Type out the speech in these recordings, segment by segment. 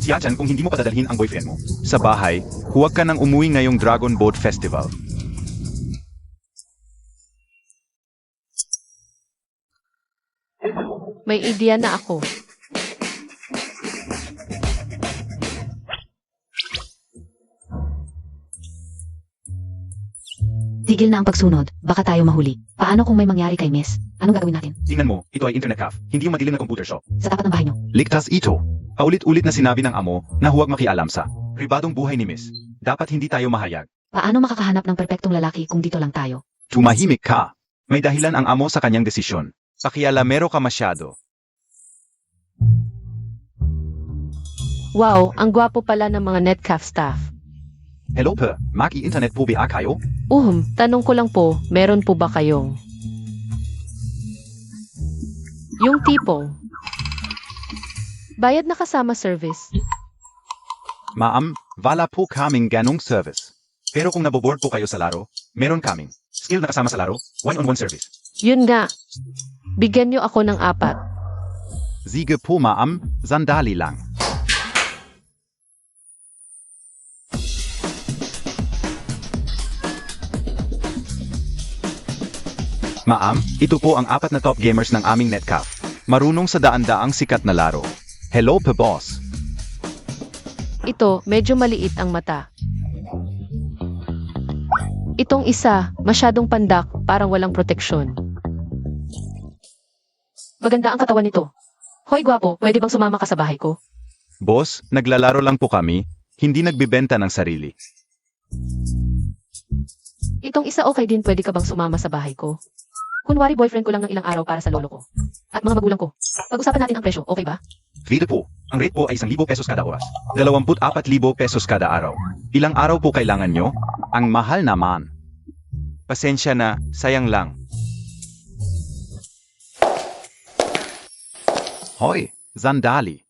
Tia-chan, kung hindi mo padadalhin ang boyfriend mo sa bahay, huwag ka nang umuwi ngayong Dragon Boat Festival. May ideya na ako. Tigil na ang pagsunod, baka tayo mahuli. Paano kung may mangyari kay Miss? Anong gagawin natin? Tingnan mo, ito ay internet cafe, hindi yung madilim na computer shop. Sa tapat ng bahay niyo. Ligtas ito. Paulit-ulit na sinabi ng amo na huwag makialam sa pribadong buhay ni Miss. Dapat hindi tayo mahayag. Paano makakahanap ng perpektong lalaki kung dito lang tayo? Tumahimik ka. May dahilan ang amo sa kanyang desisyon. Pakialamero ka masyado. Wow, ang gwapo pala ng mga Netcaf staff. Hello per, maki-internet po ba kayo? Tanong ko lang po, meron po ba kayong yung tipong bayad na kasama service? Ma'am, wala po kaming ganong service. Pero kung naboboard po kayo sa laro, meron kaming skill na kasama sa laro, one-on-one service. Yun nga. Bigyan niyo ako ng 4. Sige po ma'am, sandali lang. Ma'am, ito po ang 4 na top gamers ng aming netcaf. Marunong sa daan-daang sikat na laro. Hello pa boss. Ito, medyo maliit ang mata. Itong isa, masyadong pandak, parang walang proteksyon. Maganda ang katawan nito. Hoy gwapo, pwede bang sumama ka sa bahay ko? Boss, naglalaro lang po kami, hindi nagbibenta ng sarili. Itong isa okay din, pwede ka bang sumama sa bahay ko? Kunwari boyfriend ko lang ng ilang araw para sa lolo ko. At mga magulang ko. Pag-usapan natin ang presyo, okay ba? Free po. Ang rate po ay 1,000 pesos kada oras. 24,000 pesos kada araw. Ilang araw po kailangan nyo? Ang mahal naman. Pasensya na, sayang lang. Hoy, sandali.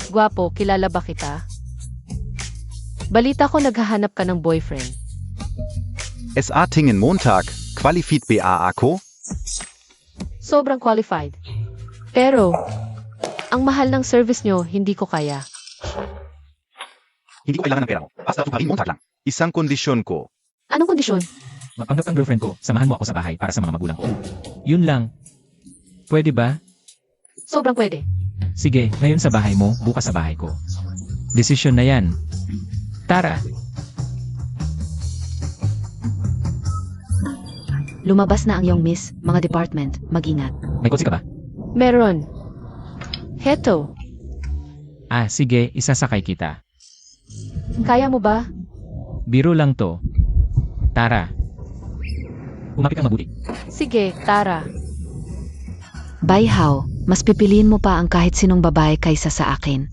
Gwapo, kilala ba kita? Balita ko naghahanap ka ng boyfriend. Es ating Montag, qualified ba ako? Sobrang qualified. Pero, ang mahal ng service nyo, hindi ko kaya. Hindi ko kailangan ng pera mo. Basta tuparin Montag lang. Isang kondisyon ko. Anong kondisyon? Mapanggap ang girlfriend ko, samahan mo ako sa bahay para sa mga magulang ko. Yun lang. Pwede ba? Sobrang pwede. Sige, ngayon sa bahay mo, bukas sa bahay ko. Desisyon na yan. Tara. Lumabas na ang iyong Miss, mga department, mag-ingat. May kotse ka ba? Meron. Heto, Ah, sige, isasakay kita. kaya mo ba? Biro lang to. Tara. Umapit kang mabuti. Sige, tara. Bayhaw, mas pipiliin mo pa ang kahit sinong babae kaysa sa akin.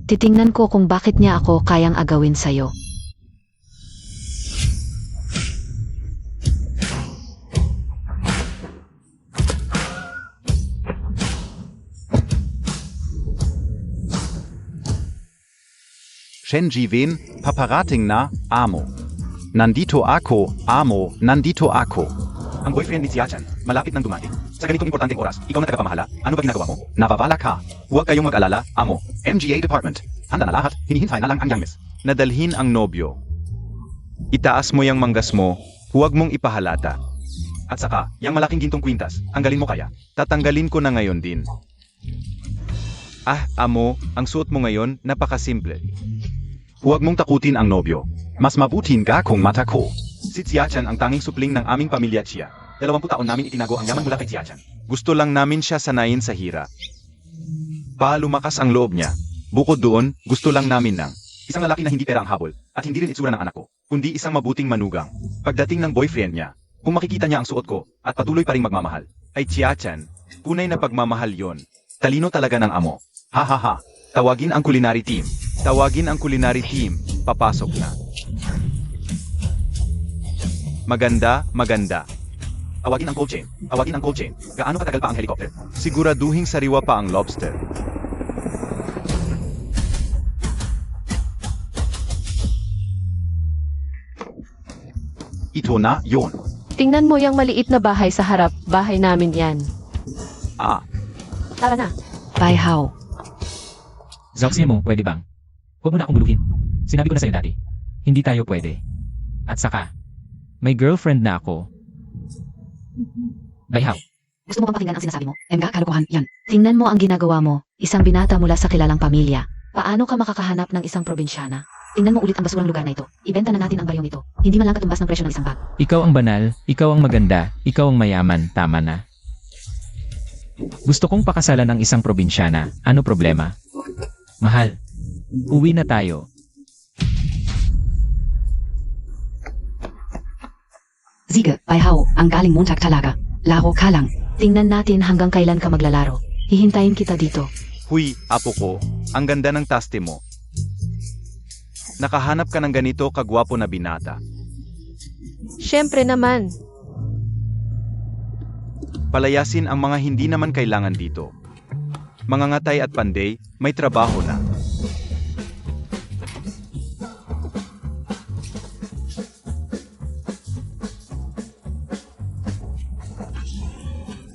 Titingnan ko kung bakit niya ako kayang agawin sa'yo. Shenji Wen, paparating na, amo. Nandito ako, amo, nandito ako. Ang boyfriend ni Tia-chan, malapit nang dumating. Sa ganitong importanteng oras, ikaw na tagapamahala, ano ba ginagawa mo? Nababala ka. Huwag kayong mag-alala, amo. MGA Department. Handa na lahat, hinihintay na lang ang young miss. Nadalhin ang nobyo. Itaas mo yung manggas mo, huwag mong ipahalata. At saka, yung malaking gintong kwintas, tanggalin mo kaya? Tatanggalin ko na ngayon din. Ah, amo, ang suot mo ngayon, napakasimple. Huwag mong takutin ang nobyo. Mas mabutin ka kung mata ko. Si Tia-chan ang tanging supling ng aming pamilya Chia. 20 taon namin itinago ang yaman mula kay Tia-chan. Gusto lang namin siya sanayin sa hira. Lumakas ang loob niya. Bukod doon, gusto lang namin ng isang lalaki na hindi pera ang habol at hindi rin itsura ng anak ko, kundi isang mabuting manugang. Pagdating ng boyfriend niya, kung makikita niya ang suot ko at patuloy pa ring magmamahal, ay Tia-chan, tunay na pagmamahal yon. Talino talaga ng amo. Ha ha ha. Tawagin ang culinary team. Tawagin ang culinary team. Papasok na. Maganda, maganda. Tawagin ang cold chain. Tawagin ang cold chain. Gaano katagal pa ang helicopter? Siguraduhing sariwa pa ang lobster. ito na yon. Tingnan mo yung maliit na bahay sa harap. Bahay namin yan. Ah, Tara na. Bai Hao. Zauxie mo, pwede bang? Huwag mo na akong buluhin. Sinabi ko na sa'yo dati. Hindi tayo pwede. At saka, may girlfriend na ako. Bayhaw. Gusto mo bang pakinggan ang sinasabi mo? Emga, kalokohan, yan. Tingnan mo ang ginagawa mo. Isang binata mula sa kilalang pamilya. Paano ka makakahanap ng isang probinsyana? Tingnan mo ulit ang basurang lugar na ito. Ibenta na natin ang baryong ito. Hindi man lang katumbas ng presyo ng isang bag. Ikaw ang banal, ikaw ang maganda, ikaw ang mayaman, tama na. Gusto kong pakasalan ng isang probinsyana. Ano problema? Mahal, uwi na tayo. Sige, Bai Hao, ang galing Montag talaga. Laro ka lang. Tingnan natin hanggang kailan ka maglalaro. Hihintayin kita dito. huy, apo ko, ang ganda ng taste mo. Nakahanap ka ng ganito kagwapo na binata. Siyempre naman. Palayasin ang mga hindi naman kailangan dito. Mga ngatay at panday, may trabaho na.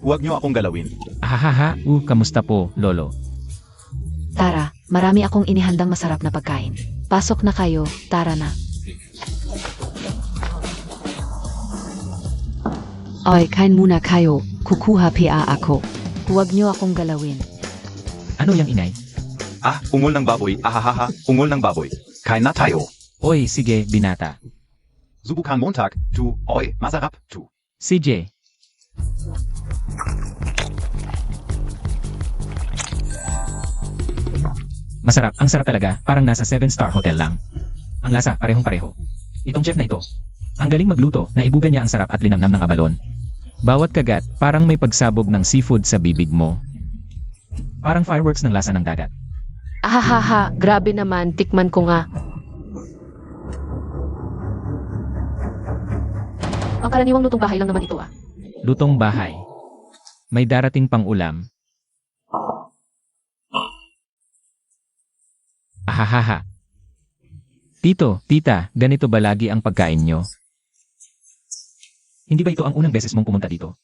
Huwag niyo akong galawin. Ahahaha, kamusta po, lolo? Tara, marami akong inihandang masarap na pagkain. Pasok na kayo, tara na. Oy, kain muna kayo. Kukuha pa ako. Huwag niyo akong galawin. Ano yang inay? Ah, ungol ng baboy, ahahaha, ungol ng baboy. Kain na tayo. Oy, sige, binata. Subukan Montag, tu, oy, masarap, tu. CJ. Masarap, ang sarap talaga, parang nasa 7-star hotel lang. Ang lasa, parehong-pareho. Itong chef na ito, ang galing magluto, naibugan niya ang sarap at linamnam ng abalon. Bawat kagat, parang may pagsabog ng seafood sa bibig mo. Parang fireworks ng lasa ng dagat. Ahahaha, grabe naman. Tikman ko nga. Ang karaniwang lutong bahay lang naman ito ah. Lutong bahay. May darating pang ulam. Ahahaha. Tito, tita, ganito ba lagi ang pagkain nyo? Hindi ba ito ang unang beses mong pumunta dito?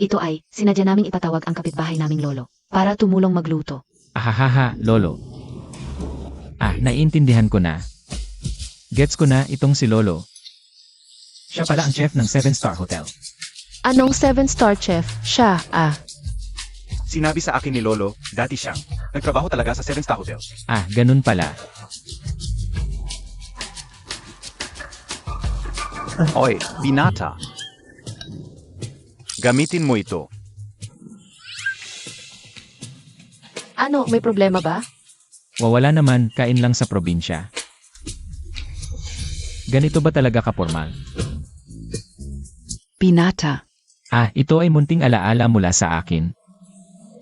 Ito ay, sinadya naming ipatawag ang kapitbahay naming lolo para tumulong magluto. Ahahaha, lolo. Naiintindihan ko na. Gets ko na itong si lolo. Siya pala ang chef ng 7-star hotel. Anong 7-star chef? Siya, Sinabi sa akin ni Lolo, dati siyang nagtrabaho talaga sa 7-star hotel. Ganun pala. Oy, binata. Gamitin mo ito. Ano, may problema ba? Wawala naman, kain lang sa probinsya. Ganito ba talaga kapormal? Binata. Ito ay munting alaala mula sa akin.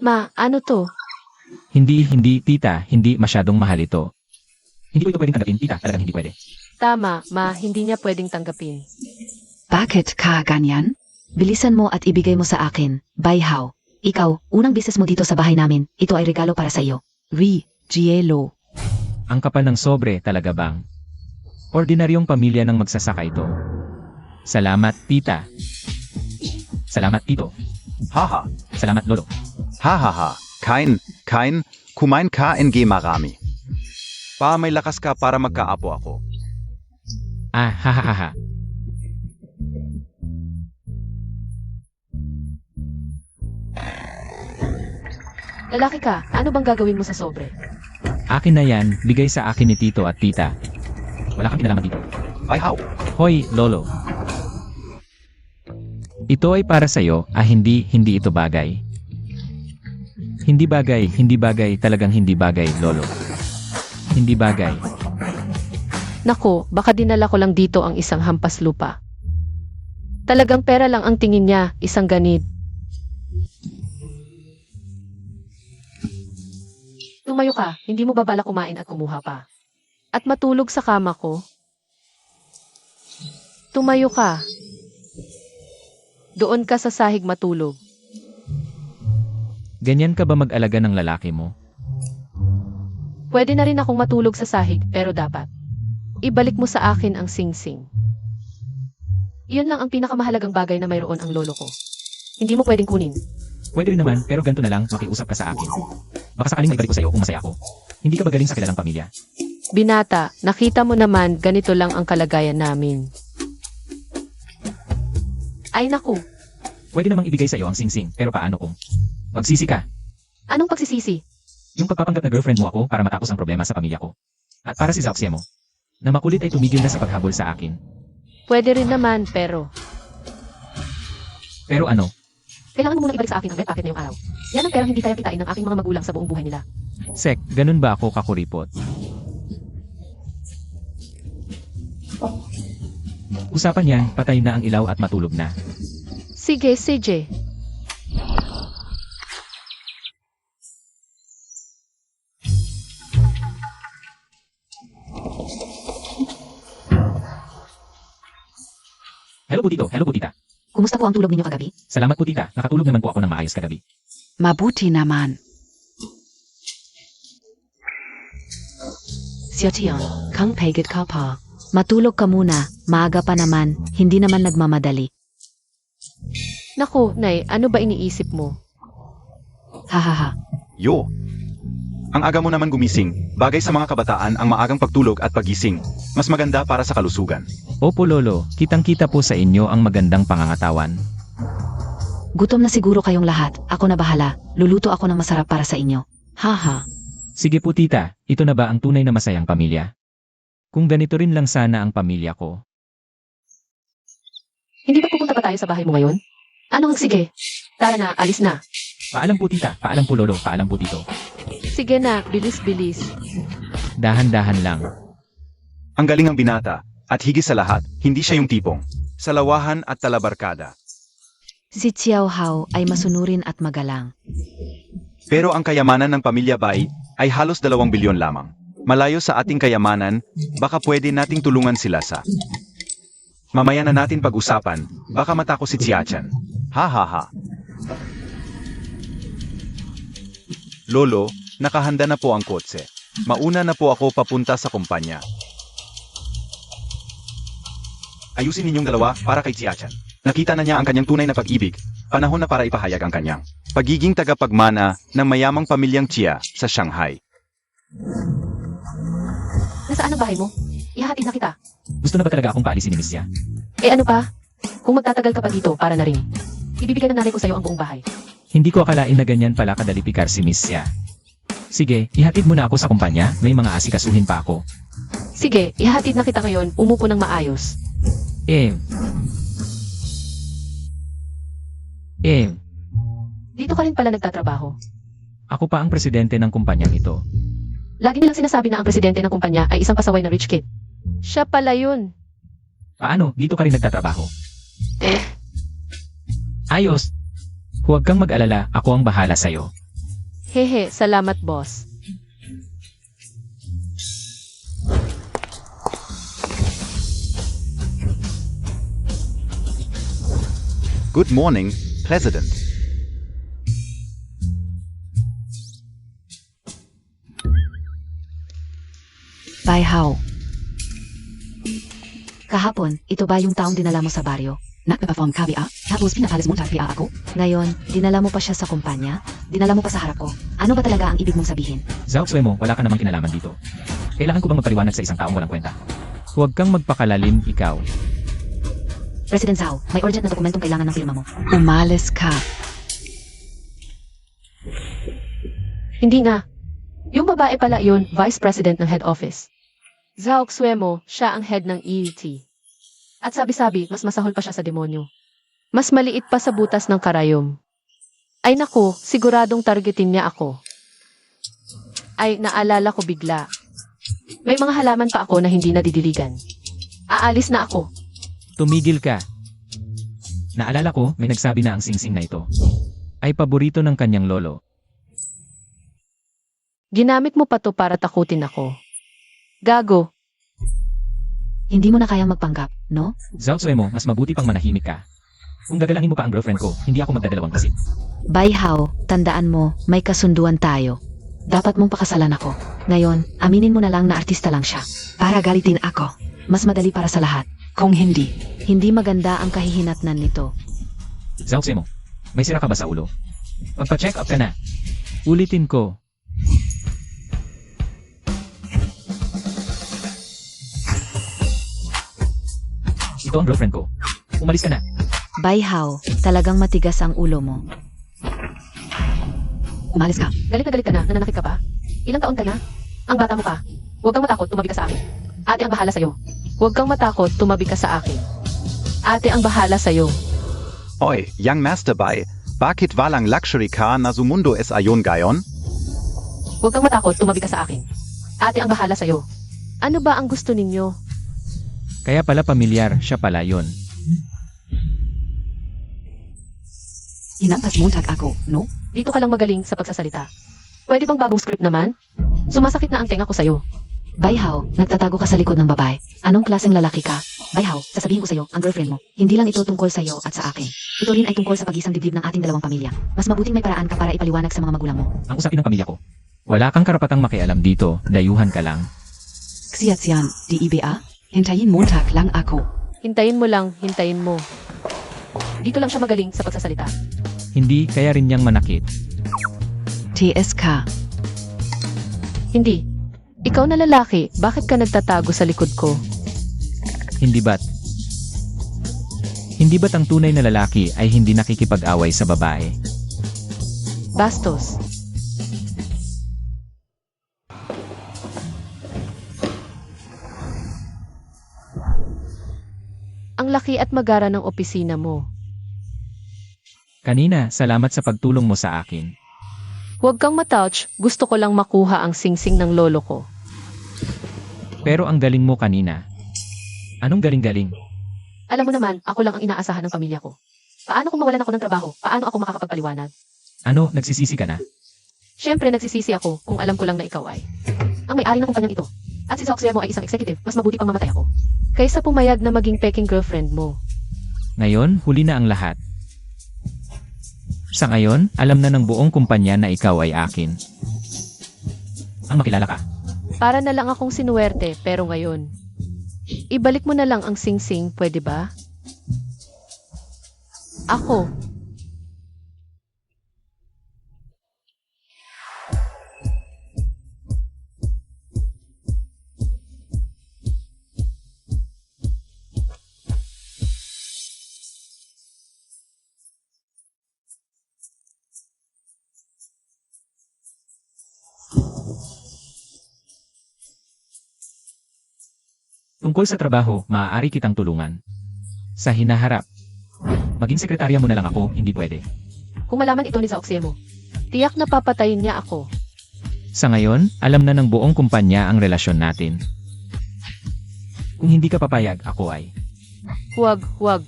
Ma, ano to? Hindi, tita, hindi masyadong mahal ito. Hindi ko ito pwedeng tanggapin, tita, talagang hindi pwede. Tama, ma, hindi niya pwedeng tanggapin. Bakit ka ganyan? Bilisan mo at ibigay mo sa akin, Bai Hao. Ikaw, unang bisis mo dito sa bahay namin, ito ay regalo para sa iyo. Gielo. Ang kapal ng sobre, talaga bang? Ordinaryong pamilya ng magsasaka ito. Salamat, tita. Salamat, tito. Haha, Salamat, lolo. hahaha. Kain, kumain ka ng marami. May lakas ka para magkaapo ako. Hahaha. Lalaki ka, ano bang gagawin mo sa sobre? Akin na yan, bigay sa akin ni tito at tita. Wala kang kinalaman dito. Ay, how? Hoy, lolo. Ito ay para sa'yo, hindi ito bagay. Hindi bagay, talagang hindi bagay, lolo. Hindi bagay. Nako, baka dinala ko lang dito ang isang hampas lupa. Talagang pera lang ang tingin niya, isang ganid. Tumayo ka, hindi mo ba balak kumain at kumuha pa? At matulog sa kama ko? Tumayo ka. Doon ka sa sahig matulog. Ganyan ka ba mag-alaga ng lalaki mo? Pwede na rin akong matulog sa sahig, pero dapat ibalik mo sa akin ang sing-sing. Iyon lang ang pinakamahalagang bagay na mayroon ang lolo ko. Hindi mo pwedeng kunin. Pwede rin naman, pero ganito na lang, makiusap ka sa akin. Baka sakaling maibalik ko sa'yo kung masaya ako. Hindi ka ba galing sa kilalang pamilya? Binata, nakita mo naman ganito lang ang kalagayan namin. Ay naku, Pwede namang ibigay sa'yo ang singsing, pero paano kung magsisi ka? anong pagsisisi? Yung pagpapanggap na girlfriend mo ako para matapos ang problema sa pamilya ko. At para si Zauxie mo, na makulit ay tumigil na sa paghabol sa akin. Pwede rin naman, pero Pero ano, kailangan mo munang ibalik sa akin ang red packet ngayong araw. Yan ang perang hindi kaya kitain ng aking mga magulang sa buong buhay nila. Sek, ganun ba ako kakuripot? Usapan yan, patay na ang ilaw at matulog na. Sige, sige. Hello po tito, hello po tita. Kumusta po ang tulog ninyo kagabi? Salamat po tita, nakatulog naman po ako ng maayos kagabi. Mabuti naman. Siya Tian, kang pagod ka pa. Matulog ka muna, maaga pa naman, hindi naman nagmamadali. Naku, Nay, ano ba iniisip mo? Hahaha. Yo! Ang aga mo naman gumising, bagay sa mga kabataan ang maagang pagtulog at pagising. Mas maganda para sa kalusugan. Opo lolo, kitang-kita po sa inyo ang magandang pangangatawan. Gutom na siguro kayong lahat, ako na bahala, luluto ako ng masarap para sa inyo. Haha. Sige po tita, ito na ba ang tunay na masayang pamilya? Kung ganito rin lang sana ang pamilya ko. Hindi ba pupunta pa tayo sa bahay mo ngayon? Ano ang sige? Tara na, alis na. Paalam po tita, paalam po lolo, paalam po tito. Sige na, bilis-bilis. Dahan-dahan lang. Ang galing ang binata, at higit sa lahat, hindi siya yung tipong salawahan at talabarkada. Si Xiao Hao ay masunurin at magalang. Pero ang kayamanan ng pamilya Bai ay halos 2 bilyon lamang. Malayo sa ating kayamanan, baka pwede nating tulungan sila sa mamaya na natin pag-usapan, baka matako si Xiachan. Ha ha ha. Lolo, nakahanda na po ang kotse. Mauna na po ako papunta sa kumpanya. Ayusin ninyong dalawa para kay Xiachan. Nakita na niya ang kanyang tunay na pag-ibig. Panahon na para ipahayag ang kanyang pagiging tagapagmana ng mayamang pamilyang Chia sa Shanghai. Nasaan ang bahay mo? Ihahatid na kita. Gusto na ba talaga akong paalisin ni Miss Jia? Eh ano pa? Kung magtatagal ka pa dito, para na rin. Ibibigay ng nanay ko sa'yo ang buong bahay. Hindi ko akalain na ganyan pala kadali pikar si Miss Jia. Sige, ihatid mo na ako sa kumpanya, may mga asikasuhin pa ako. Sige, ihahatid na kita ngayon, umupo ng maayos. Dito ka rin pala nagtatrabaho. Ako pa ang presidente ng kumpanyang ito. Lagi nilang sinasabi na ang presidente ng kumpanya ay isang pasaway na rich kid. Siya pala yun. Paano? Dito ka rin nagtatrabaho? Eh, Ayos! Huwag kang mag-alala, ako ang bahala sa'yo. hehe, salamat boss. Good morning, President. Bai Hao. Kahapon, ito ba yung taong dinala mo sa baryo? Nagpa-perform ka ba? Tapos pinapalis mo tayo ako? Ngayon, dinala mo pa siya sa kumpanya? Dinala mo pa sa harap ko? Ano ba talaga ang ibig mong sabihin? Zauxue mo, wala ka namang kinalaman dito. Kailangan ko bang magpaliwanag sa isang taong walang kwenta? Huwag kang magpakalalim, ikaw. President Zhao, may urgent na dokumentong kailangan ng firma mo. Umalis ka. Hindi nga. Yung babae pala yun, vice president ng head office. Zhao Xuemo, siya ang head ng EUT. At sabi-sabi, mas masahol pa siya sa demonyo. Mas maliit pa sa butas ng karayom. Ay naku, siguradong targetin niya ako. Ay, naalala ko bigla. May mga halaman pa ako na hindi nadidiligan. Aalis na ako. Tumigil ka. Naalala ko, may nagsabi na ang singsing na ito ay paborito ng kanyang lolo. Ginamit mo pa to para takutin ako. Gago. Hindi mo na kayang magpanggap, no? Zauxue mo, mas mabuti pang manahimik ka. Kung gagalangin mo pa ang girlfriend ko, hindi ako magdadalawang kasi. Bai Hao, tandaan mo, may kasunduan tayo. Dapat mong pakasalan ako. Ngayon, aminin mo na lang na artista lang siya. Para galitin ako. Mas madali para sa lahat. Kung hindi, Hindi maganda ang kahihinatnan nito. Zhao Xuemo, may sira ka ba sa ulo? Magpa-check up ka na. Ulitin ko. Ito ang girlfriend ko. Umalis ka na. Baihao, talagang matigas ang ulo mo. Umalis ka. Galit ka na, nananakit ka pa? Ilang taon ka na? Ang bata mo pa. Huwag kang matakot, tumabi ka sa akin. Ate ang bahala sa'yo. Huwag kang matakot, tumabi ka sa akin. Ate ang bahala sa'yo. Oi, young master bay. Bakit walang luxury car na sumundo es ayon gayon? Huwag kang matakot, tumabi ka sa akin. Ate ang bahala sa'yo. Ano ba ang gusto ninyo? Kaya pala pamilyar, siya pala yon. Hinampas Montag ako, no? Dito ka lang magaling sa pagsasalita. Pwede bang bagong script naman? Sumasakit na ang tenga ko sa'yo. Baihao, nagtatago ka sa likod ng babae. Anong klaseng lalaki ka? Baihao, sasabihin ko sa'yo, ang girlfriend mo, hindi lang ito tungkol sa'yo at sa akin. Ito rin ay tungkol sa pagisang dibdib ng ating dalawang pamilya. Mas mabuting may paraan ka para ipaliwanag sa mga magulang mo. Ang usapin ng pamilya ko. Wala kang karapatang makialam dito, dayuhan ka lang. Xiaxian, die IBA? Hintayin Montag lang ako. Hintayin mo lang, hintayin mo. Dito lang siya magaling sa pagsasalita. Hindi kaya rin niyang manakit. TSK. Hindi. Ikaw na lalaki, bakit ka nagtatago sa likod ko? Hindi ba't? Hindi ba't ang tunay na lalaki ay hindi nakikipag-away sa babae? Bastos. Ang laki at magara ng opisina mo. Kanina, salamat sa pagtulong mo sa akin. Huwag kang matouch, gusto ko lang makuha ang singsing ng lolo ko. Pero ang galing mo kanina. Anong galing-galing? Alam mo naman, ako lang ang inaasahan ng pamilya ko. Paano kung mawalan ako ng trabaho? Paano ako makakapagpaliwanag? Ano, nagsisisi ka na? Siyempre, nagsisisi ako kung alam ko lang na ikaw ay ang may-ari ng kumpanyang ito. At si Soxia mo ay isang executive, mas mabuti pang mamatay ako. Kaysa pumayag na maging peking girlfriend mo. Ngayon, huli na ang lahat. Sa ngayon, alam na ng buong kumpanya na ikaw ay akin. Ang makilala ka. Para na lang akong sinuwerte, pero ngayon, ibalik mo na lang ang singsing, pwede ba? Ako. Tungkol sa trabaho, maaari kitang tulungan. Sa hinaharap. Maging sekretarya mo na lang ako, hindi pwede. Kung malaman ito ni Soxia mo, tiyak na papatayin niya ako. Sa ngayon, alam na ng buong kumpanya ang relasyon natin. Kung hindi ka papayag, ako ay. Huwag.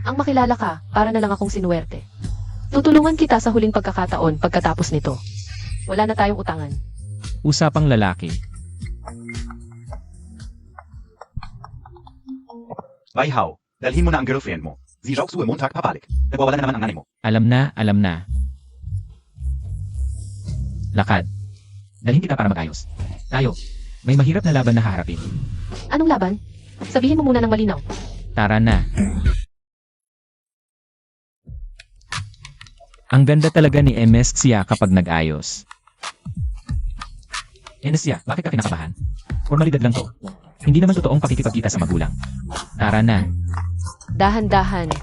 Ang makilala ka, para na lang akong sinuwerte. Tutulungan kita sa huling pagkakataon pagkatapos nito. Wala na tayong utangan. Usapang lalaki. Baihao, dalhin mo na ang girlfriend mo. Si Zhao Xuemo Montag papalik. Nagwawala na naman ang nanay mo. Alam na. Lakad. Dalhin kita para magayos. Tayo. May mahirap na laban na haharapin. Anong laban? Sabihin mo muna ng malinaw. Tara na. Ang ganda talaga ni MS siya kapag nag-ayos. Siya, bakit ka kinakabahan? Formalidad lang to. Hindi naman totoong pakikipagkita sa magulang. Tara na. Dahan-dahan.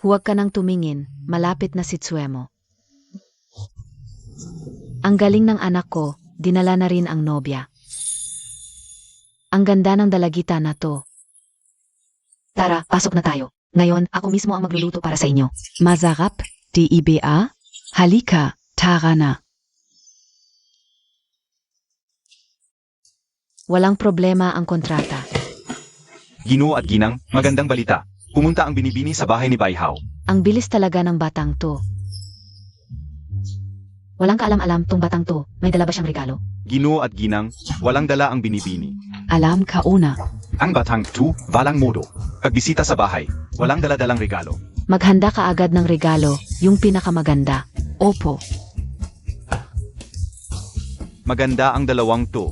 Huwag ka nang tumingin, malapit na si Tsuemo. Ang galing ng anak ko, dinala na rin ang nobya. Ang ganda ng dalagita na to. Tara, pasok na tayo. Ngayon, ako mismo ang magluluto para sa inyo. Masarap, die IBA? Halika, tara na. Walang problema ang kontrata. Ginoo at ginang, magandang balita. Pumunta ang binibini sa bahay ni Baihao. Ang bilis talaga ng batang to. Walang kaalam-alam tong batang to. May dala ba siyang regalo? Ginoo at ginang, walang dala ang binibini. Alam ka una. Ang batang tu, walang modo. Pagbisita sa bahay, walang daladalang regalo. Maghanda ka agad ng regalo, yung pinakamaganda. Opo. Maganda ang dalawang to.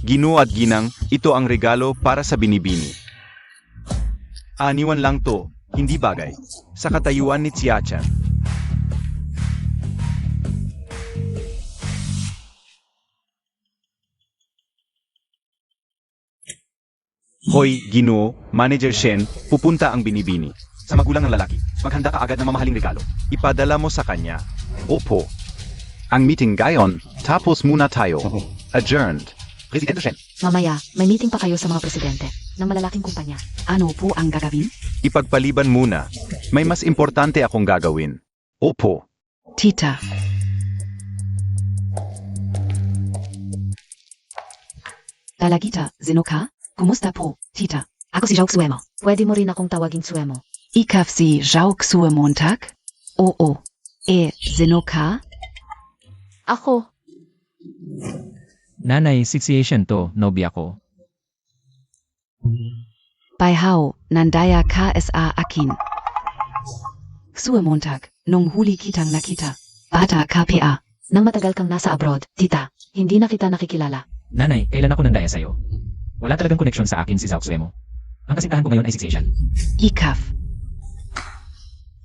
Ginoo at ginang, ito ang regalo para sa binibini. Aniwan lang to, hindi bagay. Sa katayuan ni Tsiachan. Hoy, Ginoo, Manager Shen, pupunta ang binibini. Sa magulang ng lalaki, maghanda ka agad ng mamahaling regalo. Ipadala mo sa kanya. Opo. Ang meeting gayon, tapos muna tayo. Adjourned. Presidente Shen, Mamaya, may meeting pa kayo sa mga presidente ng malalaking kumpanya. Ano po ang gagawin? ipagpaliban muna. May mas importante akong gagawin. Opo. Tita. Lalagita, Zenoka? Kumusta po, tita? Ako si Jauh Suemo. Pwede mo rin akong tawagin Suemo. Ikaf si Jauh Montag? Oo. Zenoka? Ako, Nanay, situation to, nobya ko. Baihao, Nandaya KSA Akin. Montag, nung huli kitang nakita. Bata KPA. Nang matagal kang nasa abroad, tita, hindi na kita nakikilala. Nanay, kailan ako nandaya sa'yo? Wala talagang koneksyon sa akin si Zhao Suemo. Ang kasintahan ko ngayon ay situation. Ikaf.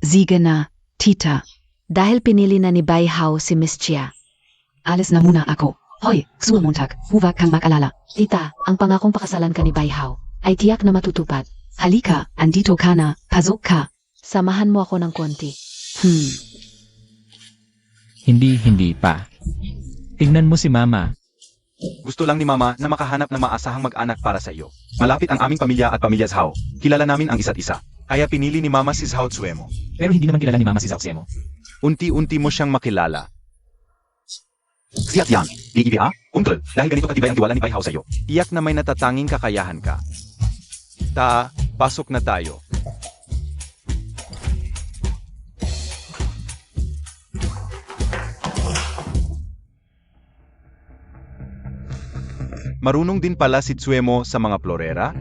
Sige na, tita. Dahil pinili na ni Bai Hao si Miss Chia. Alis na muna ako. Hoy, Montag, huwag kang mag-alala. Tita, ang pangakong pakasalan ka ni Bai Hao ay tiyak na matutupad. Halika, andito ka na, pasok ka. Samahan mo ako ng konti. Hindi pa. Tingnan mo si Mama. Gusto lang ni Mama na makahanap ng maasahang mag-anak para sa iyo. Malapit ang aming pamilya at pamilya Zhao. Kilala namin ang isa't isa. Kaya pinili ni Mama si Zhao Tsuemo. Pero hindi naman kilala ni Mama si Zhao Suemo. Unti-unti mo siyang makilala. Siya, DEBA, Uncle, dahil ganito katibay ang tiwala ni Bai Hao sa iyo. Iyak na may natatanging kakayahan ka. Pasok na tayo. Marunong din pala si Tsuemo sa mga florera?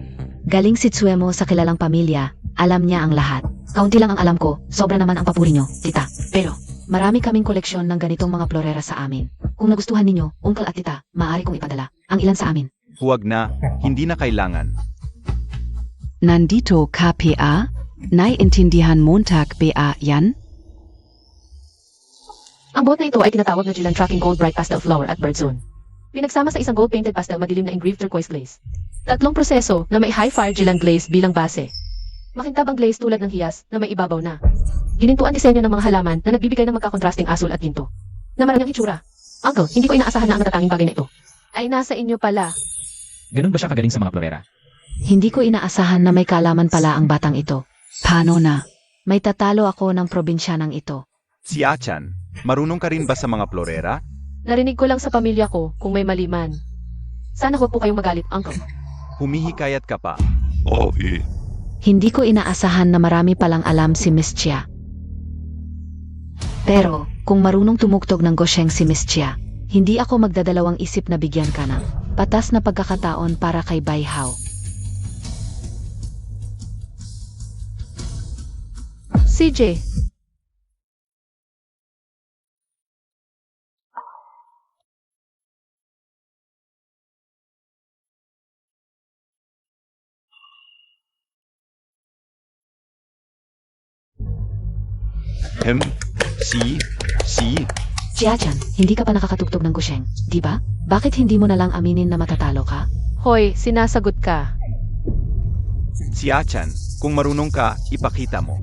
Galing si Tsuemo sa kilalang pamilya, alam niya ang lahat. Kaunti lang ang alam ko, sobra naman ang papuri niyo, tita. Pero, marami kaming koleksyon ng ganitong mga florera sa amin. Kung nagustuhan ninyo, uncle at tita, maaari kong ipadala ang ilan sa amin. Huwag na, hindi na kailangan. Nandito KPA? Naiintindihan Montag BA yan? ang boat na ito ay tinatawag na Jilan Tracking Gold Bright Pastel Flower at Bird Zone. Pinagsama sa isang gold-painted pastel madilim na engraved turquoise glaze. Tatlong proseso na may high-fire Jilan glaze bilang base. Makintab ang glaze tulad ng hiyas na may ibabaw na. Ginintuan disenyo ng mga halaman na nagbibigay ng magkakontrasting asul at ginto. Na maranyang itsura. Uncle, hindi ko inaasahan na ang natatanging bagay na ito ay nasa inyo pala. Ganun ba siya kagaling sa mga florera? Hindi ko inaasahan na may kalaman pala ang batang ito. Paano na? May tatalo ako ng probinsyanang ito. Si Achan, marunong ka rin ba sa mga florera? Narinig ko lang sa pamilya ko kung may maliman. Sana huwag po kayong magalit, Uncle. Humihikayat ka pa. Hindi ko inaasahan na marami palang alam si Miss Chia. Pero, kung marunong tumugtog ng gosheng si Miss Chia, hindi ako magdadalawang isip na bigyan ka ng patas na pagkakataon para kay Bai Hao. CJ, Si, Chia-chan, hindi ka pa nakakatugtog ng gosheng, di ba? Bakit hindi mo na lang aminin na matatalo ka? hoy, sinasagot ka. si Achan, kung marunong ka, ipakita mo.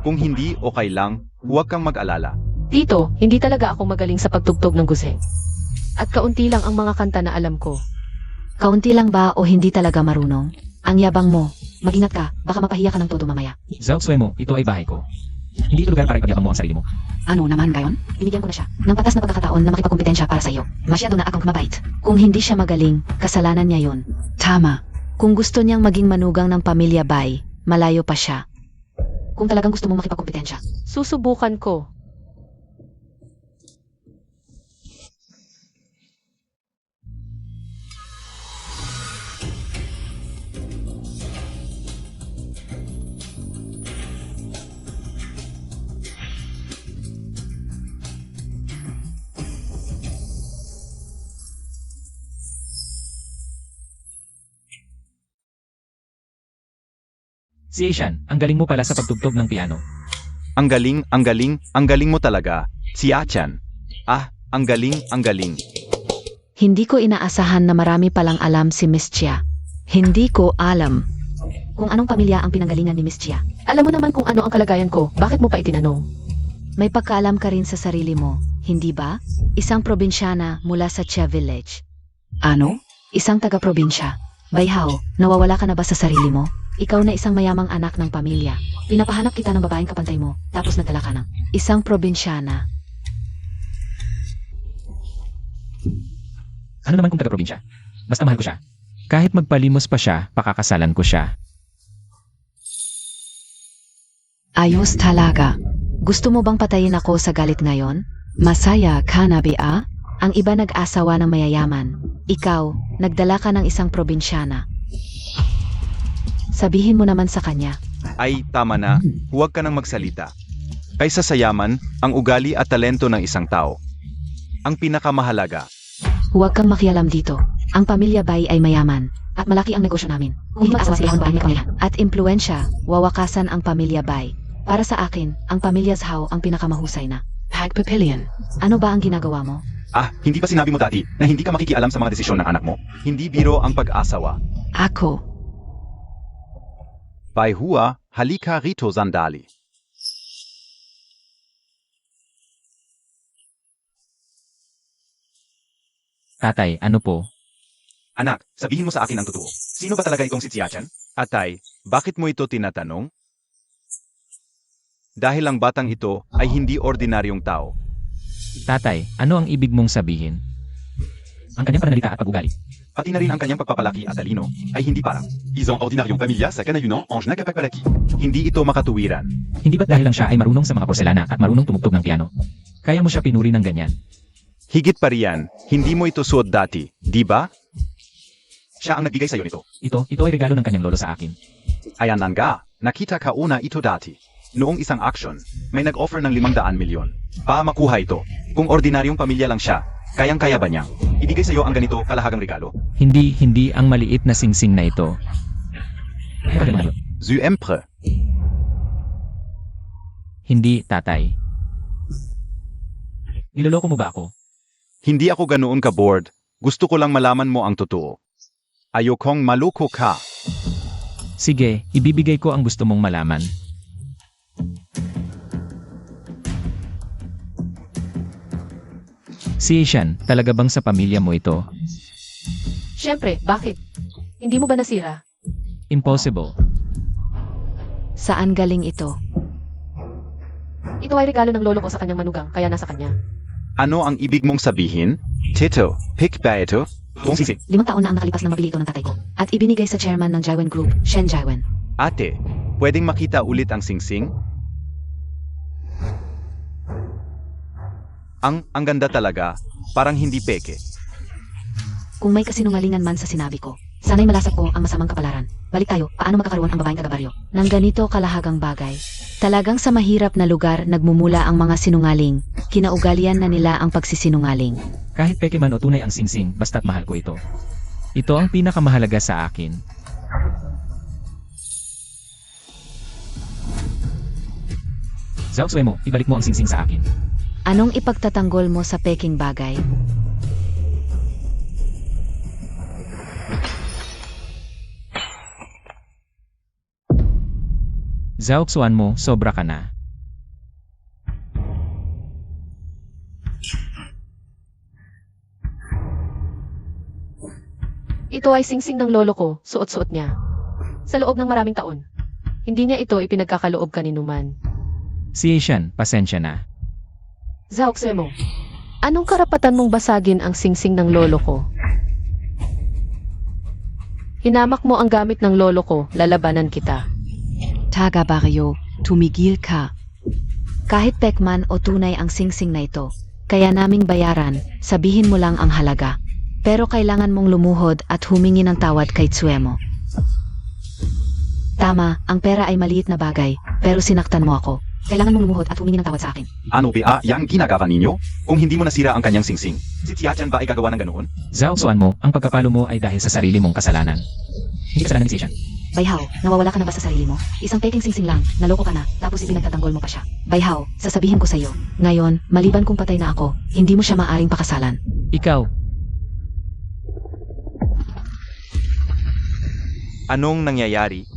Kung hindi, okay lang, huwag kang mag-alala. Tito, hindi talaga ako magaling sa pagtugtog ng guseng. At kaunti lang ang mga kanta na alam ko. Kaunti lang ba o hindi talaga marunong? Ang yabang mo. Mag-ingat ka, baka mapahiya ka ng todo mamaya. Zhao Suemo, ito ay bahay ko. Hindi ito lugar para ipagyabang mo ang sarili mo. Ano naman gayon? Binigyan ko na siya ng patas na pagkakataon na makipagkompetensya para sa iyo. Masyado na akong mabait. Kung hindi siya magaling, kasalanan niya yon. Tama. Kung gusto niyang maging manugang ng pamilya Bai, malayo pa siya. Kung talagang gusto mong makipagkompetensya, Susubukan ko. Si Asian, ang galing mo pala sa pagtugtog ng piano. Ang galing mo talaga. Si Achan. Ah, ang galing. Hindi ko inaasahan na marami palang alam si Miss Chia. Hindi ko alam kung anong pamilya ang pinanggalingan ni Miss Chia. Alam mo naman kung ano ang kalagayan ko, bakit mo pa itinanong? May pagkaalam ka rin sa sarili mo, hindi ba? Isang probinsyana mula sa Chia Village. Ano? Isang taga-probinsya. Bayhaw, nawawala ka na ba sa sarili mo? Ikaw na isang mayamang anak ng pamilya. Pinapahanap kita ng babaeng kapantay mo, tapos nagdala ka ng isang probinsyana. Ano naman kung taga-probinsya? Basta mahal ko siya. Kahit magpalimos pa siya, pakakasalan ko siya. Ayos talaga. Gusto mo bang patayin ako sa galit ngayon? Masaya ka na, Bea? Ang iba nag-asawa ng mayayaman. Ikaw, nagdala ka ng isang probinsyana. Sabihin mo naman sa kanya. Ay, tama na. Huwag ka nang magsalita. Kaysa sa yaman, ang ugali at talento ng isang tao. Ang pinakamahalaga. Huwag kang makialam dito. Ang pamilya Bai ay mayaman. At malaki ang negosyo namin. Kung hindi mag-asawa sila ang bahay niya at impluensya, wawakasan ang pamilya Bai. Para sa akin, ang pamilya Zhao ang pinakamahusay na. Pagpapilian. Ano ba ang ginagawa mo? Ah, hindi ba sinabi mo dati na hindi ka makikialam sa mga desisyon ng anak mo? Hindi biro ang pag-asawa. Ako. Bai Hua, halika rito sandali. Tatay, ano po? Anak, sabihin mo sa akin ang totoo. Sino ba talaga itong si Xiachan? Atay, bakit mo ito tinatanong? Dahil ang batang ito ay hindi ordinaryong tao. Tatay, ano ang ibig mong sabihin? Ang kanyang pananalita at pag-ugali. Pati na rin ang kanyang pagpapalaki at talino ay hindi parang isang ordinaryong pamilya sa kanayunan ang nagkapagpalaki. Hindi ito makatuwiran. Hindi ba't dahil lang siya ay marunong sa mga porselana at marunong tumugtog ng piano? Kaya mo siya pinuri ng ganyan? Higit pa riyan, hindi mo ito suot dati, di ba? Siya ang nagbigay sa'yo nito. Ito ay regalo ng kanyang lolo sa akin. Ayan lang nga, nakita ka una ito dati. Noong isang action, may nag-offer ng 500 milyon. Para makuha ito, kung ordinaryong pamilya lang siya, kayang-kaya ba niyang ibigay sa'yo ang ganito kalahagang regalo? Hindi ang maliit na singsing na ito. Zuempre. Hindi, tatay. Niloloko mo ba ako? Hindi ako ganoon ka-bored. Gusto ko lang malaman mo ang totoo. Ayokong maloko ka. Sige, ibibigay ko ang gusto mong malaman. Si Asian, talaga bang sa pamilya mo ito? Siyempre, bakit? Hindi mo ba nasira? Impossible. Saan galing ito? Ito ay regalo ng lolo ko sa kanyang manugang, kaya nasa kanya. Ano ang ibig mong sabihin? Tito, pick ba ito? Kung sisi. 5 taon na ang nakalipas na mabili ito ng tatay ko. At ibinigay sa chairman ng Jaiwan Group, Shen Jaiwan. Ate, pwedeng makita ulit ang singsing? Ang ganda talaga, parang hindi peke. Kung may kasinungalingan man sa sinabi ko, sana'y malasap ko ang masamang kapalaran. Balik tayo, paano magkakaroon ang babaeng taga-baryo? Nang ganito kalahagang bagay. Talagang sa mahirap na lugar nagmumula ang mga sinungaling. Kinaugalian na nila ang pagsisinungaling. Kahit peke man o tunay ang singsing, basta't mahal ko ito. Ito ang pinakamahalaga sa akin. Zhao Suemo, ibalik mo ang singsing sa akin. Anong ipagtatanggol mo sa peking bagay? Zhao Xuan mo, sobra ka na. Ito ay singsing ng lolo ko, suot-suot niya. Sa loob ng maraming taon. Hindi niya ito ipinagkakaloob kaninuman. Si Asian, pasensya na. Zhao Xuemo, anong karapatan mong basagin ang singsing ng lolo ko? Hinamak mo ang gamit ng lolo ko, lalabanan kita. Taga baryo, tumigil ka. Kahit pekman o tunay ang singsing na ito, kaya naming bayaran, sabihin mo lang ang halaga. Pero kailangan mong lumuhod at humingi ng tawad kay Tsuemo. Tama, ang pera ay maliit na bagay, pero sinaktan mo ako. Kailangan mong lumuhod at humingi ng tawad sa akin. Ano ba yang ginagawa ninyo? Kung hindi mo nasira ang kanyang singsing, si Xiachan ba ay gagawa ng ganoon? Zhao Xuan mo, ang pagkapalo mo ay dahil sa sarili mong kasalanan. Hindi kasalanan ni si Asian. Bayhaw, nawawala ka na ba sa sarili mo? Isang peking singsing lang, naloko ka na, tapos ipinagtatanggol mo pa siya. Bayhaw, sasabihin ko sa'yo. Ngayon, maliban kung patay na ako, hindi mo siya maaring pakasalan. Ikaw, Anong nangyayari?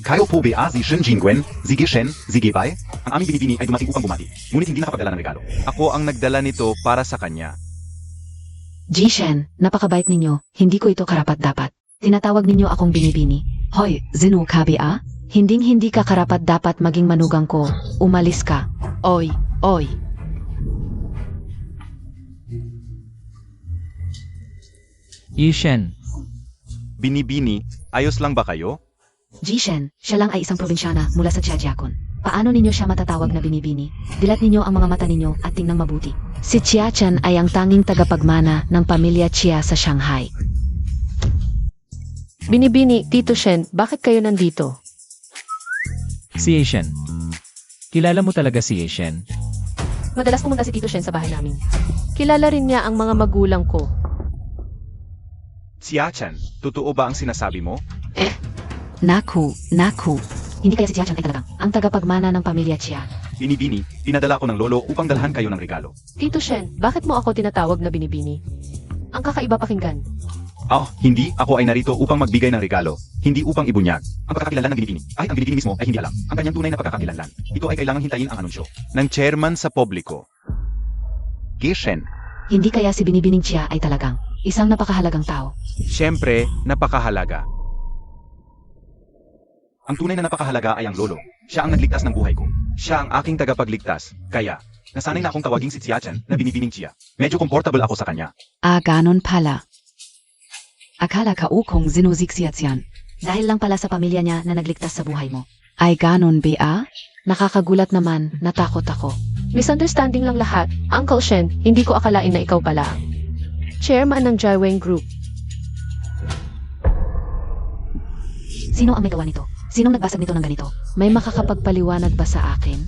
Kayo po ba si Shen Jingwen, Zige Shen, Zige Bai? Ang aming binibini ay dumating upang bumati, ngunit hindi nakapagdala ng regalo. Ako ang nagdala nito para sa kanya. Jishen, napakabait ninyo, hindi ko ito karapat-dapat. Tinatawag ninyo akong binibini. Hoy, Zinu Kabia? Hinding-hindi ka karapat-dapat maging manugang ko. Umalis ka. Oy, oy. Yishen, Binibini, ayos lang ba kayo? Jishen, siya lang ay isang probinsyana mula sa Xiajiakon. Paano ninyo siya matatawag na binibini? Dilat ninyo ang mga mata ninyo at tingnan mabuti. Si Chia-chan ay ang tanging tagapagmana ng pamilya Chia sa Shanghai. Binibini, Tito Shen, bakit kayo nandito? si Yishen. Kilala mo talaga si Yishen? Madalas pumunta si Tito Shen sa bahay namin. Kilala rin niya ang mga magulang ko. Chia-chan, totoo ba ang sinasabi mo? Naku. Hindi kaya si Chia-chan ay talagang ang tagapagmana ng pamilya Chia. Binibini, pinadala ko ng lolo upang dalhan kayo ng regalo. Tito Shen, bakit mo ako tinatawag na binibini? Ang kakaiba pakinggan. Hindi, ako ay narito upang magbigay ng regalo, hindi upang ibunyag. Ang pagkakakilanlan ng binibini, kahit ang binibini mismo ay hindi alam. Ang kanyang tunay na pagkakakilanlan. Ito ay kailangang hintayin ang anunsyo. Ng chairman sa publiko. Geshen, Hindi kaya si binibining Chia ay talagang isang napakahalagang tao. Siyempre, napakahalaga. ang tunay na napakahalaga ay ang lolo. Siya ang nagligtas ng buhay ko. Siya ang aking tagapagligtas. Kaya, nasanay na akong tawaging si Chia-chan na binibining Chia. Medyo comfortable ako sa kanya. ganon pala. Akala ka ukong zinuziksiatsyan. Dahil lang pala sa pamilya niya na nagligtas sa buhay mo. Ay ganon ba? Nakakagulat naman, natakot ako. Misunderstanding lang lahat. Uncle Shen, hindi ko akalain na ikaw pala ang chairman ng Jaiweng Group. Sino ang may gawa nito? Sinong nagbasag nito ng ganito? May makakapagpaliwanag ba sa akin?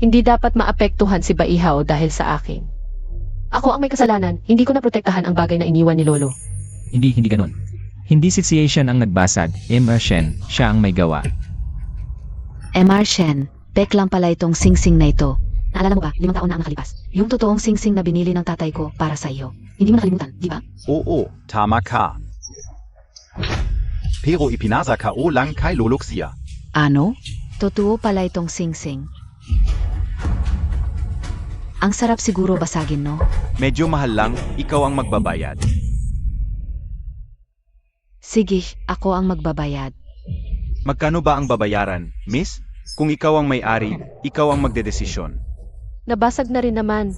Hindi dapat maapektuhan si Baihaw dahil sa akin. Ako ang may kasalanan, hindi ko naprotektahan ang bagay na iniwan ni Lolo. Hindi ganun. Hindi si Yishen ang nagbasag, Shen, siya ang may gawa. MR Shen, pek lang pala itong singsing na ito. Naalala mo ba, 5 taon na ang nakalipas. Yung totoong singsing na binili ng tatay ko para sa iyo. Hindi mo nakalimutan, di ba? Oo, tama ka. Pero ipinasa ka o lang kay Lolo Xia. Ano? Totoo pala itong singsing. Ang sarap siguro basagin, no? Medyo mahal lang, ikaw ang magbabayad. Sige, ako ang magbabayad. Magkano ba ang babayaran, miss? Kung ikaw ang may-ari, ikaw ang magdedesisyon. Nabasag na rin naman.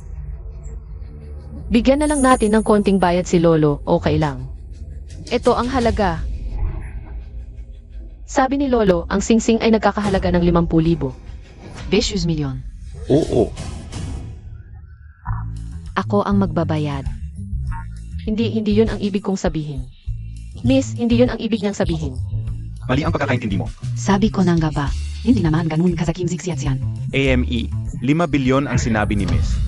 Bigyan na lang natin ng konting bayad si Lolo, okay lang. Ito ang halaga. Sabi ni Lolo, ang singsing ay nagkakahalaga ng 50,000. 500 milyon. Oo, Ako ang magbabayad. Hindi yun ang ibig kong sabihin. Miss, hindi yun ang ibig niyang sabihin. mali ang pagkakaintindi mo. Sabi ko na nga ba, Hindi naman ganun kasakim ziksiatsyan. AME, 5 bilyon ang sinabi ni miss.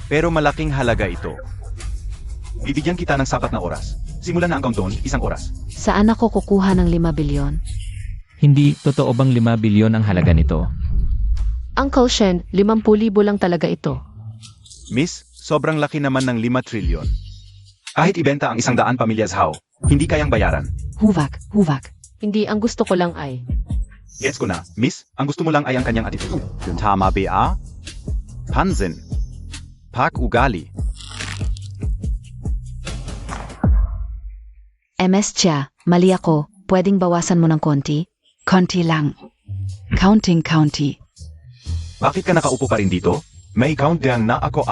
Pero malaking halaga ito. Bibigyan kita ng sapat na oras. Simulan na ang countdown, 1 oras. saan ako kukuha ng 5 bilyon? Hindi, totoo bang 5 bilyon ang halaga nito? Uncle Shen, 50,000 lang talaga ito. Miss, sobrang laki naman ng 5 trilyon. Kahit ibenta ang 100 pamilyas Hao, hindi kayang bayaran. Huvak. Hindi, ang gusto ko lang ay Gets ko na, miss, ang gusto mo lang ay ang kanyang attitude. Tama ba? Pansin. Pag-ugali. MS Chia, mali ako. Pwedeng bawasan mo ng konti? Konti lang. Counting. Bakit ka nakaupo pa rin dito? May countdown na ako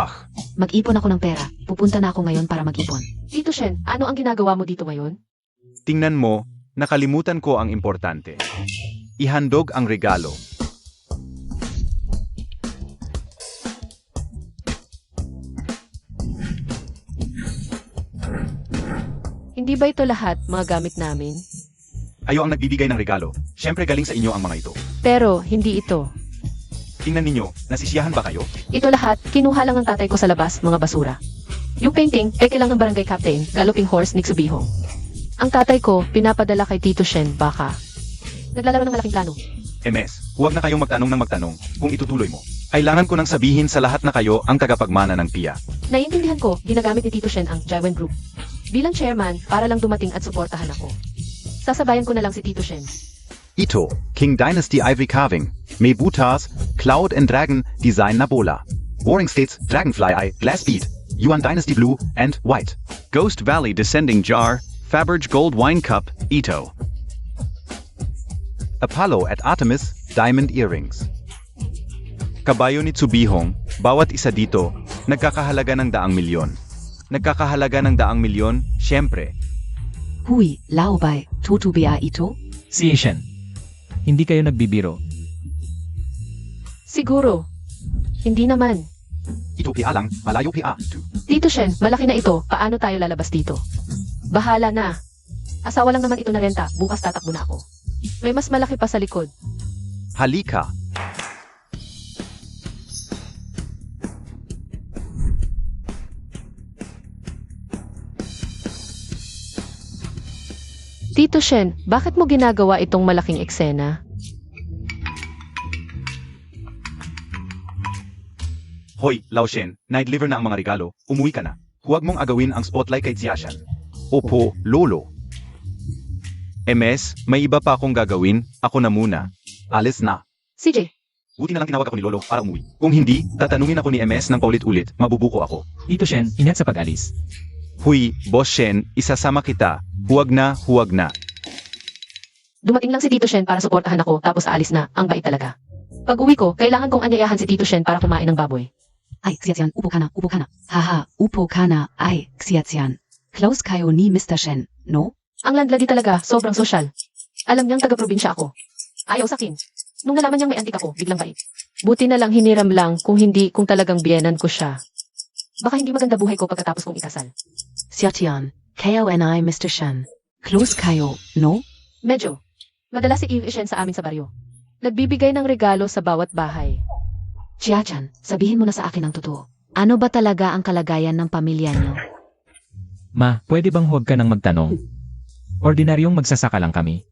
Mag-ipon ako ng pera. Pupunta na ako ngayon para mag-ipon. Tito Shen, ano ang ginagawa mo dito ngayon? Tingnan mo, Nakalimutan ko ang importante. Ihandog ang regalo. Hindi ba ito lahat mga gamit namin? Ayo ang nagbibigay ng regalo. Siyempre galing sa inyo ang mga ito. Pero hindi ito. Tingnan ninyo, nasisiyahan ba kayo? Ito lahat, kinuha lang ng tatay ko sa labas, mga basura. Yung painting, peke lang ng barangay captain, Galloping Horse, Nick Subihong. Ang tatay ko, pinapadala kay Tito Shen, baka. Naglalaro ng malaking plano. MS, huwag na kayong magtanong ng magtanong kung itutuloy mo. Kailangan ko nang sabihin sa lahat na kayo ang tagapagmana ng PIA. Naiintindihan ko, ginagamit ni Tito Shen ang Jaiwen Group. Bilang chairman, para lang dumating at suportahan ako. Sasabayan ko na lang si Tito Shen. Ito, King Dynasty Ivory Carving, May Butas, Cloud and Dragon Design Nabola. Warring States Dragonfly Eye Glass Bead, Yuan Dynasty Blue and White. Ghost Valley Descending Jar, Faberge Gold Wine Cup, Ito. Apollo at Artemis Diamond Earrings. Kabayo ni Tsubihong, bawat isa dito, nagkakahalaga ng 100,000,000. Nagkakahalaga ng 100,000,000, syempre. Hui, Laobay, Totubea ito? Si Shen. Hindi kayo nagbibiro. Siguro. Hindi naman. Ito PIA lang, malayo PIA. Tito Shen, malaki na ito, paano tayo lalabas dito? Bahala na. Asawa lang naman ito na renta, bukas tatakbo na ako. May mas malaki pa sa likod. Halika. Tito Shen, bakit mo ginagawa itong malaking eksena? Hoy, Lao Shen, na-deliver na ang mga regalo, umuwi ka na. Huwag mong agawin ang spotlight kay Xiaoshan. Opo, Lolo. MS, may iba pa akong gagawin, ako na muna. Alis na. CJ, Buti na lang tinawag ako ni Lolo para umuwi. Kung hindi, tatanungin ako ni MS ng paulit-ulit, mabubuko ako. Tito Shen, ingat sa pag-alis. Huy, Boss Shen, isasama kita. Huwag na, huwag na. dumating lang si Tito Shen para suportahan ako tapos aalis na, ang bait talaga. Pag uwi ko, kailangan kong anyayahan si Tito Shen para kumain ng baboy. Ay, Xiaxian, upo ka na, upo ka na. Haha, upo ka na, ay, Xiaxian. Close kayo ni Mr. Shen, no? Ang landlady talaga, sobrang sosyal. Alam niyang taga-probinsya ako. Ayaw sa akin. Nung nalaman niyang may antik ako, biglang bait. Buti na lang hiniram lang kung talagang biyenan ko siya. Baka hindi maganda buhay ko pagkatapos kong ikasal. Xiaxian, kayo and I, Mr. Shen. Close kayo, no? Medyo. Madalas si Eve Shen sa amin sa baryo. Nagbibigay ng regalo sa bawat bahay. Xiaxian, sabihin mo na sa akin ang totoo. Ano ba talaga ang kalagayan ng pamilya niyo? Ma, pwede bang huwag ka nang magtanong? Ordinaryong magsasaka lang kami.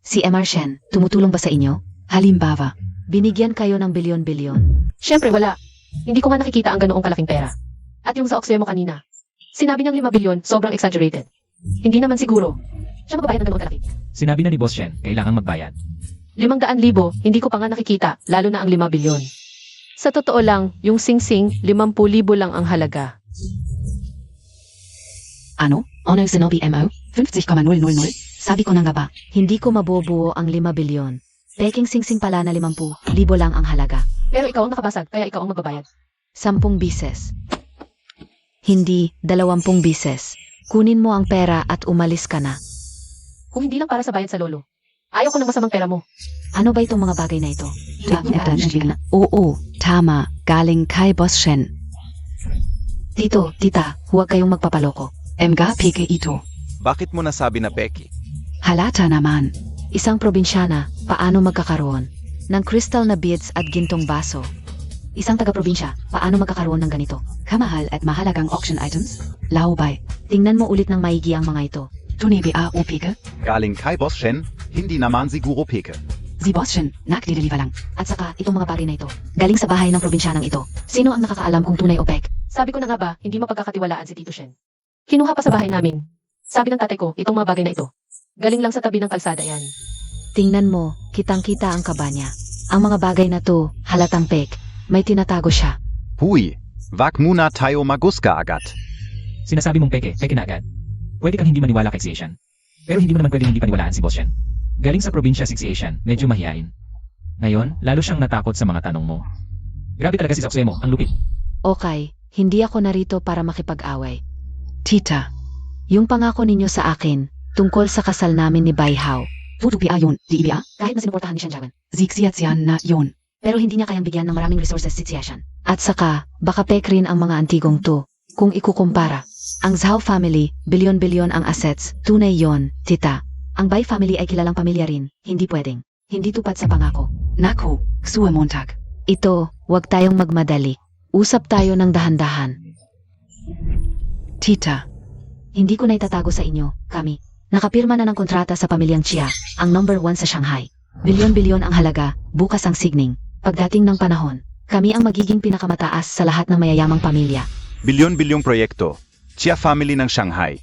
Si MR Shen, tumutulong ba sa inyo? Halimbawa, binigyan kayo ng bilyon-bilyon. Siyempre wala. Hindi ko nga nakikita ang ganoong kalaking pera. At yung sa oksyo mo kanina. Sinabi niyang 5 bilyon, sobrang exaggerated. Hindi naman siguro. Siya magbabayad ng ganoong kalaki. Sinabi na ni Boss Shen, kailangang magbayad. 500,000, hindi ko pa nga nakikita, lalo na ang 5 bilyon. Sa totoo lang, yung singsing, 50,000 lang ang halaga. Ano? Ono sinabi mo? 50,000? Sabi ko na nga ba, hindi ko mabubuo ang 5 bilyon. Peking singsing pala na 50,000 lang ang halaga. Pero ikaw ang nakabasag, kaya ikaw ang magbabayad. 10 bises. Hindi, 20 bises. Kunin mo ang pera at umalis ka na. Kung hindi lang para sa bayad sa lolo. Ayaw ko ng masamang pera mo. Ano ba itong mga bagay na ito? Oo, tama. Galing kay Boss Shen. Tito, tita, huwag kayong magpapaloko. Mga pike ito. Bakit mo nasabi na Becky? Halata naman. Isang probinsyana, paano magkakaroon ng crystal na beads at gintong baso? Isang taga-probinsya, paano magkakaroon ng ganito? Kamahal at mahalagang auction items? Laubay. Tingnan mo ulit ng maigi ang mga ito. Tunibi a o pike? Galing kay Boss Shen, hindi naman siguro peke. Si Boss Shen, nakdideliva lang. At saka, itong mga bagay na ito, galing sa bahay ng probinsyanang ito. Sino ang nakakaalam kung tunay o pek? Sabi ko na nga ba, hindi mapagkakatiwalaan si Tito Shen. Kinuha pa sa bahay namin. Sabi ng tatay ko, itong mga bagay na ito. Galing lang sa tabi ng kalsada yan. Tingnan mo, kitang-kita ang kaba niya. Ang mga bagay na to, halatang pek. May tinatago siya. Huy, wag muna tayo maguska agad. Sinasabi mong peke na agad. Pwede kang hindi maniwala kay Xiaoshan. Pero hindi mo naman pwede hindi paniwalaan si Boss Shen. Galing sa probinsya si Xiaoshan, medyo mahihain. Ngayon, lalo siyang natakot sa mga tanong mo. Grabe talaga si Saksemo, ang lupit. Okay, hindi ako narito para makipag-away. Tita. Yung pangako ninyo sa akin, tungkol sa kasal namin ni Bai Hao. Tutupia yon, di ibia. Kahit na sinuportahan ni Shen Jiawen. Zixiatsian na yon. Pero hindi niya kayang bigyan ng maraming resources si Xiaoshan. At saka, baka pek rin ang mga antigong to. Kung ikukumpara, ang Zhao family, bilyon-bilyon ang assets, tunay yon, tita. Ang Bai family ay kilalang pamilya rin, hindi pwedeng. Hindi tupad sa pangako. Naku, suamontag. Ito, wag tayong magmadali. Usap tayo ng dahan-dahan. Tita, Hindi ko na itatago sa inyo, kami. Nakapirma na ng kontrata sa pamilyang Chia, ang number 1 sa Shanghai. Bilyon-bilyon ang halaga, bukas ang signing. Pagdating ng panahon, kami ang magiging pinakamataas sa lahat ng mayayamang pamilya. Bilyon-bilyong proyekto. Chia family ng Shanghai.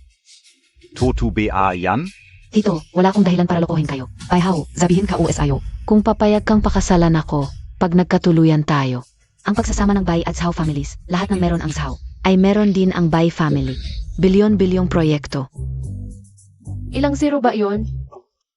Tutubia yan? Tito, wala akong dahilan para lokohin kayo. Bai Hao, sabihin ka USIO. Kung papayag kang pakasalan ako, pag nagkatuluyan tayo. Ang pagsasama ng Bai at Zhao families, lahat ng meron ang Zhao, ay meron din ang Bai family. Bilyon-bilyong proyekto. Ilang zero ba yon?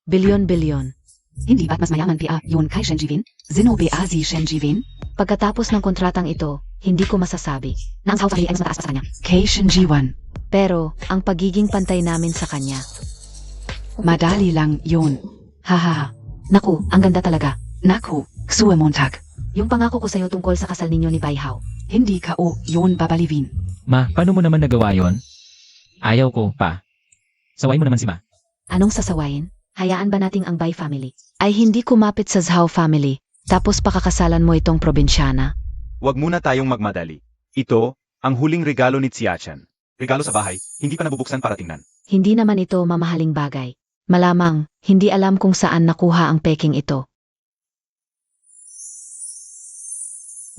Bilyon-bilyon. Hindi ba't mas mayaman pia yon kay Shenjivin? Zino bia si Shenjivin? Pagkatapos ng kontratang ito, hindi ko masasabi Na ang Zhao family ay mas mataas pa sa kanya. Kay Shenjiwan. pero ang pagiging pantay namin sa kanya. Madali lang yon. Hahaha. Naku, ang ganda talaga. Naku, suamontag. Yung pangako ko sa'yo tungkol sa kasal ninyo ni Bai Hao. Hindi ka o yon babalivin. Ma, paano mo naman nagawa yon? Ayaw ko pa. Saway mo naman si Ma. Anong sasawayin? Hayaan ba nating ang Bai family ay hindi kumapit sa Zhao family, tapos pakakasalan mo itong probinsyana? Huwag muna tayong magmadali. Ito, ang huling regalo ni Xiachan. Regalo sa bahay, hindi pa nabubuksan para tingnan. Hindi naman ito mamahaling bagay. Malamang, hindi alam kung saan nakuha ang peking ito.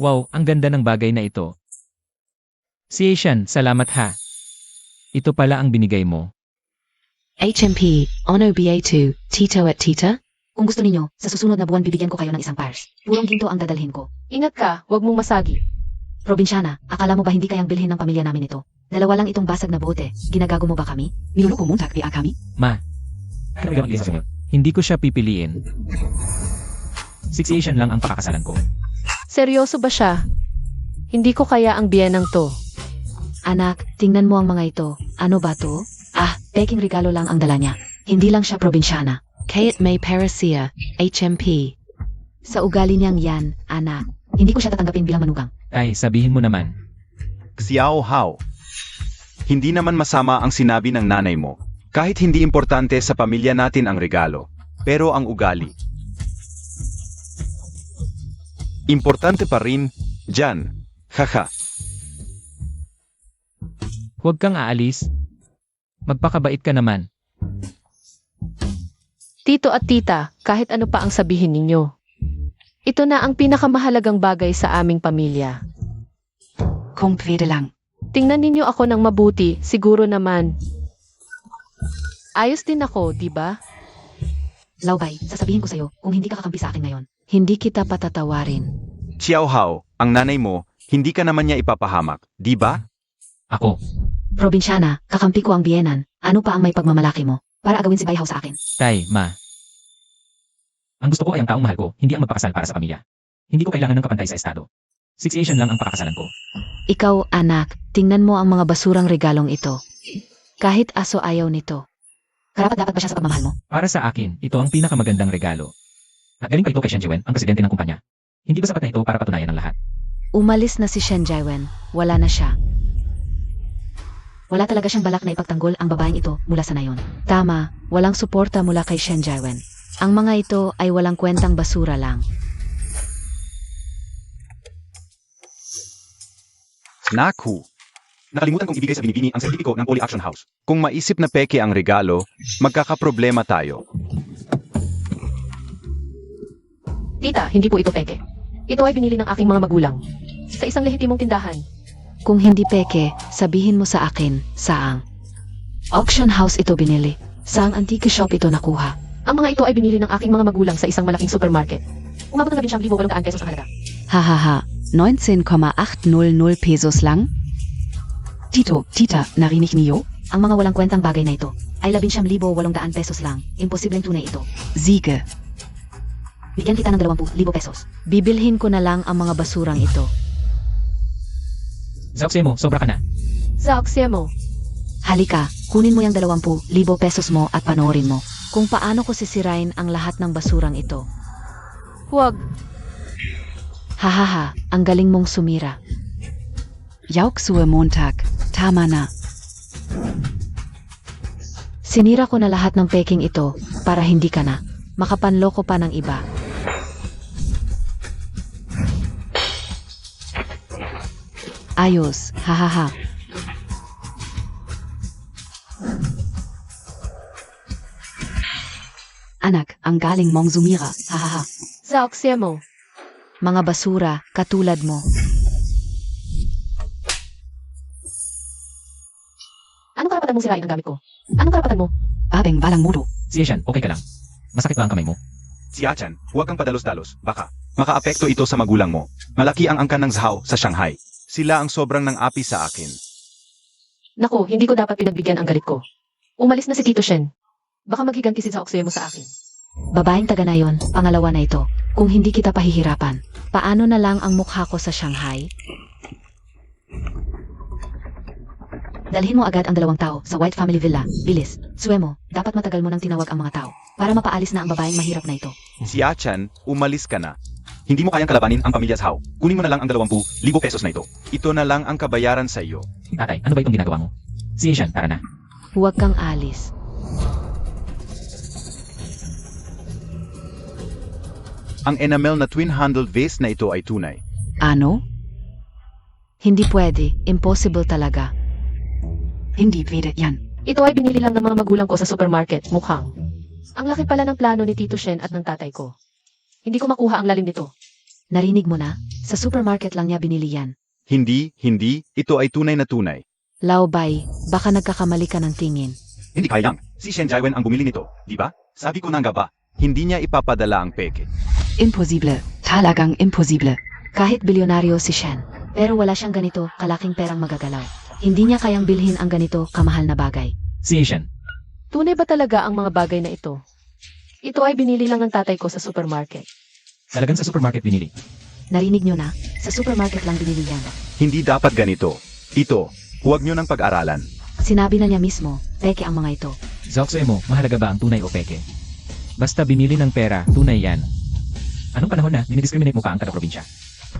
Wow, ang ganda ng bagay na ito. Si Asian, salamat ha. Ito pala ang binigay mo. HMP, Ono BA2, Tito at Tita? Kung gusto ninyo, sa susunod na buwan bibigyan ko kayo ng isang pars. Purong ginto ang dadalhin ko. Ingat ka, huwag mong masagi. Probinsyana, akala mo ba hindi kayang bilhin ng pamilya namin ito? Dalawa lang itong basag na bote. Ginagago mo ba kami? Niluluko mo pia kami? Ma, hindi ko siya pipiliin. 6 Asian lang ang pakakasalan ko. Seryoso ba siya? Hindi ko kaya ang biyenang to. Anak, tingnan mo ang mga ito. Ano ba to? Ah, peking regalo lang ang dala niya. Hindi lang siya probinsyana. Kate May Parasia, HMP. Sa ugali niyang yan, anak. Hindi ko siya tatanggapin bilang manugang. Ay, sabihin mo naman. Xiao Hao. Hindi naman masama ang sinabi ng nanay mo. Kahit hindi importante sa pamilya natin ang regalo. Pero ang ugali. Importante pa rin, Jan. Haha. Huwag kang aalis. Magpakabait ka naman. Tito at tita, kahit ano pa ang sabihin ninyo. Ito na ang pinakamahalagang bagay sa aming pamilya. Kung pwede lang. Tingnan ninyo ako ng mabuti, siguro naman. Ayos din ako, di ba? Laubay, sasabihin ko sa'yo, kung hindi ka kakampi sa akin ngayon, hindi kita patatawarin. Xiao Hao, ang nanay mo, hindi ka naman niya ipapahamak, di ba? Ako. Probinsyana, kakampi ko ang biyenan. Ano pa ang may pagmamalaki mo? Para agawin si Bai Hao sa akin. Tay, Ma. Ang gusto ko ay ang taong mahal ko, hindi ang magpakasal para sa pamilya. Hindi ko kailangan ng kapantay sa estado. 6 Asian lang ang pakakasalan ko. Ikaw, anak, tingnan mo ang mga basurang regalong ito. Kahit aso ayaw nito. Karapat-dapat ba siya sa pagmamahal mo? Para sa akin, ito ang pinakamagandang regalo. At galing pa ito kay Shen Jiwen, ang presidente ng kumpanya. Hindi ba sapat na ito para patunayan ng lahat? Umalis na si Shen Jiwen. Wala na siya. Wala talaga siyang balak na ipagtanggol ang babaeng ito mula sa nayon. Tama, walang suporta mula kay Shen Jiwen. Ang mga ito ay walang kwentang basura lang. Naku! Nakalimutan kong ibigay sa binibini ang sertipiko ng Poly Action House. Kung maisip na peke ang regalo, magkakaproblema tayo. Tita, hindi po ito peke. Ito ay binili ng aking mga magulang. Sa isang lehitimong tindahan. Kung hindi peke, sabihin mo sa akin, saang. Auction house ito binili. Saang antique shop ito nakuha. Ang mga ito ay binili ng aking mga magulang sa isang malaking supermarket. Umabot ng 19,800 pesos ang halaga. Hahaha, 19,800 pesos lang? Tito, Tita, narinig niyo? Ang mga walang kwentang bagay na ito ay 19,800 pesos lang. Imposibleng tunay ito. Siege. Bigyan kita ng 20,000 pesos. Bibilhin ko na lang ang mga basurang ito. Zaukse mo, sobra ka na. Sa Oxemo, Halika, kunin mo yung 20,000 pesos mo at panoorin mo kung paano ko sisirain ang lahat ng basurang ito. Huwag. Hahaha, ang galing mong sumira. Jauksue Montag, tama na. Sinira ko na lahat ng peking ito para hindi ka na makapanloko pa ng iba. Ayos, hahaha. Anak, ang galing mong sumira, hahaha. Zaok Suemo. Mga basura katulad mo. Anong karapatan mong sirain ang gamit ko? Anong karapatan mo? Abeng balang mudo. Si Asian, okay ka lang. Masakit ba ang kamay mo? Si Achan, huwag kang padalos-dalos. Baka makaapekto ito sa magulang mo. Malaki ang angkan ng Zhao sa Shanghai. Sila ang sobrang nang api sa akin. Naku, hindi ko dapat pinagbigyan ang galit ko. Umalis na si Tito Shen. Baka maghiganti si Zaok Suemo sa akin. Babaeng taga na yon, pangalawa na ito. Kung hindi kita pahihirapan, paano na lang ang mukha ko sa Shanghai? Dalhin mo agad ang 2 tao sa White Family Villa. Bilis. Suemo, dapat matagal mo nang tinawag ang mga tao para mapaalis na ang babaeng mahirap na ito. Si Achan, umalis ka na. Hindi mo kayang kalabanin ang pamilya Zhao. Kunin mo na lang ang 20,000 pesos na ito. Ito na lang ang kabayaran sa iyo. Tatay, ano ba itong ginagawa mo? Si Asian, tara na. Huwag kang alis. Ang enamel na twin-handled vase na ito ay tunay. Ano? Hindi pwede. Impossible talaga. Hindi pwede yan. Ito ay binili lang ng mga magulang ko sa supermarket, mukhang. Ang laki pala ng plano ni Tito Shen at ng tatay ko. Hindi ko makuha ang lalim nito. Narinig mo na? Sa supermarket lang niya binili yan. Hindi, ito ay tunay na tunay. Laobay, baka nagkakamali ka ng tingin. Hindi kayang. Si Shen Jaiwen ang bumili nito, di ba? Sabi ko na nga ba, hindi niya ipapadala ang peke. Imposible. Talagang imposible. Kahit bilyonaryo si Shen, pero wala siyang ganito kalaking perang magagalaw. Hindi niya kayang bilhin ang ganito kamahal na bagay. Si Asian, Tunay ba talaga ang mga bagay na ito? Ito ay binili lang ng tatay ko sa supermarket. talagang sa supermarket binili. Narinig nyo na? Sa supermarket lang binili yan. Hindi dapat ganito. Ito, huwag nyo nang pag-aralan. Sinabi na niya mismo, peke ang mga ito. Zaok Suemo, mahalaga ba ang tunay o peke? Basta binili ng pera, tunay yan. Anong panahon na dinidiscriminate mo ka ang taga-probinsya?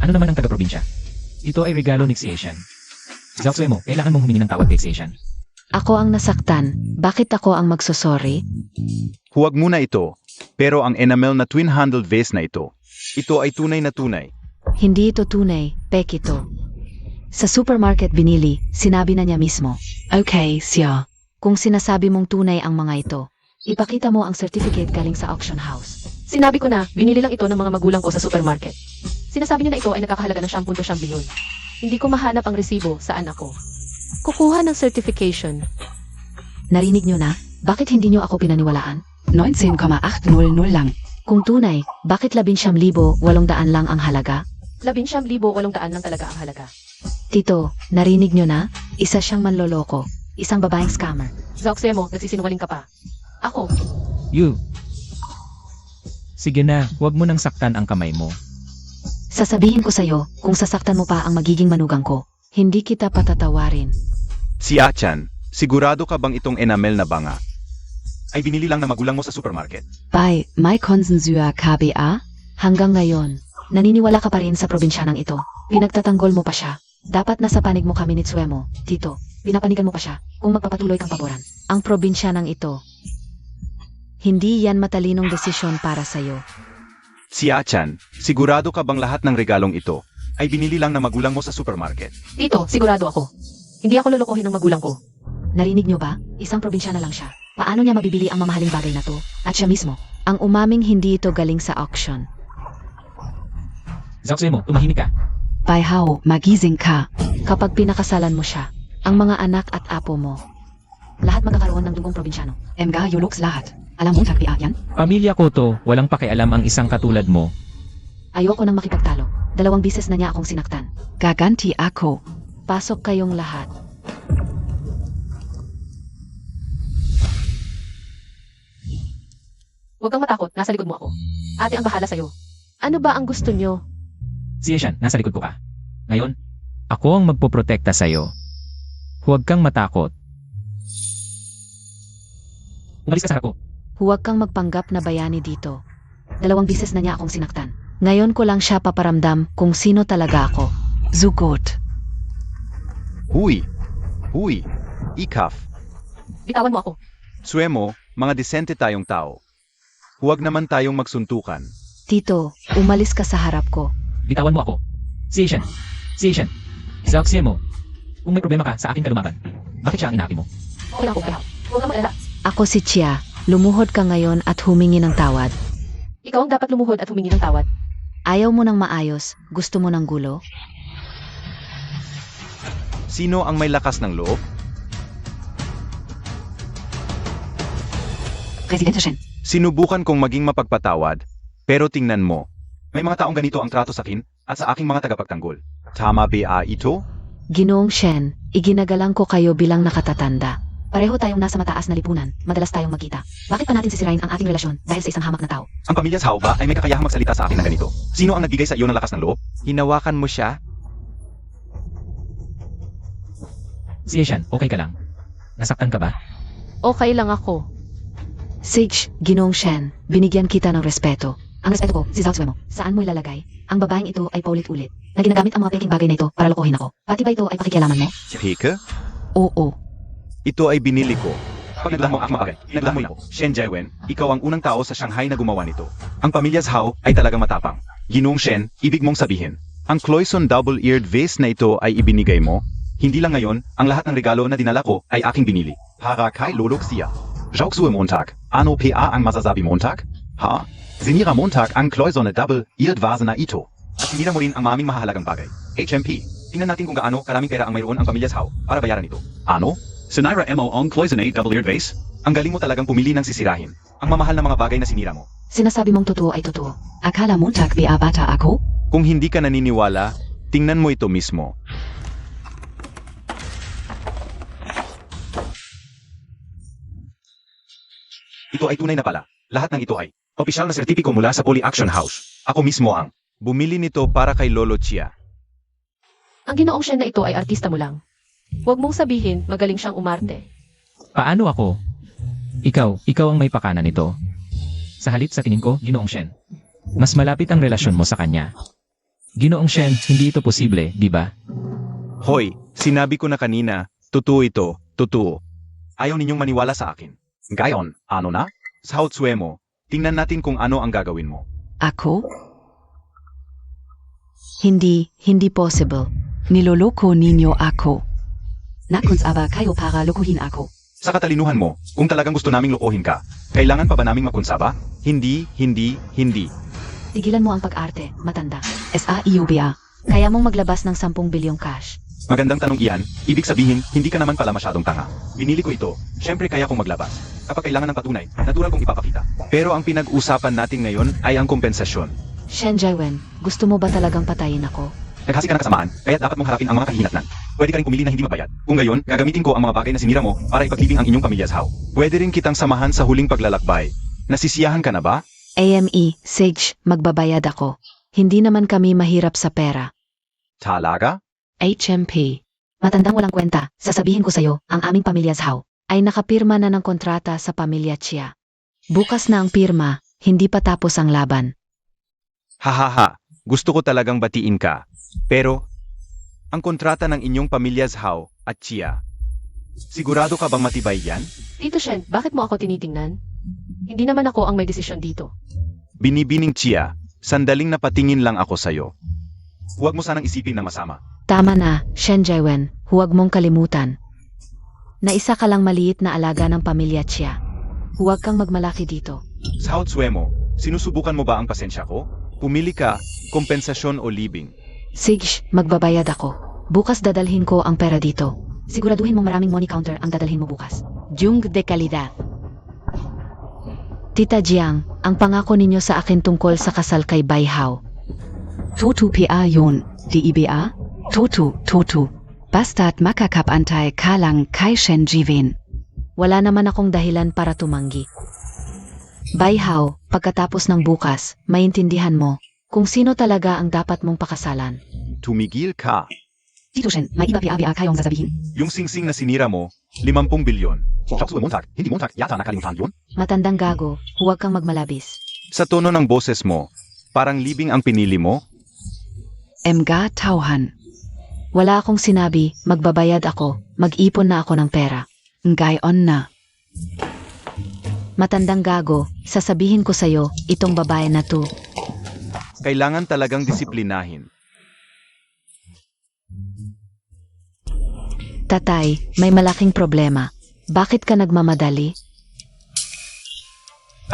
Ano naman ang taga-probinsya? Ito ay regalo ni si Asian. Zaok Suemo, kailangan mong humingi ng tawad kay si Asian. Ako ang nasaktan, bakit ako ang magsosorry? Huwag muna ito. Pero ang enamel na twin-handled vase na ito ay tunay na tunay. Hindi ito tunay, peke ito. Sa supermarket binili, sinabi na niya mismo. Okay, siya. Kung sinasabi mong tunay ang mga ito, ipakita mo ang certificate galing sa auction house. Sinabi ko na, binili lang ito ng mga magulang ko sa supermarket. Sinasabi niya na ito ay nakakahalaga ng 10.9 bilyon. Hindi ko mahanap ang resibo sa anak ko. Kukuha ng certification. Narinig nyo na? Bakit hindi nyo ako pinaniwalaan? 19,800 lang. Kung tunay, bakit 19,800 lang ang halaga? 19,800 lang talaga ang halaga. Tito, narinig nyo na? Isa siyang manloloko. Isang babaeng scammer. Zaok Suemo, nagsisinungaling ka pa. Ako, You. Sige na, huwag mo nang saktan ang kamay mo. Sasabihin ko sa'yo, kung sasaktan mo pa ang magiging manugang ko, hindi kita patatawarin. Si Achan, sigurado ka bang itong enamel na banga ay binili lang ng magulang mo sa supermarket? Bei Mai Konsensua KBA? Hanggang ngayon, naniniwala ka pa rin sa probinsyanang ito. Pinagtatanggol mo pa siya. Dapat nasa panig mo kami ni Tsuemo, Tito. Pinapanigan mo pa siya kung magpapatuloy kang paboran. Ang probinsyanang ito. Hindi yan matalinong desisyon para sa'yo. Si Achan, sigurado ka bang lahat ng regalong ito ay binili lang ng magulang mo sa supermarket? Tito, sigurado ako. Hindi ako lolokohin ng magulang ko. Narinig nyo ba? Isang probinsyana lang siya. Paano niya mabibili ang mamahaling bagay na to? At siya mismo, ang umaming hindi ito galing sa auction. Zaok Suemo, tumahimik ka. Bei Hao, magising ka. Kapag pinakasalan mo siya, ang mga anak at apo mo, lahat magkakaroon ng dugong probinsyano. Mga yuluks lahat. Alam mo KBA yan? Pamilya ko to, walang pakialam ang isang katulad mo. Ayoko nang makipagtalo. 2 bises na niya akong sinaktan. Gaganti ako. Pasok kayong lahat. Huwag kang matakot, nasa likod mo ako. Ate ang bahala sa'yo. Ano ba ang gusto nyo? Si Asian, nasa likod ko ka. Ngayon, ako ang magpoprotekta sa'yo. Huwag kang matakot. Umalis ka sa harap ko. Huwag kang magpanggap na bayani dito. 2 bisis na niya akong sinaktan. Ngayon ko lang siya paparamdam kung sino talaga ako. Zugot. Huy! Huy! Ikaf! Bitawan mo ako. Suemo, mga desente tayong tao. Huwag naman tayong magsuntukan. Tito, umalis ka sa harap ko. Bitawan mo ako. Si Asian. Si Asian. Zauxie mo. Kung may problema ka, sa akin ka lumaban. Bakit siya ang inapi mo? Okay lang, okay lang. Huwag kang mag-alala. Ako si Chia. Lumuhod ka ngayon at humingi ng tawad. Ikaw ang dapat lumuhod at humingi ng tawad. Ayaw mo ng maayos, gusto mo ng gulo? Sino ang may lakas ng loob? Presidente Shen. Sinubukan kong maging mapagpatawad, pero tingnan mo. May mga taong ganito ang trato sa akin at sa aking mga tagapagtanggol. Tama ba ito? Ginoong Shen, iginagalang ko kayo bilang nakatatanda. Pareho tayong nasa mataas na lipunan, madalas tayong magkita. Bakit pa natin sisirain ang ating relasyon dahil sa isang hamak na tao? Ang pamilya Zhao ba ay may kakayahang magsalita sa akin ng ganito? Sino ang nagbigay sa iyo ng lakas ng loob? Hinawakan mo siya? Si Asian, okay ka lang? Nasaktan ka ba? Okay lang ako. Sage, Ginoong Shen, binigyan kita ng respeto. Ang respeto ko, si Zhao mo. Saan mo ilalagay? Ang babaeng ito ay paulit-ulit na ginagamit ang mga peking bagay na ito para lokohin ako. Pati ba ito ay pakikialaman mo? Peke? Oo. Ito ay binili ko. Pag naglaho ang aking mga bagay, naglaho ako. Shen Jaiwen, ikaw ang unang tao sa Shanghai na gumawa nito. Ang pamilya Zhao ay talagang matapang. Ginoong Shen, ibig mong sabihin, ang Cloison double-eared vase na ito ay ibinigay mo? Hindi lang ngayon, ang lahat ng regalo na dinala ko ay aking binili. Para kay Lolo Xia. Jauxue Montag, ano pa ang masasabi Montag? Ha? Sinira Montag ang Cloison na double-eared vase na ito. At sinira mo rin ang maming mahalagang bagay. HMP, tingnan natin kung gaano karaming pera ang mayroon ang pamilya Zhao para bayaran ito. Ano? Sinira mo ang Cloison double-eared vase? Ang galing mo talagang pumili ng sisirahin. Ang mamahal na mga bagay na sinira mo. Sinasabi mong totoo ay totoo. Akala Montag ba bata ako? Kung hindi ka naniniwala, tingnan mo ito mismo. Ito ay tunay na pala. Lahat ng ito ay opisyal na sertipiko mula sa Poly Action House. Ako mismo ang bumili nito para kay Lolo Chia. Ang Ginoong Shen na ito ay artista mo lang. Huwag mong sabihin magaling siyang umarte. Paano ako? Ikaw ang may pakana nito. Sa halip sa tingin ko, Ginoong Shen. Mas malapit ang relasyon mo sa kanya. Ginoong Shen, hindi ito posible, di ba? Hoy, sinabi ko na kanina, totoo ito, totoo. Ayaw ninyong maniwala sa akin. Gayon, ano na? Sa Hautsue mo, tingnan natin kung ano ang gagawin mo. Ako? Hindi possible. Niloloko ninyo ako. Nakuns aba kayo para lokohin ako. Sa katalinuhan mo, kung talagang gusto naming lokohin ka, kailangan pa ba naming makunsaba? Hindi. Tigilan mo ang pag-arte, matanda. SAIUBA. Kaya mong maglabas ng 10 bilyong cash. Magandang tanong iyan, ibig sabihin, hindi ka naman pala masyadong tanga. Binili ko ito, syempre kaya kong maglabas. Kapag kailangan ng patunay, natural kong ipapakita. Pero ang pinag-usapan natin ngayon ay ang kompensasyon. Shen Jaiwen, gusto mo ba talagang patayin ako? Naghasi ka ng kasamaan, kaya dapat mong harapin ang mga kahihinatnan. Pwede ka rin pumili na hindi magbayad. Kung gayon, gagamitin ko ang mga bagay na sinira mo para ipaglibing ang inyong pamilya Zhao. Pwede rin kitang samahan sa huling paglalakbay. Nasisiyahan ka na ba? AME, Sage, magbabayad ako. Hindi naman kami mahirap sa pera. Talaga? HMP. Matandang walang kwenta, sasabihin ko sa'yo, ang aming pamilya Zhao ay nakapirma na ng kontrata sa pamilya Chia. Bukas na ang pirma, hindi pa tapos ang laban. Hahaha, gusto ko talagang batiin ka. Pero, ang kontrata ng inyong pamilya Zhao at Chia, sigurado ka bang matibay yan? Tito Shen, bakit mo ako tinitingnan? Hindi naman ako ang may desisyon dito. Binibining Chia, sandaling napatingin lang ako sa'yo. Huwag mo sanang isipin na masama. Tama na, Shen Jaiwen, huwag mong kalimutan. Na isa ka lang maliit na alaga ng pamilya Chia. Huwag kang magmalaki dito. Sa Hautsue mo, sinusubukan mo ba ang pasensya ko? Pumili ka, kompensasyon o libing. Sige, magbabayad ako. Bukas dadalhin ko ang pera dito. Siguraduhin mong maraming money counter ang dadalhin mo bukas. Jung de kalidad. Tita Jiang, ang pangako ninyo sa akin tungkol sa kasal kay Bai Hao. Totu PA yon, DIBA? Totu. Bastard makakapantay kalang kay Shen Jiwen. Wala naman akong dahilan para tumanggi. Bai Hao, pagkatapos ng bukas, maintindihan mo kung sino talaga ang dapat mong pakasalan. Tumigil ka. Tito Shen, may iba PA kayong sasabihin. Yung singsing na sinira mo, 50 bilyon. Choksuwe Montag, hindi Montag, yata nakalimutan yun? Matandang gago, huwag kang magmalabis. Sa tono ng boses mo, parang libing ang pinili mo? Mga tauhan. Wala akong sinabi, magbabayad ako, mag-ipon na ako ng pera. Ngayon na. Matandang gago, sasabihin ko sa'yo, itong babae na to. Kailangan talagang disiplinahin. Tatay, may malaking problema. Bakit ka nagmamadali?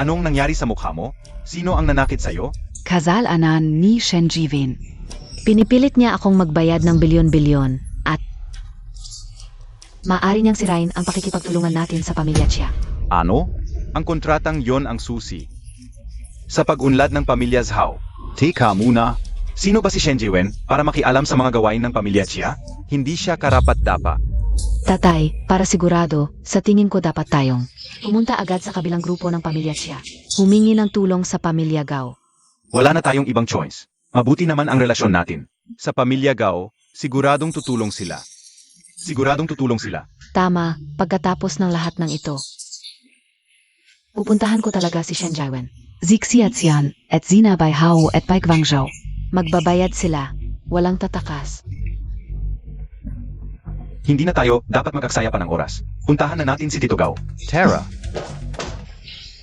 Anong nangyari sa mukha mo? Sino ang nanakit sa'yo? Kasalanan ni Shenjiwen. Pinipilit niya akong magbayad ng bilyon-bilyon at maaari niyang sirain ang pakikipagtulungan natin sa pamilya Chia. Ano? Ang kontratang yon ang susi. Sa pag-unlad ng pamilya Zhao. Teka muna. Sino ba si Shen Jiwen para makialam sa mga gawain ng pamilya Chia? Hindi siya karapat-dapat. Tatay, para sigurado, sa tingin ko dapat tayong pumunta agad sa kabilang grupo ng pamilya Chia. Humingi ng tulong sa pamilya Gao. Wala na tayong ibang choice. Mabuti naman ang relasyon natin. Sa pamilya Gao, siguradong tutulong sila. Siguradong tutulong sila. Tama, pagkatapos ng lahat ng ito. Pupuntahan ko talaga si Shen Jiwen. Zixiatian at Zina by Hao at by Guangzhou. Magbabayad sila. Walang tatakas. Hindi na tayo dapat magkaksaya pa ng oras. Puntahan na natin si Tito Gao. Tara.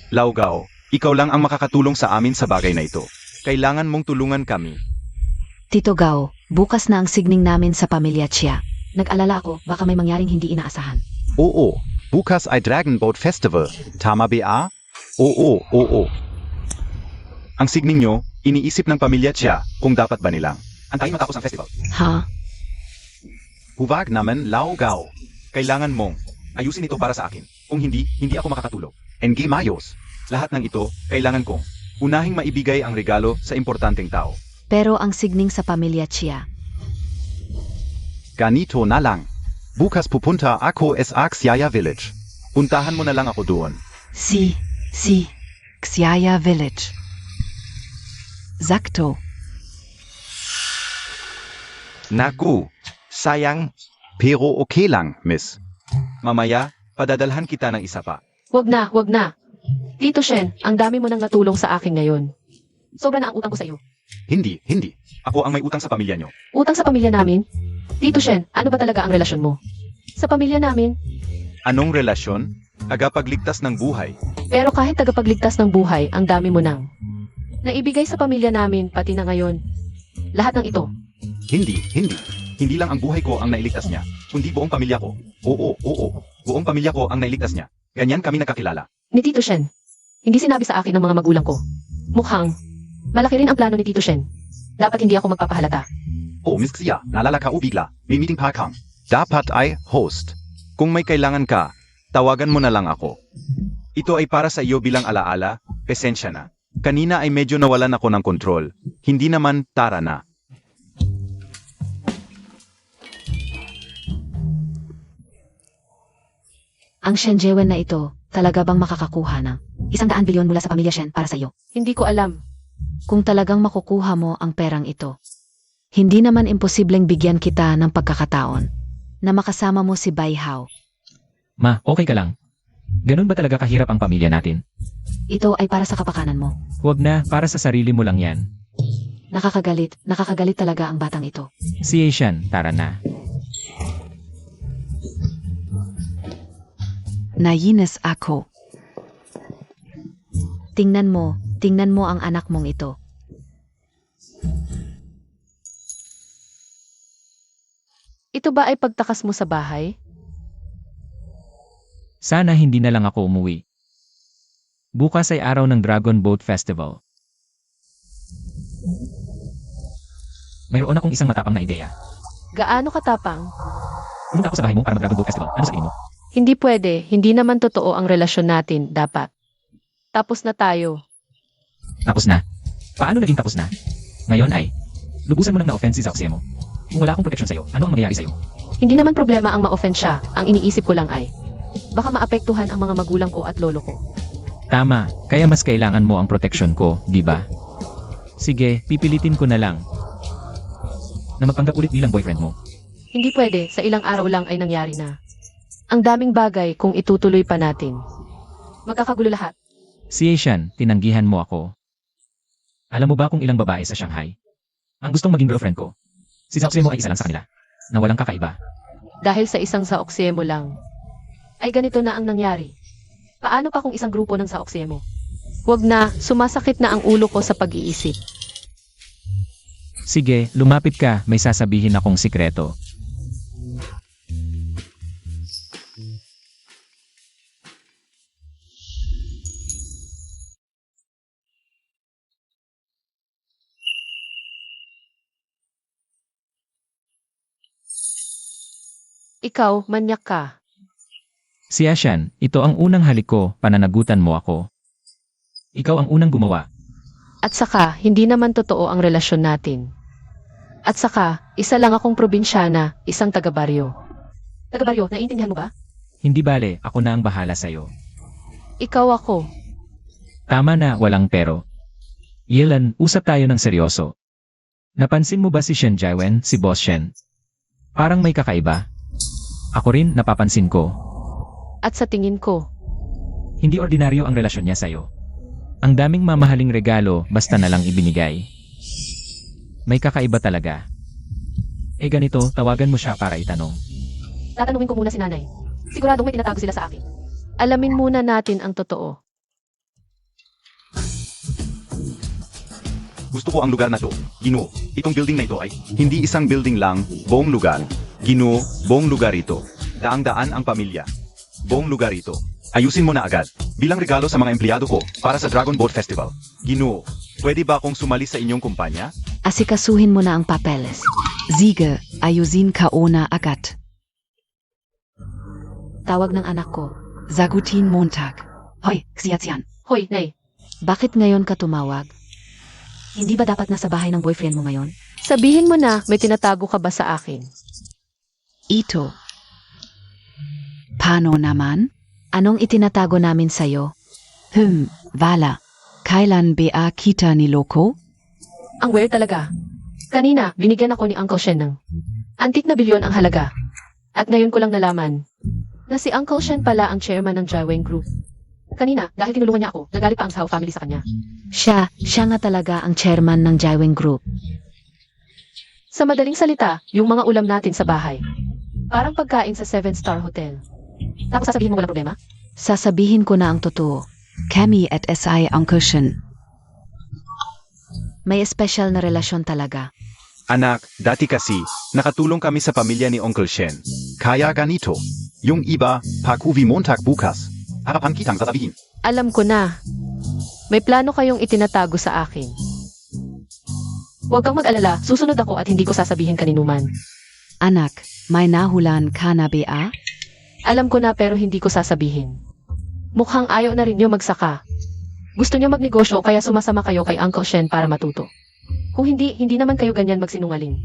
Lao Gao, ikaw lang ang makakatulong sa amin sa bagay na ito. Kailangan mong tulungan kami. Tito Gao, bukas na ang signing namin sa pamilya Chia. Nag-alala ako, baka may mangyaring hindi inaasahan. Oo. Bukas ay Dragon Boat Festival. Tama ba? Oo. Ang signing nyo, iniisip ng pamilya Chia kung dapat ba nilang antayin matapos ang festival. Ha? Huwag naman, Lao Gao. Kailangan mong ayusin ito para sa akin. Kung hindi, hindi ako makakatulog. Engi Mayos. Lahat ng ito, kailangan kong unahing maibigay ang regalo sa importanteng tao. Pero ang signing sa pamilya Chia. Ganito na lang. Bukas pupunta ako sa Xiaya Village. Puntahan mo na lang ako doon. Si. Xiaya Village. Sakto. Naku, sayang. Pero okay lang, miss. Mamaya, padadalhan kita ng isa pa. Wag na. Tito Shen, ang dami mo nang natulong sa akin ngayon. Sobra na ang utang ko sa iyo. Hindi. Ako ang may utang sa pamilya nyo. Utang sa pamilya namin? Tito Shen, ano ba talaga ang relasyon mo? Sa pamilya namin? Anong relasyon? Tagapagligtas ng buhay. Pero kahit tagapagligtas ng buhay, ang dami mo nang naibigay sa pamilya namin, pati na ngayon. Lahat ng ito. Hindi. Hindi lang ang buhay ko ang nailigtas niya, kundi buong pamilya ko. Oo. Buong pamilya ko ang nailigtas niya. Ganyan kami nagkakilala. Ni Tito Shen, hindi sinabi sa akin ng mga magulang ko. Mukhang malaki rin ang plano ni Tito Shen. Dapat hindi ako magpapahalata. Oh, Miss Xia, naalala ka o bigla. May meeting pa kang. Dapat ay host. Kung may kailangan ka, tawagan mo na lang ako. Ito ay para sa iyo bilang alaala, pasensya na. Kanina ay medyo nawalan ako ng kontrol. Hindi naman, tara na. Ang Shen Jiwen na ito, talaga bang makakakuha ng 100 bilyon mula sa pamilya Shen para sa iyo? Hindi ko alam. Kung talagang makukuha mo ang perang ito, hindi naman imposibleng bigyan kita ng pagkakataon na makasama mo si Bai Hao. Ma, okay ka lang. Ganun ba talaga kahirap ang pamilya natin? Ito ay para sa kapakanan mo. Huwag na, para sa sarili mo lang yan. Nakakagalit talaga ang batang ito. Si Asian, tara na. Nainis ako. Tingnan mo ang anak mong ito. Ito ba ay pagtakas mo sa bahay? Sana hindi na lang ako umuwi. Bukas ay araw ng Dragon Boat Festival. Mayroon akong isang matapang na ideya. Gaano katapang? Pumunta ako sa bahay mo para mag-Dragon Boat Festival. Ano sa tingin mo? Hindi pwede. Hindi naman totoo ang relasyon natin. Dapat. Tapos na tayo. Tapos na. Paano naging tapos na? Ngayon ay, lubusan mo nang na-offense si Zauxie mo. Kung wala akong protection sa'yo, ano ang mangyayari sa'yo? Hindi naman problema ang ma-offend siya. Ang iniisip ko lang ay, baka maapektuhan ang mga magulang ko at lolo ko. Tama, kaya mas kailangan mo ang protection ko, di ba? Sige, pipilitin ko na lang na magpanggap ulit bilang boyfriend mo. Hindi pwede. Sa ilang araw lang ay nangyari na. Ang daming bagay kung itutuloy pa natin. Magkakagulo lahat. Si Asian, tinanggihan mo ako. Alam mo ba kung ilang babae sa Shanghai ang gustong maging girlfriend ko? Si Zhao Xue mo ay isa lang sa kanila, na walang kakaiba. Dahil sa isang saoksye mo lang, ay ganito na ang nangyari. Paano pa kung isang grupo ng saoksye mo? Wag na, sumasakit na ang ulo ko sa pag-iisip. Sige, lumapit ka, may sasabihin akong sikreto. Ikaw, manyak ka. Si Asian, ito ang unang halik ko, pananagutan mo ako. Ikaw ang unang gumawa. At saka, hindi naman totoo ang relasyon natin. At saka, isa lang akong probinsyana, isang taga-baryo. Taga-baryo, naiintindihan mo ba? Hindi bale, ako na ang bahala sa'yo. Ikaw ako. Tama na, walang pero. Yelan, usap tayo ng seryoso. Napansin mo ba si Shen Jaiwen, si Boss Shen? Parang may kakaiba. Ako rin, napapansin ko. At sa tingin ko, Hindi ordinaryo ang relasyon niya sa'yo. Ang daming mamahaling regalo, basta na lang ibinigay. May kakaiba talaga. Eh ganito, tawagan mo siya para itanong. tatanungin ko muna si nanay. Siguradong may tinatago sila sa akin. Alamin muna natin ang totoo. Gusto ko ang lugar na to. Ginoo, itong building na ito ay hindi isang building lang, buong lugar. Ginoo, buong lugar ito. Daang-daan ang pamilya. Buong lugar ito. Ayusin mo na agad. Bilang regalo sa mga empleyado ko para sa Dragon Boat Festival. Ginoo, pwede ba akong sumali sa inyong kumpanya? Asikasuhin mo na ang papeles. Sige, ayusin ka na agad. Tawag ng anak ko. Sagutin Montag. Hoy, Xiaxian. Hoy, nay. Bakit ngayon ka tumawag? Hindi ba dapat nasa bahay ng boyfriend mo ngayon? Sabihin mo na, may tinatago ka ba sa akin? Ito. Paano naman? Anong itinatago namin sa'yo? Wala. Kailan ba kita niloko? Ang weird talaga. Kanina, binigyan ako ni Uncle Shen ng antik na bilyon ang halaga. At ngayon ko lang nalaman na si Uncle Shen pala ang chairman ng Jaiwen Group. Kanina, dahil tinulungan niya ako, nagalit pa ang Zhao family sa kanya. Siya nga talaga ang chairman ng Jaiwen Group. Sa madaling salita, yung mga ulam natin sa bahay. Parang pagkain sa 7-star hotel. Tapos sasabihin mo walang problema? Sasabihin ko na ang totoo. Kami at SI Uncle Shen. May espesyal na relasyon talaga. Anak, dati kasi, nakatulong kami sa pamilya ni Uncle Shen. Kaya ganito. Yung iba, pag-uwi Montag bukas. Harapan kitang sasabihin. Alam ko na. May plano kayong itinatago sa akin. Huwag kang mag-alala, susunod ako at hindi ko sasabihin kaninuman. Anak, may nahulan ka na ba? Alam ko na pero hindi ko sasabihin. Mukhang ayaw na rin niyo magsaka. Gusto niyo magnegosyo kaya sumasama kayo kay Uncle Shen para matuto. Kung hindi naman kayo ganyan magsinungaling.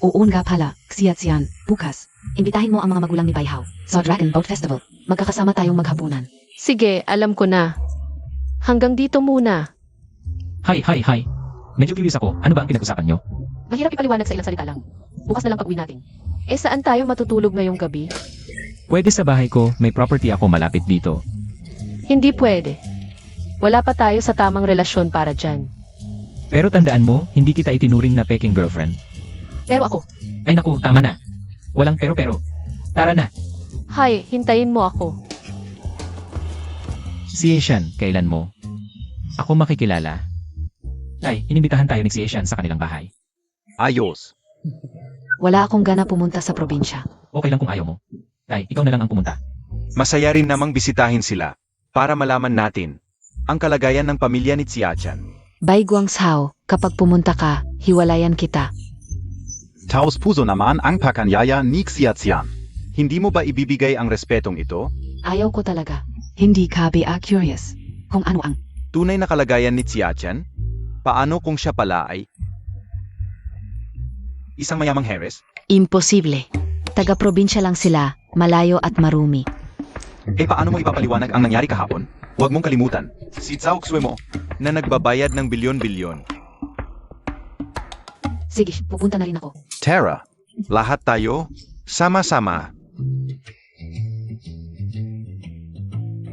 Oo nga pala, Xiaxian, bukas. Imbitahin mo ang mga magulang ni Bai Hao sa Dragon Boat Festival. Magkakasama tayong maghapunan. Sige, alam ko na. Hanggang dito muna. Hi. Medyo curious ako, ano ba ang pinag-usapan nyo? Mahirap ipaliwanag sa ilang salita lang. Bukas na lang pag-uwi natin. Eh saan tayo matutulog ngayong gabi? Pwede sa bahay ko, may property ako malapit dito. Hindi pwede. Wala pa tayo sa tamang relasyon para dyan. Pero tandaan mo, hindi kita itinuring na peking girlfriend. Pero ako, Ay naku, tama na. Walang pero. Tara na. hi, hintayin mo ako. Si Asian, kailan mo? Ako makikilala. Ay, inimbitahan tayo ni si Asian sa kanilang bahay. Ayos. Wala akong gana pumunta sa probinsya. Okay lang kung ayaw mo. Ay, ikaw na lang ang pumunta. Masaya rin namang bisitahin sila para malaman natin ang kalagayan ng pamilya ni Xiaqian. Bai Guangzhou, kapag pumunta ka, hiwalayan kita. Taos puso naman ang pakanyaya ni Xiaxian. Hindi mo ba ibibigay ang respetong ito? Ayaw ko talaga. Hindi ka ba curious? Kung ano ang Tunay na kalagayan ni Xiaqian? Paano kung siya pala ay isang mayamang heres? Imposible. Taga-probinsya lang sila, malayo at marumi. Eh paano mo ipapaliwanag ang nangyari kahapon? Huwag mong kalimutan, si Zhao Xue mo na nagbabayad ng bilyon-bilyon. Sige, pupunta na rin ako. Tara, lahat tayo, sama-sama.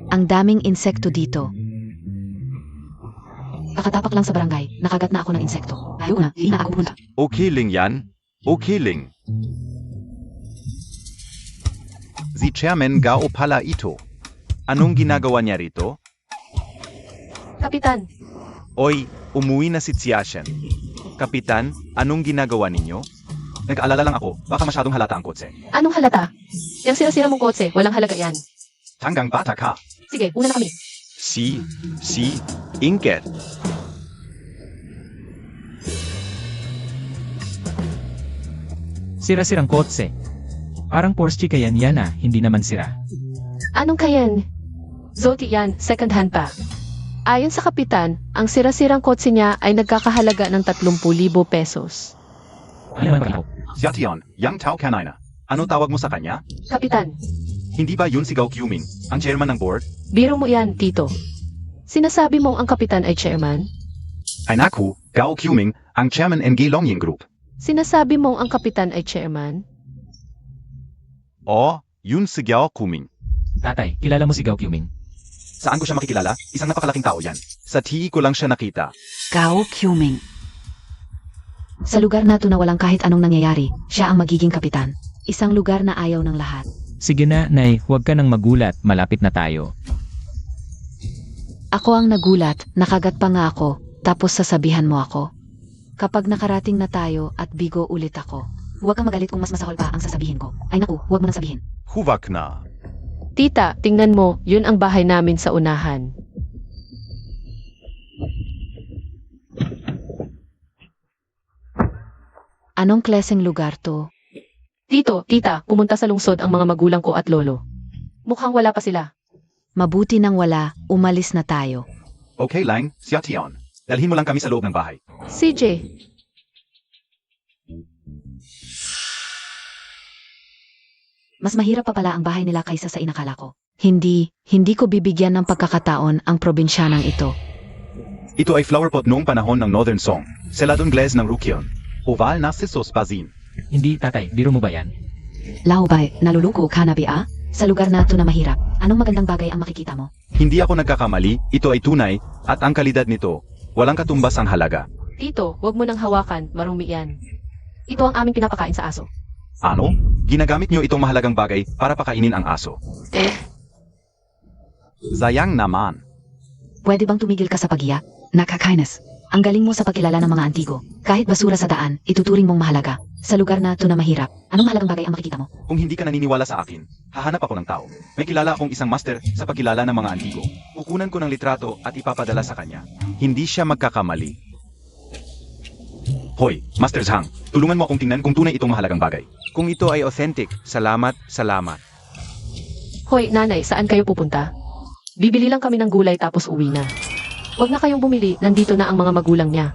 Ang daming insekto dito. Kakatapak lang sa barangay, nakagat na ako ng insekto. Ayaw na, hindi na ako pupunta. Okay lang yan. Okay lang. Si Chairman Gao pala ito. Anong ginagawa niya rito? Kapitan, Oy, umuwi na si Tsiashen. Kapitan, anong ginagawa ninyo? Nag-aalala lang ako, baka masyadong halata ang kotse. anong halata? Yung sira-sira mong kotse, walang halaga yan. Hanggang bata ka. Sige, una na kami. Si, Inket. Sira-sirang kotse. Parang Porsche kaya yan hindi naman sira. Anong kayan? Zoti yan, second hand pa. Ayon sa kapitan, ang sira-sirang kotse niya ay nagkakahalaga ng 30,000 pesos. Ano naman ako? Xiaotian, Yang Tao kanina. Ano tawag mo sa kanya? Kapitan, Hindi ba yun si Gao Quming, ang chairman ng board? biro mo yan, Tito. Sinasabi mong ang kapitan ay chairman? Ay naku, Gao Quming, ang chairman ng Longying Group. Sinasabi mong ang kapitan ay chairman? O, yun si Gao Quming. Tatay, kilala mo si Gao Quming? Saan ko siya makikilala? Isang napakalaking tao yan. Sa TI ko lang siya nakita. Gao Quming. Sa lugar na to na walang kahit anong nangyayari, siya ang magiging kapitan. Isang lugar na ayaw ng lahat. Sige na, Nay, huwag ka nang magulat, malapit na tayo. Ako ang nagulat, nakagat pa nga ako, tapos sasabihan mo ako. Kapag nakarating na tayo at bigo ulit ako, huwag kang magalit kung mas masahol pa ang sasabihin ko. Ay naku, huwag mo nang sabihin. Huwag na. Tita, tingnan mo, yun ang bahay namin sa unahan. Anong klaseng lugar to? Tito, tita, pumunta sa lungsod ang mga magulang ko at lolo. Mukhang wala pa sila. Mabuti nang wala, umalis na tayo. Okay lang, Xiaotian. Dalhin mo lang kami sa loob ng bahay. CJ, Mas mahirap pa pala ang bahay nila kaysa sa inakala ko. Hindi ko bibigyan ng pagkakataon ang probinsyanang ito. Ito ay flower pot noong panahon ng Northern Song. Seladong glaze ng Rukyon. Oval na sisos bazin. Hindi, tatay, biro mo ba yan? Laubay, nalulungko ka na ba? Sa lugar na to na mahirap, anong magandang bagay ang makikita mo? Hindi ako nagkakamali, ito ay tunay, at ang kalidad nito, walang katumbas ang halaga. Tito, wag mo nang hawakan, marumi yan. Ito ang aming pinapakain sa aso. Ano? Ginagamit niyo itong mahalagang bagay para pakainin ang aso. Sayang naman. Pwede bang tumigil ka sa pagiyak? Nakakainis. Ang galing mo sa pagkilala ng mga antigo. Kahit basura sa daan, ituturing mong mahalaga. Sa lugar na to na mahirap, anong mahalagang bagay ang makikita mo? Kung hindi ka naniniwala sa akin, hahanap ako ng tao. May kilala akong isang master sa pagkilala ng mga antigo. Kukunan ko ng litrato at ipapadala sa kanya. Hindi siya magkakamali. Hoy, Master Zhang, tulungan mo akong tingnan kung tunay itong mahalagang bagay. Kung ito ay authentic, salamat. Hoy, nanay, saan kayo pupunta? Bibili lang kami ng gulay tapos uwi na. Huwag na kayong bumili, nandito na ang mga magulang niya.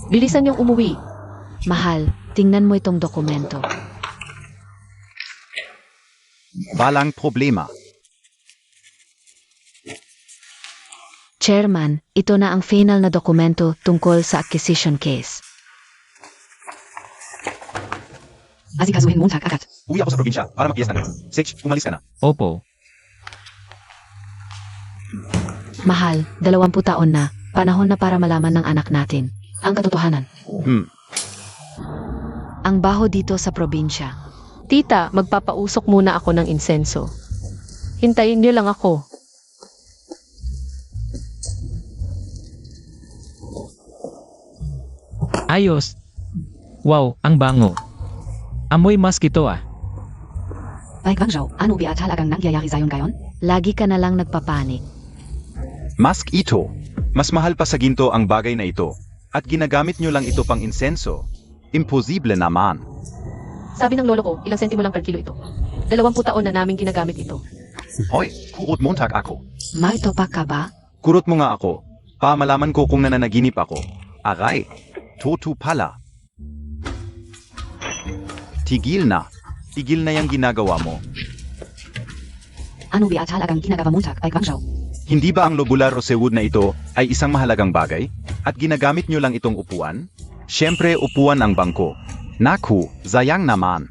Bilisan niyong umuwi. Mahal, tingnan mo itong dokumento. Walang problema. Chairman, ito na ang final na dokumento tungkol sa acquisition case. Asikasuhin Montag agad. Uwi ako sa probinsya para mag-iyas na ngayon. Sage, umalis ka na. Opo. Mahal, 20 taon na. Panahon na para malaman ng anak natin ang katotohanan. Ang baho dito sa probinsya. Tita, magpapausok muna ako ng insenso. Hintayin niyo lang ako. Ayos. Wow, ang bango. Amoy mask ito Ay Guangzhou, ano ba talagang nangyayari sa'yon ngayon? Lagi ka na lang nagpapanik. Mask ito. Mas mahal pa sa ginto ang bagay na ito. At ginagamit nyo lang ito pang insenso. Imposible naman. Sabi ng lolo ko, ilang sentimo lang per kilo ito. 20 taon na namin ginagamit ito. Hoy, kurot Montag ako. May topak ka ba? Kurot mo nga ako. Pamalaman ko kung nananaginip ako. Aray, toto pala. Tigil na. Tigil na yung ginagawa mo. Ano ba talagang ginagawa Montag ay Guangzhou? Hindi ba ang lobular rosewood na ito ay isang mahalagang bagay? At ginagamit nyo lang itong upuan? Siyempre, upuan ang bangko. Naku, sayang naman.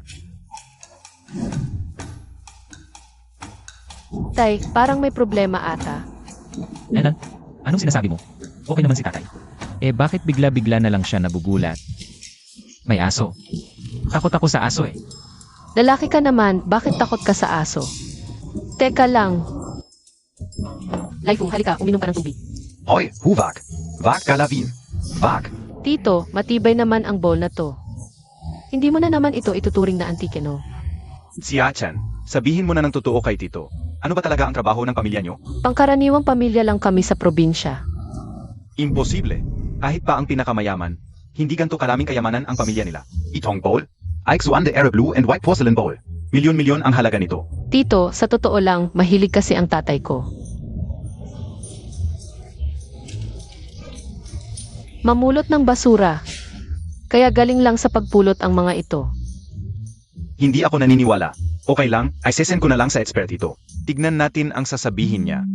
Tay, parang may problema ata. Anan? Anong sinasabi mo? Okay naman si tatay. Eh bakit bigla-bigla na lang siya nabugulat? May aso. Takot ako sa aso eh. Lalaki ka naman, bakit takot ka sa aso? Teka lang. Laifu, halika, uminom ka ng tubig. Hoi, huwag. Wag Galavin. Wag. Tito, matibay naman ang bowl na to. Hindi mo na naman ito ituturing na antike, no? Siachan, sabihin mo na ng totoo kay Tito. Ano ba talaga ang trabaho ng pamilya nyo? Pangkaraniwang pamilya lang kami sa probinsya. Imposible. Kahit pa ang pinakamayaman, hindi ganito karaming kayamanan ang pamilya nila. Itong bowl. Aixuan de Arab Blue and White Porcelain Bowl. Milyon-milyon ang halaga nito. Tito, sa totoo lang, mahilig kasi ang tatay ko. Mamulot ng basura. Kaya galing lang sa pagpulot ang mga ito. Hindi ako naniniwala. Okay lang, ay sesend ko na lang sa expert ito. Tignan natin ang sasabihin niya.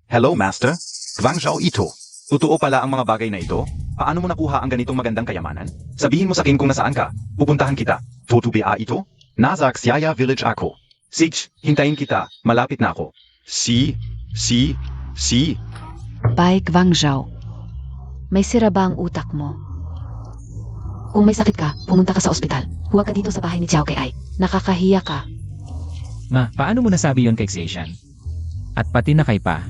Hello, Master. Guangzhou Ito. Totoo pala ang mga bagay na ito? Paano mo nakuha ang ganitong magandang kayamanan? Sabihin mo sa akin kung nasaan ka. Pupuntahan kita. Totu Ba Ito? Nazak Siaya Village Ako. Sige, hintayin kita. Malapit na ako. Si. Bei Guangzhou. May sira ba ang utak mo? Kung may sakit ka, pumunta ka sa ospital. Huwag ka dito sa bahay ni Xiao Kei. Nakakahiya ka. Ma, paano mo nasabi yon kay Xiaishan? At pati na kay Pa.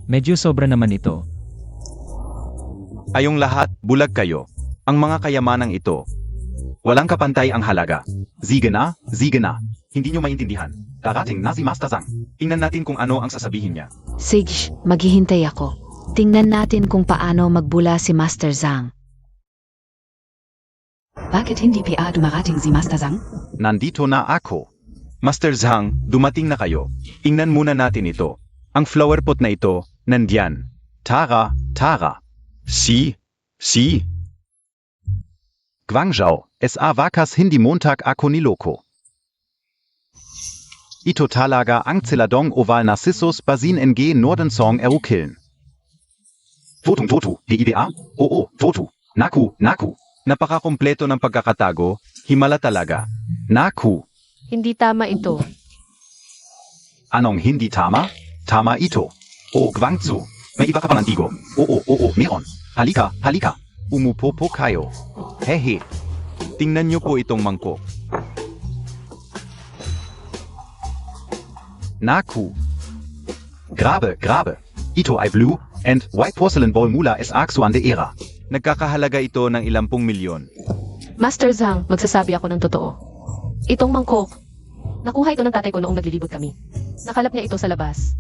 Medyo sobra naman ito. Ayong lahat, bulag kayo. Ang mga kayamanang ito. Walang kapantay ang halaga. Siege na. Hindi nyo maintindihan. Darating na si Master Zhang. Tingnan natin kung ano ang sasabihin niya. Sige, maghihintay ako. Tingnan natin kung paano magbula si Master Zhang. Bakit hindi pa dumarating si Master Zhang? Nandito na ako. Master Zhang, dumating na kayo. Tingnan muna natin ito. Ang flower pot na ito, nandyan. Tara. Si. Guangzhou. SA Wakas Hindi Montag Ako Niloko. Ito talaga ang Ziladong Oval Narcissus Basin NG Norden Song Erukiln. Totu. DIBA? Oo, Totu. Naku. Napakakompleto ng pagkakatago, himala talaga. Naku. Hindi tama ito. Anong hindi tama? Tama ito. O Guangzhou. May iba ka pang antigo. Oo, meron. Halika. Umupo po kayo. Hehe. Tingnan nyo po itong mangkok. Naku. Grabe. Ito ay blue and white porcelain bowl mula sa Axuan de Era. Nagkakahalaga ito ng 10 milyon. Master Zhang, magsasabi ako ng totoo. Itong mangkok, nakuha ito ng tatay ko noong naglilibot kami. Nakalap niya ito sa labas.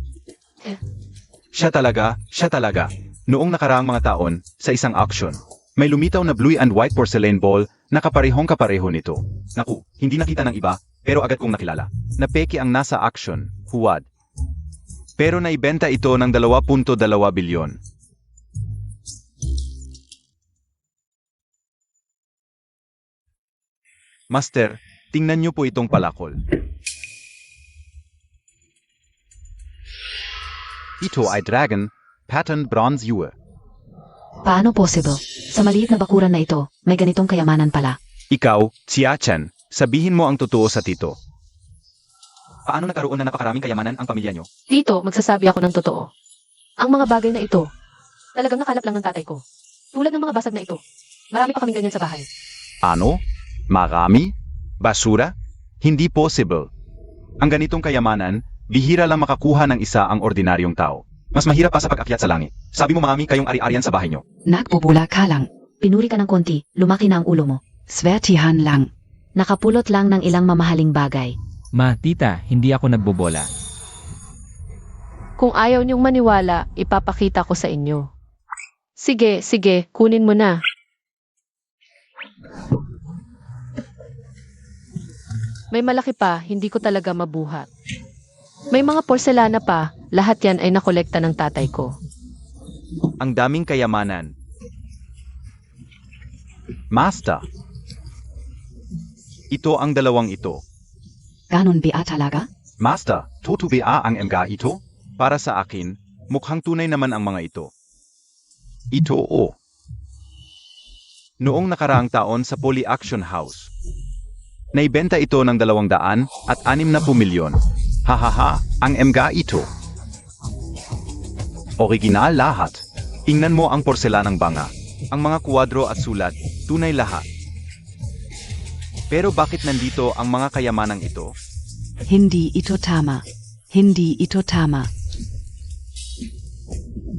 Siya talaga. Noong nakaraang mga taon, sa isang auction, may lumitaw na blue and white porcelain bowl na kapareho nito. Naku, hindi nakita ng iba, pero agad kong nakilala. Napeki ang nasa auction, huwad. Pero naibenta ito ng 2.2 bilyon. Master, tingnan niyo po itong palakol. Ito ay dragon, pattern bronze yue. Paano possible? Sa maliit na bakuran na ito, may ganitong kayamanan pala. Ikaw, Xiachan, sabihin mo ang totoo sa Tito. Paano nagkaroon na napakaraming kayamanan ang pamilya nyo? Tito, magsasabi ako ng totoo. Ang mga bagay na ito, talagang nakalap lang ng tatay ko. Tulad ng mga basag na ito. Marami pa kaming ganyan sa bahay. Ano? Marami? Basura? Hindi possible. Ang ganitong kayamanan, bihira lang makakuha ng isa ang ordinaryong tao. Mas mahirap pa sa pag-akyat sa langit. Sabi mo marami kayong ari-arian sa bahay nyo. Nagbubula ka lang. Pinuri ka ng konti, lumaki na ang ulo mo. Swertihan lang. Nakapulot lang ng ilang mamahaling bagay. Ma, tita, hindi ako nagbobola. Kung ayaw niyong maniwala, ipapakita ko sa inyo. Sige, kunin mo na. May malaki pa, hindi ko talaga mabuhat. May mga porselana pa, lahat yan ay nakolekta ng tatay ko. Ang daming kayamanan. Master. Ito ang dalawang ito. Ganon ba talaga? Master, Totu Ba ang mga ito? Para sa akin, mukhang tunay naman ang mga ito. Ito o. Noong nakaraang taon sa Poly Auction House, Naibenta ito ng 200 at 60 milyon. Hahaha, ang mga ito. Original lahat. Tingnan mo ang porselanang banga. Ang mga kuwadro at sulat, tunay lahat. Pero bakit nandito ang mga kayamanang ito? Hindi ito tama. Hindi ito tama.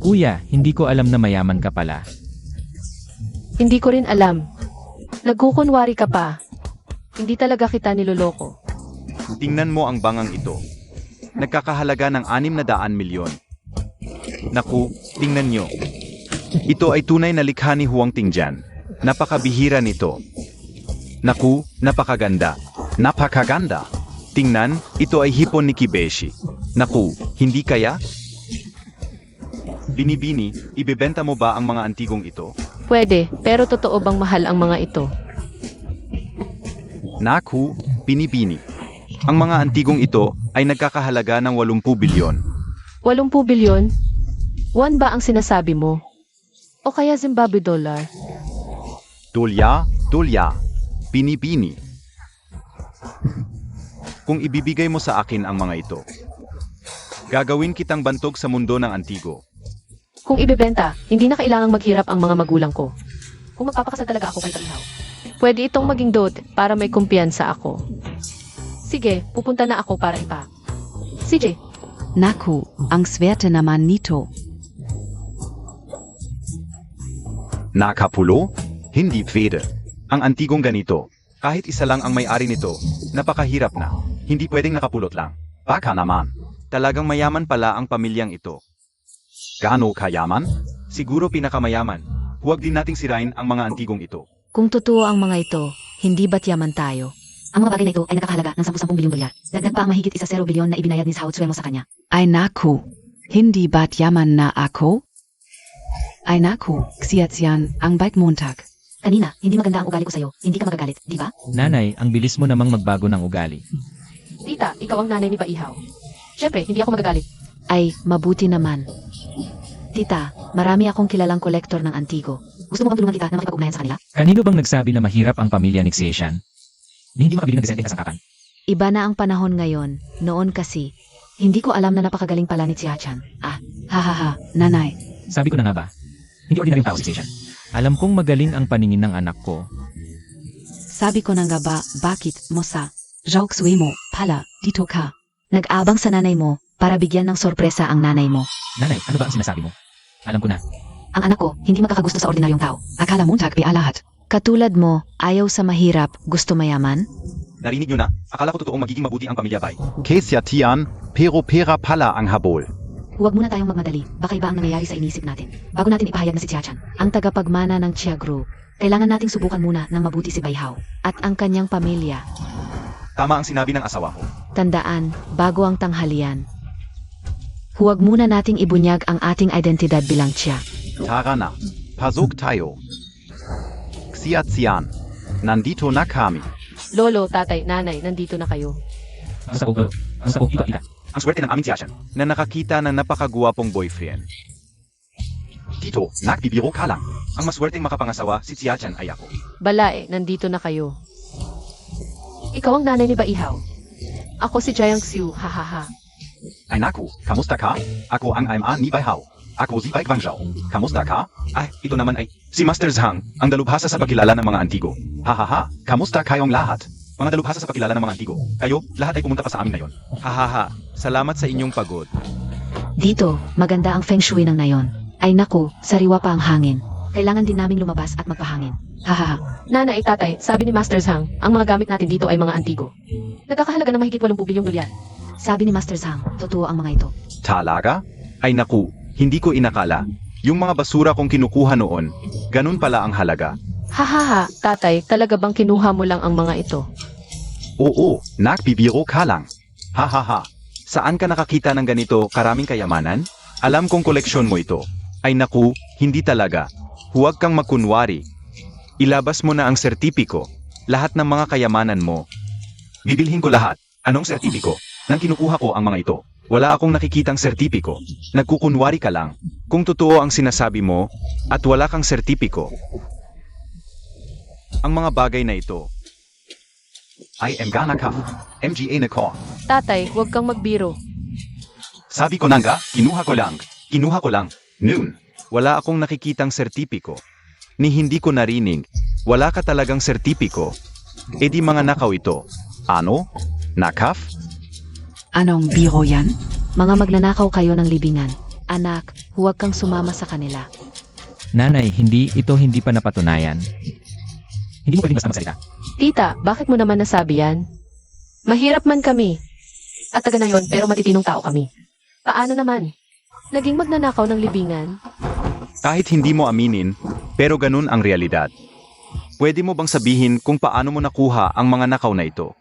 Kuya, hindi ko alam na mayaman ka pala. Hindi ko rin alam. Nagkukunwari ka pa. Hindi talaga kita niloloko. Tingnan mo ang bangang ito. Nagkakahalaga ng 600 milyon. Naku, tingnan nyo. Ito ay tunay na likha ni Huang Tingjian. Napakabihira nito. Naku, napakaganda. Napakaganda. Tingnan, ito ay hipon ni Kibeshi. Naku, hindi kaya? Binibini, ibebenta mo ba ang mga antigong ito? Pwede, pero totoo bang mahal ang mga ito? Naku, binibini. Ang mga antigong ito ay nagkakahalaga ng 80 bilyon. 80 bilyon? Won ba ang sinasabi mo? O kaya Zimbabwe dollar? Dolya, binibini. Kung ibibigay mo sa akin ang mga ito, gagawin kitang bantog sa mundo ng antigo. Kung ibebenta, hindi na kailangang maghirap ang mga magulang ko. Kung magpapakasal talaga ako kay Paihaw, pwede itong maging dot para may kumpiyansa ako. Sige, pupunta na ako para ipa. CJ, Naku, ang swerte naman nito. Nakapulo? Hindi pwede. Ang antigong ganito, kahit isa lang ang may-ari nito, napakahirap na. Hindi pwedeng nakapulot lang. Baka naman. Talagang mayaman pala ang pamilyang ito. Gaano kayaman? Siguro pinakamayaman. Huwag din nating sirain ang mga antigong ito. Kung totoo ang mga ito, hindi ba't yaman tayo? Ang mga bagay na ito ay nakakahalaga ng 10 bilyong dolyar. Dagdag pa ang mahigit 1 bilyon na ibinayad ni Zhao Zuemo sa kanya. Ay naku, hindi ba't yaman na ako? Ay naku, Xiaxian, ang bait Montag. Kanina, hindi maganda ang ugali ko sa'yo. Hindi ka magagalit, di ba? Nanay, ang bilis mo namang magbago ng ugali. tita, ikaw ang nanay ni Paihaw. Siyempre, hindi ako magagalit. Ay, mabuti naman. Tita, marami akong kilalang kolektor ng antigo. Gusto mo bang tulungan kita na makipag-ugnayan sa kanila? Kanino bang nagsabi na mahirap ang pamilya ni Xieshan? Hindi makabili ng desente kasangkapan. Iba na ang panahon ngayon. Noon kasi, hindi ko alam na napakagaling pala ni Xiachan. Hahaha, nanay. Sabi ko na nga ba, hindi ordinaryong tao si Xieshan. Alam kong magaling ang paningin ng anak ko. Sabi ko na nga ba, bakit mo sa Zhao Zuemo pala dito ka? Nag-abang sa nanay mo para bigyan ng sorpresa ang nanay mo. Nanay, ano ba ang sinasabi mo? Alam ko na. Ang anak ko, hindi makakagusto sa ordinaryong tao. Akala Montag pi lahat. Katulad mo, ayaw sa mahirap, gusto mayaman? Narinig nyo na, akala ko totoong magiging mabuti ang pamilya Bai. Kesya Tian, pero pera pala ang habol. Huwag muna tayong magmadali. Baka iba ang nangyayari sa inisip natin. Bago natin ipahayag na si Xiachan, ang tagapagmana ng Chia Group, kailangan nating subukan muna ng mabuti si Baihao at ang kanyang pamilya. Tama ang sinabi ng asawa ko. Tandaan, bago ang tanghalian. Huwag muna nating ibunyag ang ating identidad bilang Chia. Tara na, pasok tayo. Xiaxian, nandito na kami. Lolo, tatay, nanay, nandito na kayo. Ang sa ulo. Ang sa ulo. Ika. Ang swerte ng aming Xiaxian na nakakita ng napakaguwapong boyfriend. Tito, nagbibiro ka lang. Ang maswerteng makapangasawa si Xiaxian ay ako. Balae, nandito na kayo. Ikaw ang nanay ni Baihaw. Ako si Jiang Xiu, hahaha. Ay naku, kamusta ka? Ako ang ama ni Baihao. Ako si Bai Guangzhou. Kamusta ka? Ay, ito naman ay si Master Zhang, ang dalubhasa sa pagkilala ng mga antigo. Hahaha, kamusta kayong lahat? Mga dalubhasa sa pagkilala ng mga antigo. Kayo, lahat ay pumunta pa sa amin ngayon. Hahaha, salamat sa inyong pagod. Dito, maganda ang feng shui ng nayon. Ay naku, sariwa pa ang hangin. Kailangan din naming lumabas at magpahangin. Hahaha. Nanay, tatay, sabi ni Master Zhang, ang mga gamit natin dito ay mga antigo. Nagkakahalaga ng mahigit 80 bilyong dolyar. Sabi ni Master Zhang, totoo ang mga ito. Talaga? Ay naku, hindi ko inakala. Yung mga basura kong kinukuha noon, ganun pala ang halaga. Hahaha, tatay, talaga bang kinuha mo lang ang mga ito? Oo, nagbibiro ka lang. Hahaha, saan ka nakakita ng ganito karaming kayamanan? Alam kong koleksyon mo ito. Ay naku, hindi talaga. Huwag kang makunwari. Ilabas mo na ang sertipiko. Lahat ng mga kayamanan mo. Bibilhin ko lahat. Anong sertipiko? Nang kinukuha ko ang mga ito. Wala akong nakikitang sertipiko. Nagkukunwari ka lang. Kung totoo ang sinasabi mo, at wala kang sertipiko. Ang mga bagay na ito, Ay mga nakaf. MGA na ko. Tatay, huwag kang magbiro. Sabi ko na nga, kinuha ko lang. Kinuha ko lang. Noon. Wala akong nakikitang sertipiko. Ni hindi ko narinig. Wala ka talagang sertipiko. E di mga nakaw ito. Ano? Nakaf? Anong biro yan? Mga magnanakaw kayo ng libingan. Anak, huwag kang sumama sa kanila. Nanay, hindi pa napatunayan. Hindi mo pwedeng basta magsalita. Tita, bakit mo naman nasabi yan? Mahirap man kami. At taga na yon, pero matitinong tao kami. Paano naman? Naging magnanakaw ng libingan? Kahit hindi mo aminin, pero ganun ang realidad. Pwede mo bang sabihin kung paano mo nakuha ang mga nakaw na ito?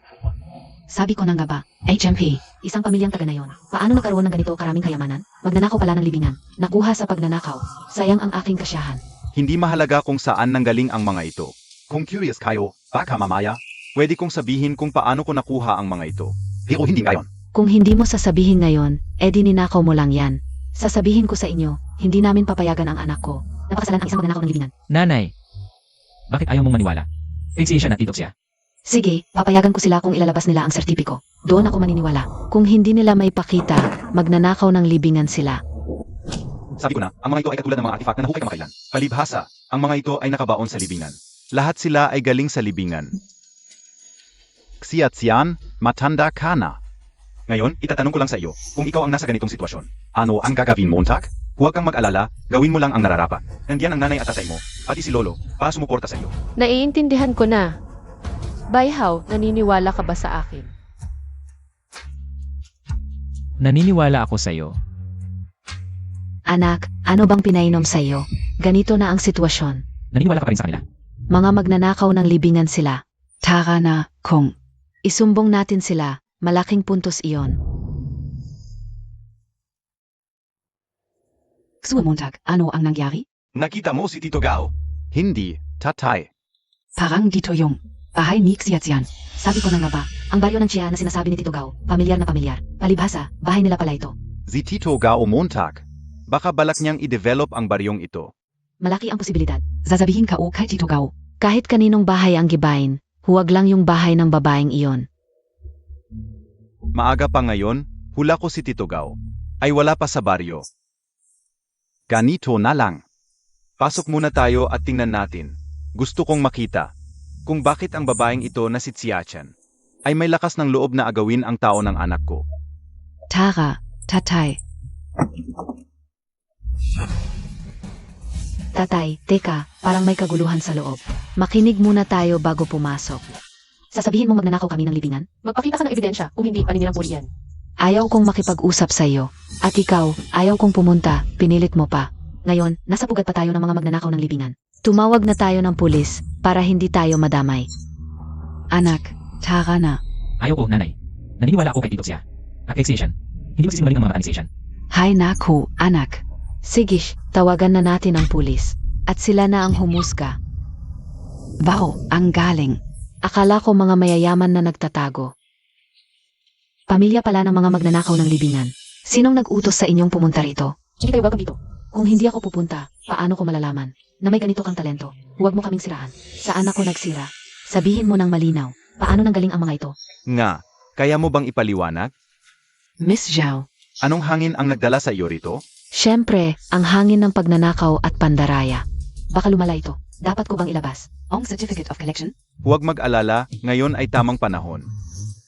Sabi ko na nga ba, HMP, isang pamilyang taga na yon. Paano nagkaroon ng ganito karaming kayamanan? Magnanakaw pala ng libingan. Nakuha sa pagnanakaw. Sayang ang aking kasyahan. Hindi mahalaga kung saan nanggaling ang mga ito. Kung curious kayo, baka mamaya. Pwede kong sabihin kung paano ko nakuha ang mga ito. Pero hindi ngayon. Kung hindi mo sasabihin ngayon, edi ninakaw mo lang yan. Sasabihin ko sa inyo, hindi namin papayagan ang anak ko. Napakasalan ang isang magnanakaw ng libingan. Nanay, bakit ayaw mong maniwala? Fixation at tito siya. Sige, papayagan ko sila kung ilalabas nila ang sertipiko. Doon ako maniniwala. Kung hindi nila may pakita, magnanakaw ng libingan sila. Sabi ko na, ang mga ito ay katulad ng mga artifact na nahukay kamakailan. Palibhasa, ang mga ito ay nakabaon sa libingan. Lahat sila ay galing sa libingan. Xiaxian, matanda ka na. Ngayon, itatanong ko lang sa iyo, kung ikaw ang nasa ganitong sitwasyon. Ano ang gagawin mo, Tak? Huwag kang mag-alala, gawin mo lang ang nararapat. Nandiyan ang nanay at tatay mo, pati si Lolo, para sumuporta sa iyo. Naiintindihan ko na. Bayhaw, naniniwala ka ba sa akin? Naniniwala ako sa'yo. Anak, ano bang pinainom sa iyo? Ganito na ang sitwasyon. Naniniwala ka pa rin sa kanila. Mga magnanakaw ng libingan sila. Tara na, kung. Isumbong natin sila. Malaking puntos iyon. Montag, ano ang nangyari? Nakita mo si Tito Gao? Hindi, tatay. Parang dito yung bahay ni Xiaxian. Sabi ko na nga ba, ang baryo ng Chia na sinasabi ni Tito Gao, pamilyar na pamilyar. Palibhasa, bahay nila pala ito. Si Tito Gao Montag. Baka balak niyang i-develop ang baryong ito. Malaki ang posibilidad. Sasabihin ka o kay Tito Gao. Kahit kaninong bahay ang gibain, huwag lang yung bahay ng babaeng iyon. Maaga pa ngayon, hula ko si Tito Gao. Ay wala pa sa baryo. Ganito na lang. Pasok muna tayo at tingnan natin. Gusto kong makita kung bakit ang babaeng ito na si Xiaqian ay may lakas ng loob na agawin ang tao ng anak ko. Tara, tatay. Tatay, teka, parang may kaguluhan sa loob. Makinig muna tayo bago pumasok. Sasabihin mo magnanakaw kami ng libingan? Magpakita ka ng ebidensya, kung hindi, paninirang puri yan. Ayaw kong makipag-usap sa iyo. At ikaw, ayaw kong pumunta, pinilit mo pa. Ngayon, nasa pugat pa tayo ng mga magnanakaw ng libingan. Tumawag na tayo ng pulis para hindi tayo madamay. Anak, tara na. Ayaw ko, nanay. Naniniwala ako kay tito siya. At fixation. Hindi magsisinungaling ang mga organization. Hay naku, anak. Sigish, tawagan na natin ang pulis. At sila na ang humusga. Bao, ang galing. Akala ko mga mayayaman na nagtatago. Pamilya pala ng mga magnanakaw ng libingan. Sinong nag-utos sa inyong pumunta rito? Hindi kayo welcome dito. Kung hindi ako pupunta, paano ko malalaman na may ganito kang talento? Huwag mo kaming sirahan. Saan ako nagsira? Sabihin mo ng malinaw. Paano nanggaling ang mga ito? Nga, kaya mo bang ipaliwanag? Miss Zhao. Anong hangin ang nagdala sa iyo rito? Siyempre, ang hangin ng pagnanakaw at pandaraya. Baka lumala ito. Dapat ko bang ilabas? Ang certificate of collection? Huwag mag-alala, ngayon ay tamang panahon.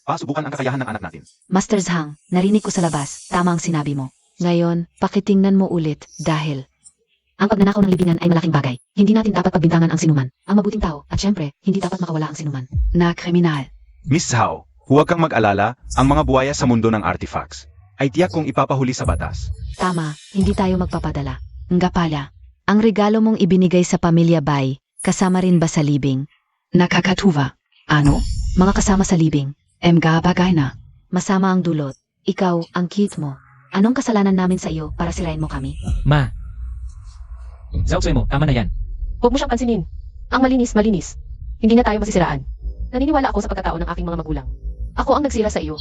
Pasubukan ang kakayahan ng anak natin. Master Zhang, narinig ko sa labas. Tama ang sinabi mo. Ngayon, pakitingnan mo ulit dahil ang pagnanakaw ng libingan ay malaking bagay. Hindi natin dapat pagbintangan ang sinuman. Ang mabuting tao at syempre, hindi dapat makawala ang sinuman. Na kriminal. Miss Zhao, huwag kang mag-alala, ang mga buhaya sa mundo ng artifacts ay tiyak kong ipapahuli sa batas. Tama, hindi tayo magpapadala. Nga pala. Ang regalo mong ibinigay sa pamilya Bai, kasama rin ba sa libing? Nakakatuwa. Ano? Mga kasama sa libing. Mga bagay na. Masama ang dulot. Ikaw, ang cute mo. Anong kasalanan namin sa iyo para sirain mo kami? Ma. Zauksoy mo, tama na yan. Huwag mo siyang pansinin. Ang malinis, malinis. Hindi na tayo masisiraan. Naniniwala ako sa pagkatao ng aking mga magulang. Ako ang nagsira sa iyo.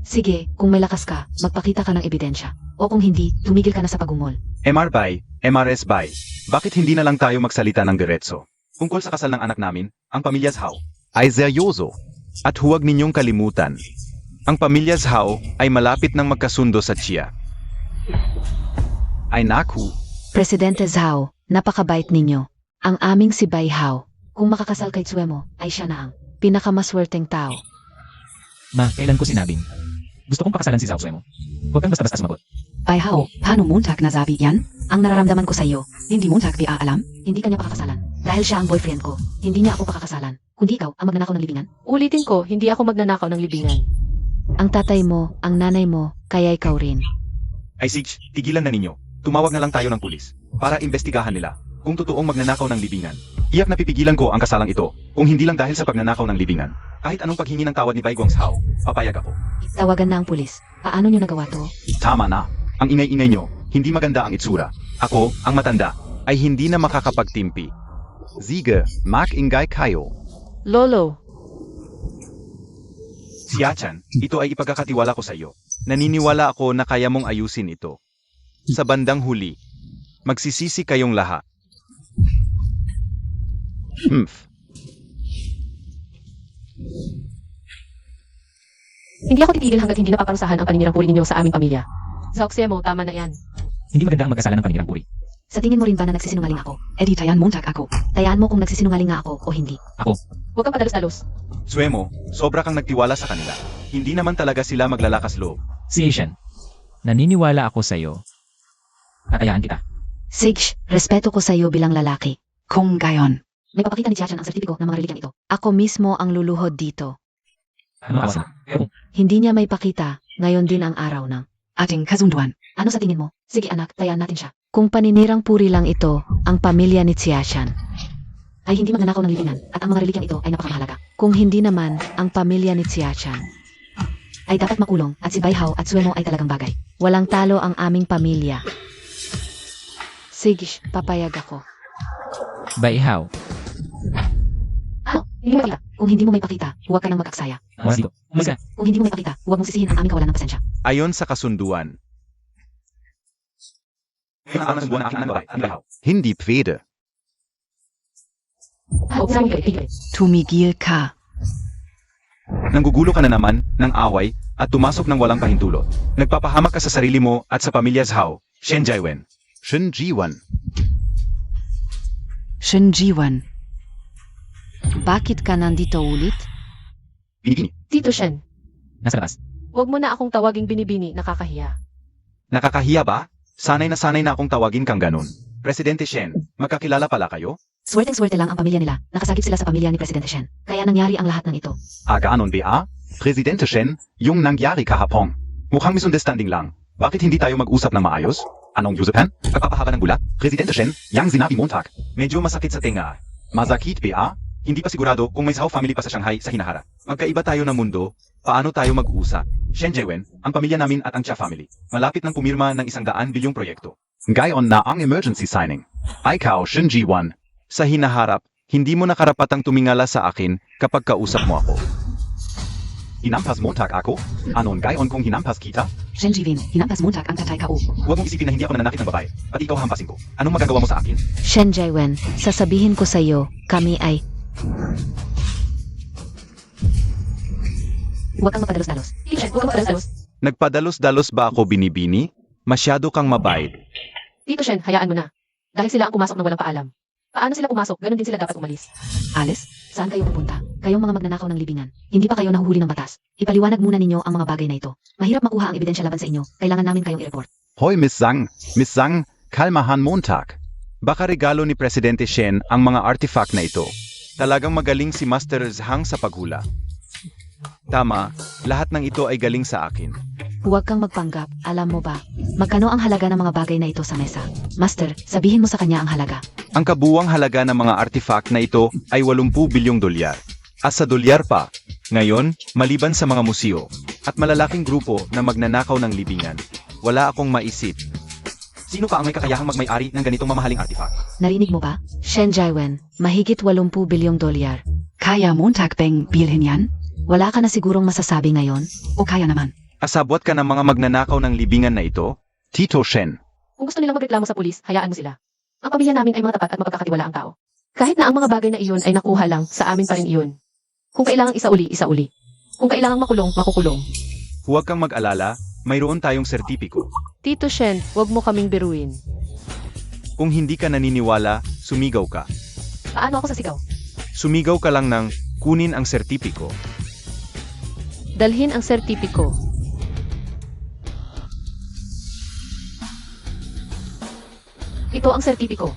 Sige, kung may lakas ka, magpakita ka ng ebidensya. O kung hindi, tumigil ka na sa pagungol. MR Bay, MRS Bay, bakit hindi na lang tayo magsalita ng diretso? Tungkol sa kasal ng anak namin, ang pamilya Zhao. Ay seryoso. At huwag ninyong kalimutan, ang pamilya Zhao ay malapit ng magkasundo sa Chia. Ay naku, Presidente Zhao, napakabait ninyo. Ang aming si Bai Hao, kung makakasal kay Tsuemo, ay siya na ang pinakamaswerteng tao. Ma, kailan ko sinabing? Gusto kong pakasalan si Zhao Suemo. Huwag kang basta-basta sumagot. Bai Hao, paano Montag nasabi yan? Ang nararamdaman ko sa iyo, Hindi Montag ba alam? hindi kanya pakakasalan. Dahil siya ang boyfriend ko, hindi niya ako pakakasalan. Kundi ikaw ang magnanakaw ng libingan. Ulitin ko, hindi ako magnanakaw ng libingan. Ang tatay mo, ang nanay mo, kaya ikaw rin. Ay Sige, tigilan na ninyo. Tumawag na lang tayo ng pulis para imbestigahan nila kung totoong magnanakaw ng libingan. Iyak na pipigilan ko ang kasalang ito kung hindi lang dahil sa pagnanakaw ng libingan. Kahit anong paghingi ng tawad ni Bai Guangzhao, papayag ako. Tawagan na ang pulis. Paano niyo nagawa to? Tama na. Ang ingay-ingay nyo, hindi maganda ang itsura. Ako, ang matanda, ay hindi na makakapagtimpi. Sige, mag-ingay kayo. Lolo, Siya-chan, ito ay ipagkakatiwala ko sa iyo. Naniniwala ako na kaya mong ayusin ito. Sa bandang huli, magsisisi kayong lahat. hindi ako titigil hanggat hindi napaparusahan ang paninirang puri ninyo sa aming pamilya. Zauxiemo, tama na yan. Hindi maganda ang magkasalan ng paninirang puri. Sa tingin mo rin ba na nagsisinungaling ako? Edi tayan Montag ako. Tayaan mo kung nagsisinungaling nga ako o hindi. Huwag kang padalos-dalos. Suemo, sobra kang nagtiwala sa kanila. Hindi naman talaga sila maglalakas loob. Si Asian, naniniwala ako sa'yo. At ayaan kita. Sige, respeto ko sa iyo bilang lalaki. Kung gayon. May papakita ni Jiachan ang sertipiko ng mga religyang ito. Ako mismo ang luluhod dito. Ano awas mo? Pero Hindi niya may pakita, ngayon din ang araw ng. Ating kasunduan. Ano sa tingin mo? Sige anak, tayaan natin siya. Kung paninirang puri lang ito, ang pamilya ni Jiachan ay hindi magnanakaw ng libingan at ang mga religyang ito ay napakamahalaga. Kung hindi naman, ang pamilya ni Jiachan ay dapat makulong at si Bai Hao at Suemo ay talagang bagay. Walang talo ang aming pamilya. Sige, papayag ako. Baihaw. Ano? Hindi mo makita. Kung hindi mo may pakita, huwag ka nang mag-aksaya. Awas dito. Umalis ka. Kung hindi mo may pakita, huwag mong sisihin ang aming kawalan ng pasensya. Ayon sa kasunduan. Hindi pwede. Sabi ko, tigil. Tumigil ka. Nanggugulo ka na naman ng away at tumasok ng walang pahintulot. Nagpapahamak ka sa sarili mo at sa pamilya Zhao, Shen Jaiwen. Shin Jiwan. Shin Jiwan. Bakit ka nandito ulit? Binibini. Tito Shen, Nasa labas. huwag mo na akong tawaging binibini, nakakahiya. Nakakahiya ba? Sanay na akong tawagin kang ganun. Presidente Shen, magkakilala pala kayo? Swerteng-swerte lang ang pamilya nila. Nakasakit sila sa pamilya ni Presidente Shen. Kaya nangyari ang lahat ng ito. Ganon ba? Presidente Shen, yung nangyari kahapon. Mukhang misunderstanding lang. Bakit hindi tayo mag-usap ng maayos? Anong Yusupan? Pagpapahaba ng bula? Presidente Shen, yang sinabi Montag. Medyo masakit sa tenga. Masakit ba? Hindi pa sigurado kung may Zhao family pa sa Shanghai sa hinaharap. Magkaiba tayo ng mundo. Paano tayo mag-usap? Shen Jaiwen, ang pamilya namin at ang Chia family. Malapit ng pumirma ng 100 bilyong proyekto. Gayon na ang emergency signing. Ikaw, Shin Jiwan. Sa hinaharap, hindi mo nakarapatang tumingala sa akin kapag kausap mo ako. Hinampas Montag ako? Anon gayon kung hinampas kita? Shin Jiwin. Hinampas Montag ang tatay kao. Huwag mong isipin na hindi ako nananakit ng babae. Pati ikaw hampasin ko. Anong magagawa mo sa akin? Shen Jaiwen, sasabihin ko sa iyo, kami ay... Huwag kang magpadalos-dalos. Tito Shen, huwag kang padalos-dalos. Nagpadalos-dalos ba ako binibini? Masyado kang mabait. Tito Shen, hayaan mo na. Dahil sila ang pumasok ng walang paalam. Paano sila pumasok, ganun din sila dapat umalis. Alice? Saan kayo pupunta? Kayong mga magnanakaw ng libingan. Hindi pa kayo nahuhuli ng batas. Ipaliwanag muna ninyo ang mga bagay na ito. Mahirap makuha ang ebidensya laban sa inyo. Kailangan namin kayong i-report. Hoy Miss Zhang, kalmahan Montag. Baka regalo ni Presidente Shen ang mga artifact na ito. Talagang magaling si Master Zhang sa paghula. Tama, lahat ng ito ay galing sa akin. Huwag kang magpanggap. Alam mo ba? Magkano ang halaga ng mga bagay na ito sa mesa? Master, sabihin mo sa kanya ang halaga. Ang kabuwang halaga ng mga artifact na ito ay 80 bilyong dolyar. At sa dolyar pa, ngayon, maliban sa mga museo at malalaking grupo na magnanakaw ng libingan, wala akong maisip. Sino pa ang may kakayahang magmay-ari ng ganitong mamahaling artifact? Narinig mo ba? Shen Jaiwen, mahigit 80 bilyong dolyar. Kaya Montag bang bilhin yan? Wala ka na sigurong masasabi ngayon? O kaya naman? Asabwat ka ng mga magnanakaw ng libingan na ito? Tito Shen. Kung gusto nilang magreklamo sa pulis, hayaan mo sila. Ang pamilya namin ay mga tapat at mapagkakatiwalaang tao. Kahit na ang mga bagay na iyon ay nakuha lang, sa amin pa rin iyon. Kung kailangang isauli, isauli. Kung kailangang makulong, makukulong. Huwag kang mag-alala, mayroon tayong sertipiko. Tito Shen, wag mo kaming biruin. Kung hindi ka naniniwala, sumigaw ka. Paano ako sasigaw? Sumigaw ka lang ng, kunin ang sertipiko. Dalhin ang sertipiko. Ito ang sertipiko.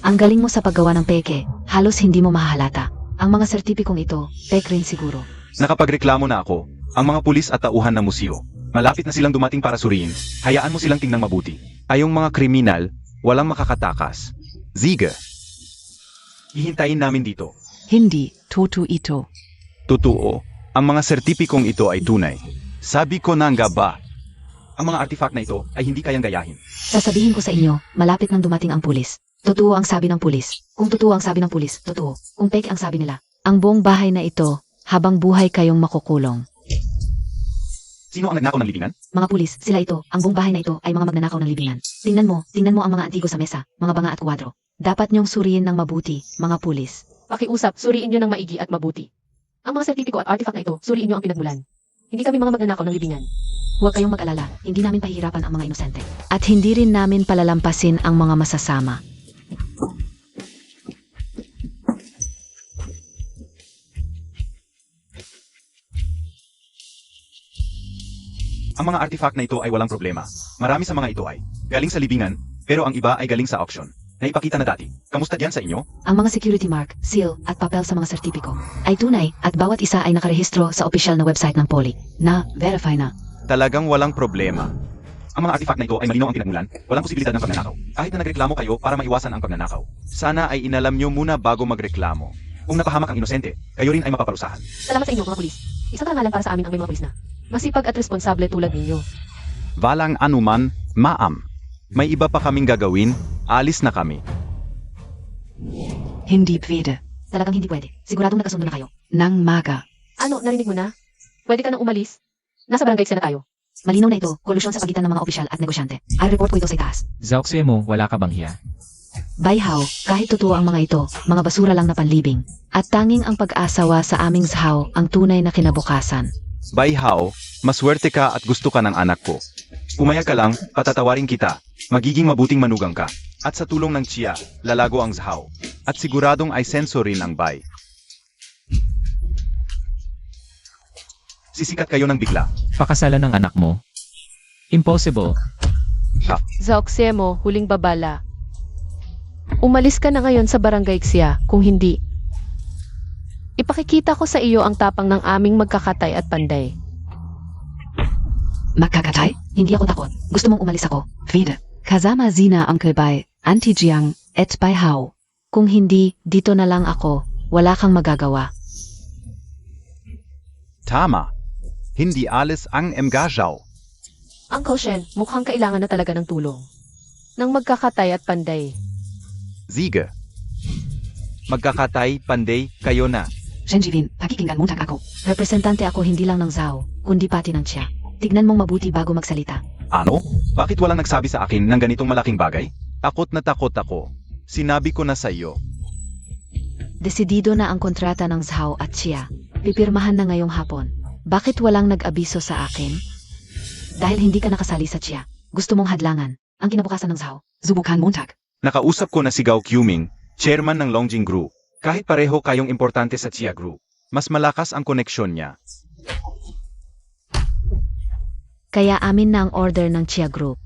Ang galing mo sa paggawa ng peke, halos hindi mo mahahalata. Ang mga sertipikong ito, fake rin siguro. Nakapagreklamo na ako, ang mga pulis at tauhan ng museo. Malapit na silang dumating para suriin, hayaan mo silang tingnan mabuti. Ayong mga kriminal, walang makakatakas. Ziga. Hihintayin namin dito. Hindi, Toto ito. Totoo, ang mga sertipikong ito ay tunay. Sabi ko na nga ba? Ang mga artifact na ito ay hindi kayang gayahin. Sasabihin ko sa inyo, malapit nang dumating ang pulis. Totoo ang sabi ng pulis. Kung totoo ang sabi ng pulis, totoo. Kung fake ang sabi nila, ang buong bahay na ito, habang buhay kayong makukulong. Sino ang nagnakaw ng libingan? Mga pulis, sila ito, ang buong bahay na ito ay mga magnanakaw ng libingan. Tingnan mo ang mga antigo sa mesa, mga banga at kwadro. Dapat niyong suriin ng mabuti, mga pulis. Pakiusap, suriin nyo ng maigi at mabuti. Ang mga sertipiko at artifact na ito, suriin nyo ang pinagmulan. Hindi kami mga magnanakaw ng libingan. Huwag kayong mag-alala, hindi namin pahihirapan ang mga inosente. At hindi rin namin palalampasin ang mga masasama. Ang mga artifact na ito ay walang problema. Marami sa mga ito ay galing sa libingan, pero ang iba ay galing sa auction. Naipakita na dati. Kamusta diyan sa inyo? Ang mga security mark, seal, at papel sa mga sertipiko ay tunay at bawat isa ay nakarehistro sa opisyal na website ng Poli na verify na. Talagang walang problema. Ang mga artifact na ito ay malinaw ang pinagmulan, walang posibilidad ng pagnanakaw. Kahit na nagreklamo kayo para maiwasan ang pagnanakaw. Sana ay inalam nyo muna bago magreklamo. Kung napahamak ang inosente, kayo rin ay mapaparusahan. Salamat sa inyo, mga pulis. Isang karangalan para sa amin ang may mga pulis na masipag at responsable tulad ninyo. Walang anuman, ma'am. May iba pa kaming gagawin, alis na kami. Hindi pwede. Talagang hindi pwede. Siguradong nagkasundo na kayo. Nang maga. Ano, narinig mo na? Pwede ka nang umalis? Nasa barangay na tayo. Malinaw na ito, kolusyon sa pagitan ng mga opisyal at negosyante. I report ko ito sa itaas. Zauxue mo, wala ka bang hiya? Bayhaw, kahit totoo ang mga ito, mga basura lang na panlibing. At tanging ang pag-asawa sa aming zhaw ang tunay na kinabukasan. Bayhaw, maswerte ka at gusto ka ng anak ko. Pumayag ka lang, patatawarin kita. Magiging mabuting manugang ka. At sa tulong ng Chia, lalago ang zhaw. At siguradong ay senso rin ang bay. Sisikat kayo ng bigla. Pakasalan ng anak mo? Impossible. Zauxie mo, huling babala. Umalis ka na ngayon sa barangay Xia, kung hindi. Ipakikita ko sa iyo ang tapang ng aming magkakatay at panday. Makakatay? Hindi ako takot. Gusto mong umalis ako. Pwede. Kasama Zina Uncle Bai, Auntie Jiang, et Bayhaw. Kung hindi, dito na lang ako. Wala kang magagawa. Tama. Hindi alis ang emgajaw. Uncle Shen, mukhang kailangan na talaga ng tulong. Nang magkakatay at panday. Ziga. Magkakatay, panday, kayo na. Shenjivin, pakikinggan mo ako. Representante ako hindi lang ng zhaw, kundi pati ng Chia. Tignan mong mabuti bago magsalita. Ano? Bakit walang nagsabi sa akin ng ganitong malaking bagay? Takot na takot ako. Sinabi ko na sa iyo. Desidido na ang kontrata ng zhaw at Chia. Pipirmahan na ngayong hapon. Bakit walang nag-abiso sa akin? Dahil hindi ka nakasali sa Chia. Gusto mong hadlangan ang kinabukasan ng zhaw. Subukan Montag. Nakausap ko na si Gao Quming, chairman ng Longjing Group. Kahit pareho kayong importante sa Chia Group, mas malakas ang koneksyon niya. Kaya amin na ang order ng Chia Group.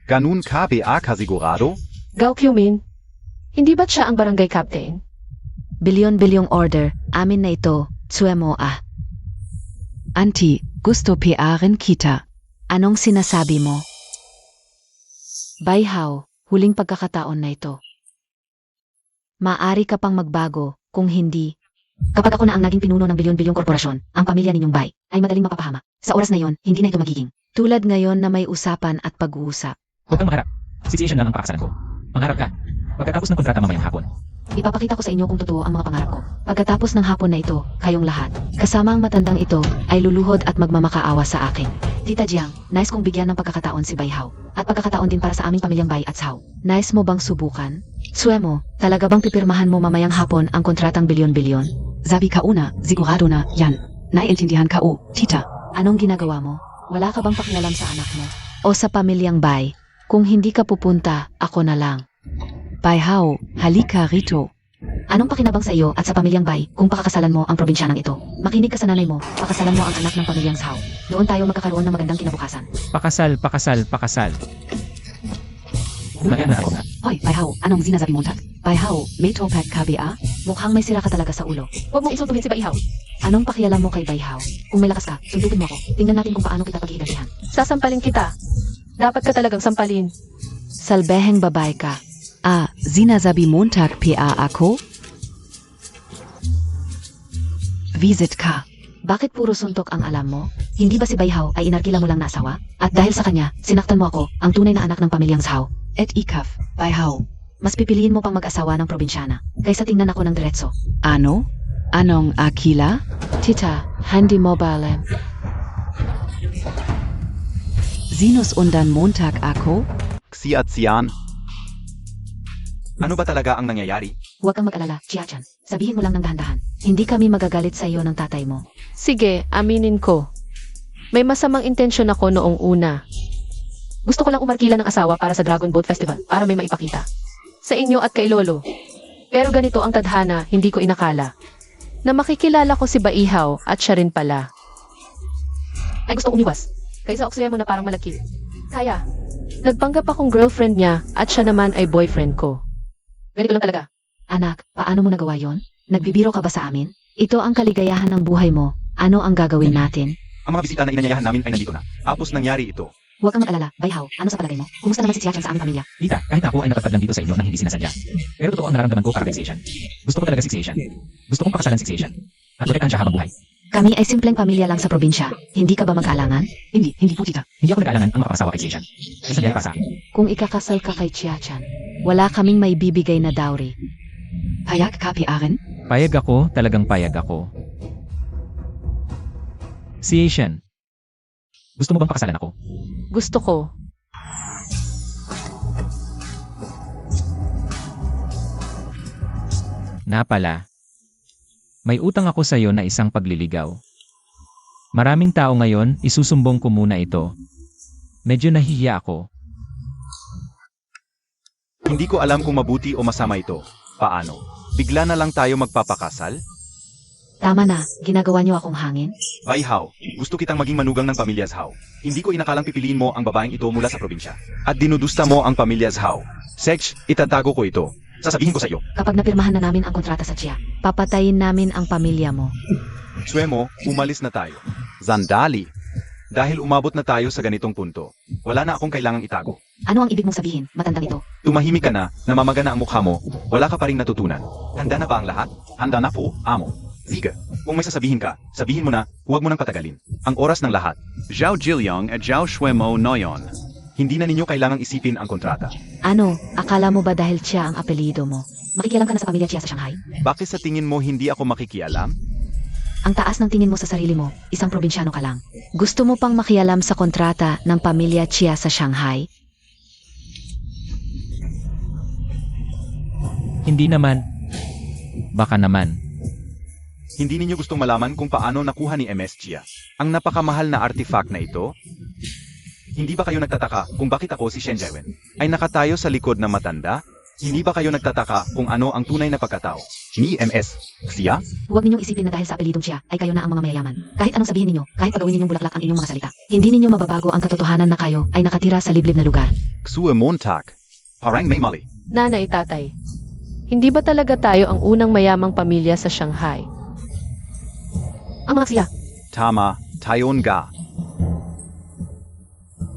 Ganun ka ba kasigurado? Gao Qmin, hindi ba't siya ang barangay captain? Bilyon-bilyong order, amin na ito, Tsuemo ah. Auntie, gusto PR kita. Anong sinasabi mo? Bayhaw, huling pagkakataon na ito. Maari ka pang magbago, kung hindi. Kapag ako na ang naging pinuno ng bilyon-bilyong korporasyon, ang pamilya ninyong Bay ay madaling mapapahamak. Sa oras na yon, hindi na ito magiging. Tulad ngayon na may usapan at pag-uusap. Huwag kang maharap. Situation lang ang pakasalan ko. Mangharap ka. Pagkatapos ng kontrata mamayang hapon. Ipapakita ko sa inyo kung totoo ang mga pangarap ko. Pagkatapos ng hapon na ito, kayong lahat, kasama ang matandang ito, ay luluhod at magmamakaawa sa akin. Tita Jiang, nais kong bigyan ng pagkakataon si Bayhaw. At pagkakataon din para sa aming pamilyang Bay at Zhaw. Nais mo bang subukan? Suemo, talaga bang pipirmahan mo mamayang hapon ang kontratang bilyon-bilyon? Sabi ka una, sigurado na, yan. Naiintindihan ka o, tita. Anong ginagawa mo? Wala ka bang pakialam sa anak mo? O sa pamilyang Bay? Kung hindi ka pupunta, ako na lang. Baihao, halika rito. Anong pakinabang sa iyo at sa pamilyang Bay kung pakakasalan mo ang probinsyanang ito? Makinig ka sa nanay mo, pakasalan mo ang anak ng pamilyang Zhao. Doon tayo magkakaroon ng magandang kinabukasan. Pakasal, pakasal, pakasal. Umayan na ako na. Hoy, Baihao, anong sinasabi mo tak? Baihao, may topak ka ba? Mukhang may sira ka talaga sa ulo. Huwag mong insultuhin si Baihaw. Anong pakialam mo kay Baihao? Kung may lakas ka, sundukin mo ako. Tingnan natin kung paano kita paghihigantihan. Sasampalin kita. Dapat ka talagang sampalin. Salbeheng babae ka. Sinasabi Montag pa ako? Visit ka. Bakit puro suntok ang alam mo? Hindi ba si Baihao ay inarkila mo lang na asawa? At dahil sa kanya, sinaktan mo ako, ang tunay na anak ng pamilyang Zhao. Et ikaf, Baihao. Mas pipiliin mo pang mag-asawa ng probinsyana, kaysa tingnan ako ng diretso. Ano? Anong akila? Tita, hindi mo ba alam? Sinus undan Montag ako? Xi at Xian. Ano ba talaga ang nangyayari? Huwag kang mag-alala, Chiachan. Sabihin mo lang ng dahan-dahan. Hindi kami magagalit sa iyo ng tatay mo. Sige, aminin ko. May masamang intensyon ako noong una. Gusto ko lang umarkila ng asawa para sa Dragon Boat Festival para may maipakita. Sa inyo at kay Lolo. Pero ganito ang tadhana, hindi ko inakala. Na makikilala ko si Baihaw at siya rin pala. Ay gusto umiwas. Kaysa oksaya mo na parang malaki. Kaya, nagpanggap akong girlfriend niya at siya naman ay boyfriend ko. Ganito lang talaga. Anak, paano mo nagawa yon? Nagbibiro ka ba sa amin? Ito ang kaligayahan ng buhay mo. Ano ang gagawin natin? Ang mga bisita na inanyayahan namin ay nandito na. Tapos nangyari ito. Huwag kang mag-alala, Baihaw. Ano sa palagay mo? Kumusta naman si Chiachan sa aming pamilya? Tita, kahit ako ay napadpad lang dito sa inyo nang hindi sinasadya. Pero totoo ang nararamdaman ko para kay Xian. Gusto ko talaga si Xian. Gusto kong pakasalan si Xian. At protektahan siya habang buhay. Kami ay simpleng pamilya lang sa probinsya. Hindi ka ba mag-alangan? Hindi po tita. Hindi ako nag-aalangan ang makapasawa kay Xian. Nasadya pa sa akin. Kung ikakasal ka kay Chiachan, wala kaming may bibigay na dowry. Payag ka rin? Payag ako, talagang payag ako. Si Xian. Gusto mo bang pakasalan ako? Gusto ko. Na pala. May utang ako sa iyo na isang pagliligaw. Maraming tao ngayon, isusumbong ko muna ito. Medyo nahihiya ako. Hindi ko alam kung mabuti o masama ito. Paano? Bigla na lang tayo magpapakasal? Tama na, ginagawa niyo akong hangin. Baihaw, gusto kitang maging manugang ng pamilya Zhao. Hindi ko inakalang pipiliin mo ang babaeng ito mula sa probinsya. At dinudusta mo ang pamilya Zhao. Sech, itatago ko ito. Sasabihin ko sa iyo. Kapag napirmahan na namin ang kontrata sa Chia, papatayin namin ang pamilya mo. Suemo, umalis na tayo. Zandali. Dahil umabot na tayo sa ganitong punto, wala na akong kailangang itago. Ano ang ibig mong sabihin, matandang ito? Tumahimik ka na, namamaga na ang mukha mo, wala ka pa rin natutunan. Handa na ba ang lahat? Handa na po, amo. Sige, kung may sasabihin ka, sabihin mo na, huwag mo nang patagalin. Ang oras ng lahat, Zhao Jilyong at Zhao Shuemo Noyon. hindi na ninyo kailangang isipin ang kontrata. Ano, akala mo ba dahil Chia ang apelido mo? Makikialam ka na sa pamilya Chia sa Shanghai? Bakit sa tingin mo hindi ako makikialam? Ang taas ng tingin mo sa sarili mo, isang probinsyano ka lang. Gusto mo pang makialam sa kontrata ng pamilya Chia sa Shanghai? Hindi naman. Baka naman. Hindi ninyo gustong malaman kung paano nakuha ni MS Chia ang napakamahal na artifact na ito? Hindi ba kayo nagtataka kung bakit ako si Shen Jaiwen ay nakatayo sa likod ng matanda? Hindi ba kayo nagtataka kung ano ang tunay na pagkatao ni MS Chia? Huwag ninyong isipin na dahil sa apelidong Chia ay kayo na ang mga mayayaman. Kahit anong sabihin ninyo, kahit pagawin ninyong bulaklak ang inyong mga salita, hindi ninyo mababago ang katotohanan na kayo ay nakatira sa liblib na lugar. Ksue Montag. Parang may mali. Nanay, tatay, hindi ba talaga tayo ang unang mayamang pamilya sa Shanghai? Ang mga Chia, Tama, tayon ga.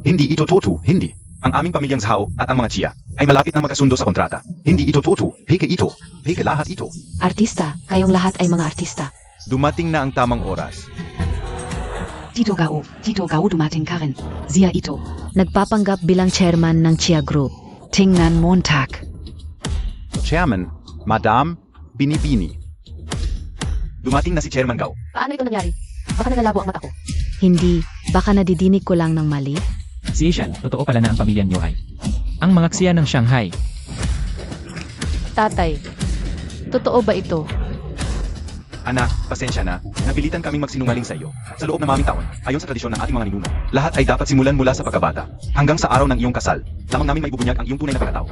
Hindi ito totoo, hindi. Ang aming pamilyang Zhao at ang mga Chia ay malapit na magkasundo sa kontrata. Hindi ito totoo, peke ito, peke lahat ito. artista, kayong lahat ay mga artista. Dumating na ang tamang oras. Tito Gao dumating ka rin. Zia ito. Nagpapanggap bilang chairman ng Chia Group. Tingnan Montag. Chairman, Madam, Binibini. Dumating na si Chairman Gao. Paano ito nangyari? Baka nalalabo ang mata ko. Hindi, baka nadidinig ko lang ng mali. Si Ishan, totoo pala na ang pamilya niyo ay ang mga ksiya ng Shanghai. Tatay, totoo ba ito? Anak, pasensya na. Napilitan kaming magsinungaling sa iyo. Sa loob ng maming taon, ayon sa tradisyon ng ating mga ninuno, lahat ay dapat simulan mula sa pagkabata. Hanggang sa araw ng iyong kasal, lamang namin may bubunyag ang iyong tunay na pagkatao.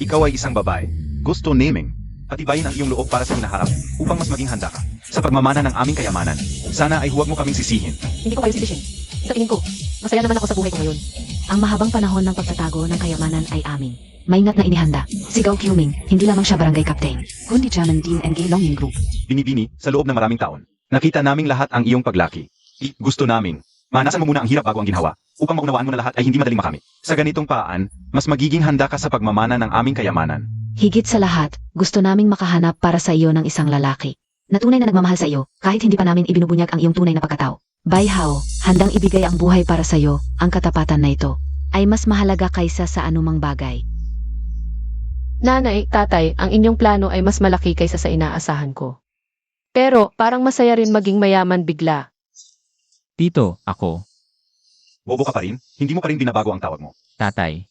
Ikaw ay isang babae. Gusto naming. Patibayin ang iyong loob para sa hinaharap upang mas maging handa ka. Sa pagmamana ng aming kayamanan, sana ay huwag mo kaming sisihin. Hindi ko kayo sisishin. Sa tingin ko, masaya naman ako sa buhay ko ngayon. Ang mahabang panahon ng pagtatago ng kayamanan ay amin. Maingat na inihanda. Sigaw Kiuming, hindi lamang siya barangay captain. kundi German Dean and Gelonging Group. Binibini, sa loob ng maraming taon, nakita naming lahat ang iyong paglaki. Gusto naming, manasan mo muna ang hirap bago ang ginhawa, upang maunawaan mo na lahat ay hindi madaling makamit. Sa ganitong paraan, mas magiging handa ka sa pagmamana ng aming kayamanan. Higit sa lahat, gusto naming makahanap para sa iyo ng isang lalaki. Na tunay na nagmamahal sa iyo, kahit hindi pa namin ibinubunyag ang iyong tunay na pagkatao. Baihao, handang ibigay ang buhay para sa iyo, ang katapatan na ito, ay mas mahalaga kaysa sa anumang bagay. Nanay, tatay, ang inyong plano ay mas malaki kaysa sa inaasahan ko. Pero, parang masaya rin maging mayaman bigla. Tito, ako, Bobo ka pa rin? Hindi mo pa rin binabago ang tawag mo. tatay.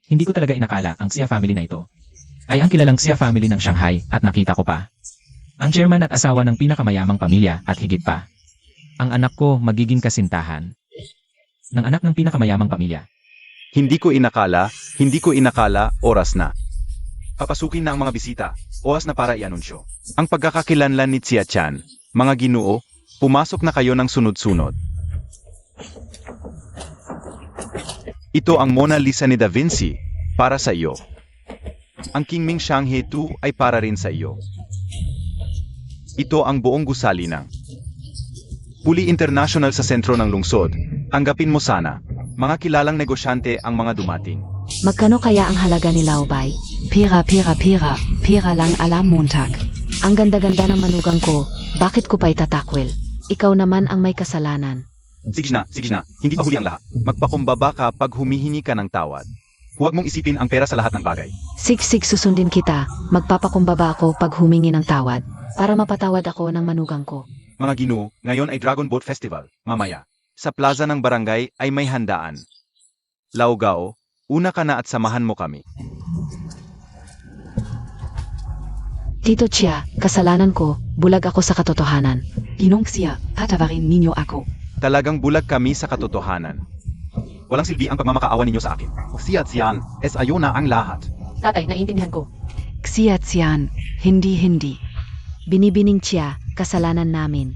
Hindi ko talaga inakala ang Xia family na ito ay ang kilalang Xia family ng Shanghai at nakita ko pa. Ang chairman at asawa ng pinakamayamang pamilya at higit pa. Ang anak ko magiging kasintahan ng anak ng pinakamayamang pamilya. Hindi ko inakala, oras na. Papasukin na ang mga bisita, oras na para i-anunsyo. Ang pagkakakilanlan ni Xia Chan, mga ginoo, pumasok na kayo ng sunod-sunod. Ito ang Mona Lisa ni Da Vinci, para sa iyo. Ang Qingming Shanghe 2 ay para rin sa iyo. Ito ang buong gusali ng Puli International sa sentro ng lungsod. Tanggapin mo sana. Mga kilalang negosyante ang mga dumating. Magkano kaya ang halaga ni Laobay? Pera lang alam Montag. Ang ganda-ganda ng manugang ko, bakit ko pa itatakwil? Ikaw naman ang may kasalanan. Sige na. Hindi pa huli ang lahat. Magpakumbaba ka pag humihingi ka ng tawad. Huwag mong isipin ang pera sa lahat ng bagay. Siksik susundin kita, magpapakumbaba ako pag humingi ng tawad, para mapatawad ako ng manugang ko. Mga ginoo, ngayon ay Dragon Boat Festival. Mamaya, sa plaza ng barangay ay may handaan. Laugao, una ka na at samahan mo kami. Tito Chia, kasalanan ko, bulag ako sa katotohanan. Ginong Xia, patawarin ninyo ako. Talagang bulag kami sa katotohanan. Walang silbi ang pagmamakaawa ninyo sa akin. Xia Xian, ayo na ang lahat. Tatay, naiintindihan ko. Xia Xian, hindi. Binibining Chia, kasalanan namin.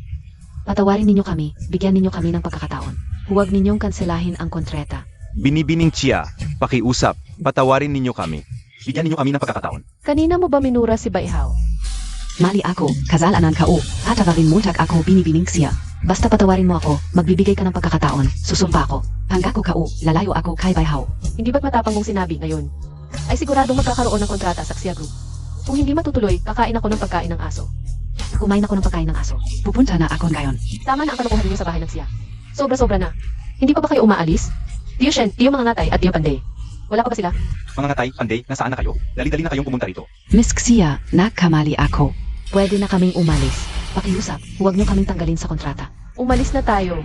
Patawarin ninyo kami, bigyan ninyo kami ng pagkakataon. Huwag ninyong kanselahin ang kontrata. Binibining Chia, pakiusap, patawarin ninyo kami. Bigyan ninyo kami ng pagkakataon. Kanina mo ba minura si Baihao? Mali ako, kasalanan ka o. Patawarin Montag ako binibining Xia. Basta patawarin mo ako, magbibigay ka ng pagkakataon, susumpa ako. Panggako ka o, lalayo ako kay Baihao. Hindi ba't matapang mong sinabi ngayon? Ay siguradong magkakaroon ng kontrata sa Xia Group. Kung hindi matutuloy, kakain ako ng pagkain ng aso. Kumain ako ng pagkain ng aso. Pupunta na ako ngayon. Tama na ang kalokohan ninyo sa bahay ng Xia. Sobra-sobra na. Hindi pa ba kayo umaalis? Tiyo Shen, Tiyo Mga Ngatay at Tiyo Panday. Wala pa ba sila? Mga ngatay, Panday, nasaan na kayo? Dali-dali na kayong pumunta rito. Miss Xia, nagkamali ako. Pwede na kaming umalis. Pakiusap, huwag niyo kaming tanggalin sa kontrata. Umalis na tayo.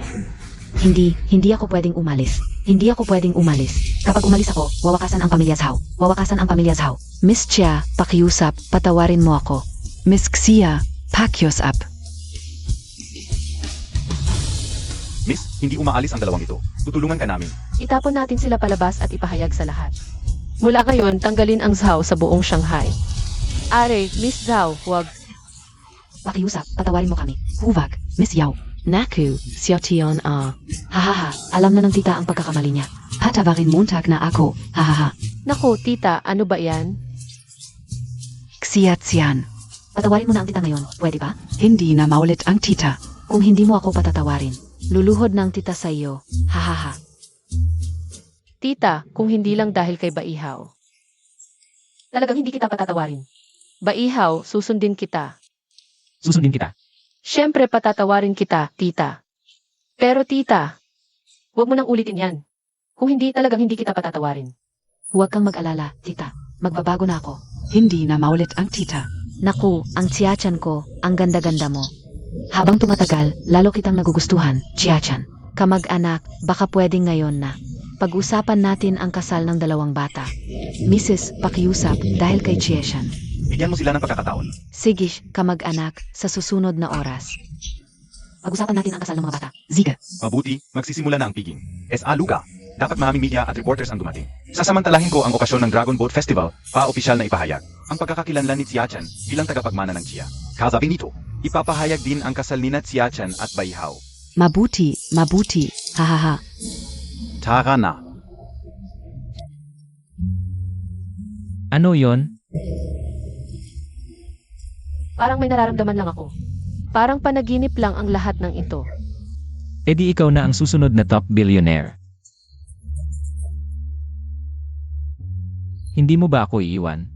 Hindi ako pwedeng umalis. Hindi ako pwedeng umalis. Kapag umalis ako, wawakasan ang pamilya Zhao. Wawakasan ang pamilya Zhao. Miss Chia, pakiusap, patawarin mo ako. Miss Xia, pakyos up. Miss, hindi umaalis ang dalawang ito. Tutulungan ka namin. Itapon natin sila palabas at ipahayag sa lahat. Mula ngayon, tanggalin ang Zhao sa buong Shanghai. Are, Miss Zhao, huwag. Pakiusap, patawarin mo kami. Huwag, Miss Yao. Naku, Xiaotian Hahaha, alam na ng tita ang pagkakamali niya. Patawarin Montag na ako. Hahaha. Naku, tita, ano ba yan? Xia Xian. Patawarin mo na ang tita ngayon, pwede ba? Hindi na maulit ang tita. Kung hindi mo ako patatawarin, luluhod na ang tita sa iyo. Hahaha. Tita, kung hindi lang dahil kay Baihaw. Talagang hindi kita patatawarin. Baihaw, susundin kita. Susundin kita. Siyempre patatawarin kita, tita. Pero tita, huwag mo nang ulitin yan. Kung hindi, talagang hindi kita patatawarin. Huwag kang mag-alala, tita. Magbabago na ako. Hindi na maulit ang tita. Naku, ang Chiachan ko, ang ganda-ganda mo. Habang tumatagal, lalo kitang nagugustuhan, Chiachan. Kamag-anak, baka pwedeng ngayon na. Pag-usapan natin ang kasal ng dalawang bata. Mrs. Pakiusap dahil kay Chieshan. Bigyan mo sila ng pagkakataon. Sige, kamag-anak, sa susunod na oras. Pag-usapan natin ang kasal ng mga bata. Ziga. Mabuti, magsisimula na ang piging. S.A. Luga. Dapat maraming media at reporters ang dumating. Sasamantalahin ko ang okasyon ng Dragon Boat Festival, pa-opisyal na ipahayag. Ang pagkakakilanlan ni Tsiachan bilang tagapagmana ng Chia. Kasabi nito, ipapahayag din ang kasal ni Tsiachan at Baihaw. Mabuti, mabuti. Hahaha. Tara na. Ano yon? Parang may nararamdaman lang ako. Parang panaginip lang ang lahat ng ito. E di ikaw na ang susunod na top billionaire. Hindi mo ba ako iiwan?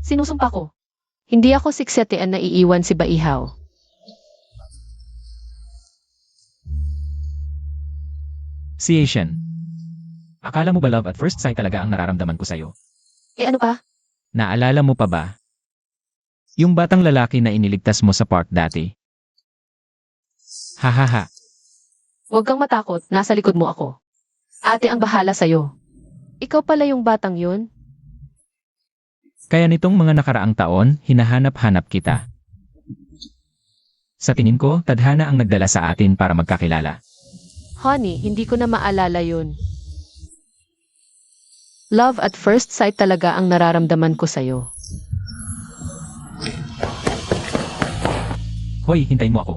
Sinusumpa ko. Hindi ako siksetian na iiwan si Baihaw. Si Asian. Akala mo ba love at first sight talaga ang nararamdaman ko sa'yo? Eh ano pa? Naalala mo pa ba? Yung batang lalaki na iniligtas mo sa park dati? Hahaha. Huwag kang matakot, nasa likod mo ako. Ate ang bahala sa'yo. Ikaw pala yung batang yun? Kaya nitong mga nakaraang taon, hinahanap-hanap kita. Sa tingin ko, tadhana ang nagdala sa atin para magkakilala. Honey, hindi ko na maalala yun. Love at first sight talaga ang nararamdaman ko sa'yo. Hoy, hintayin mo ako.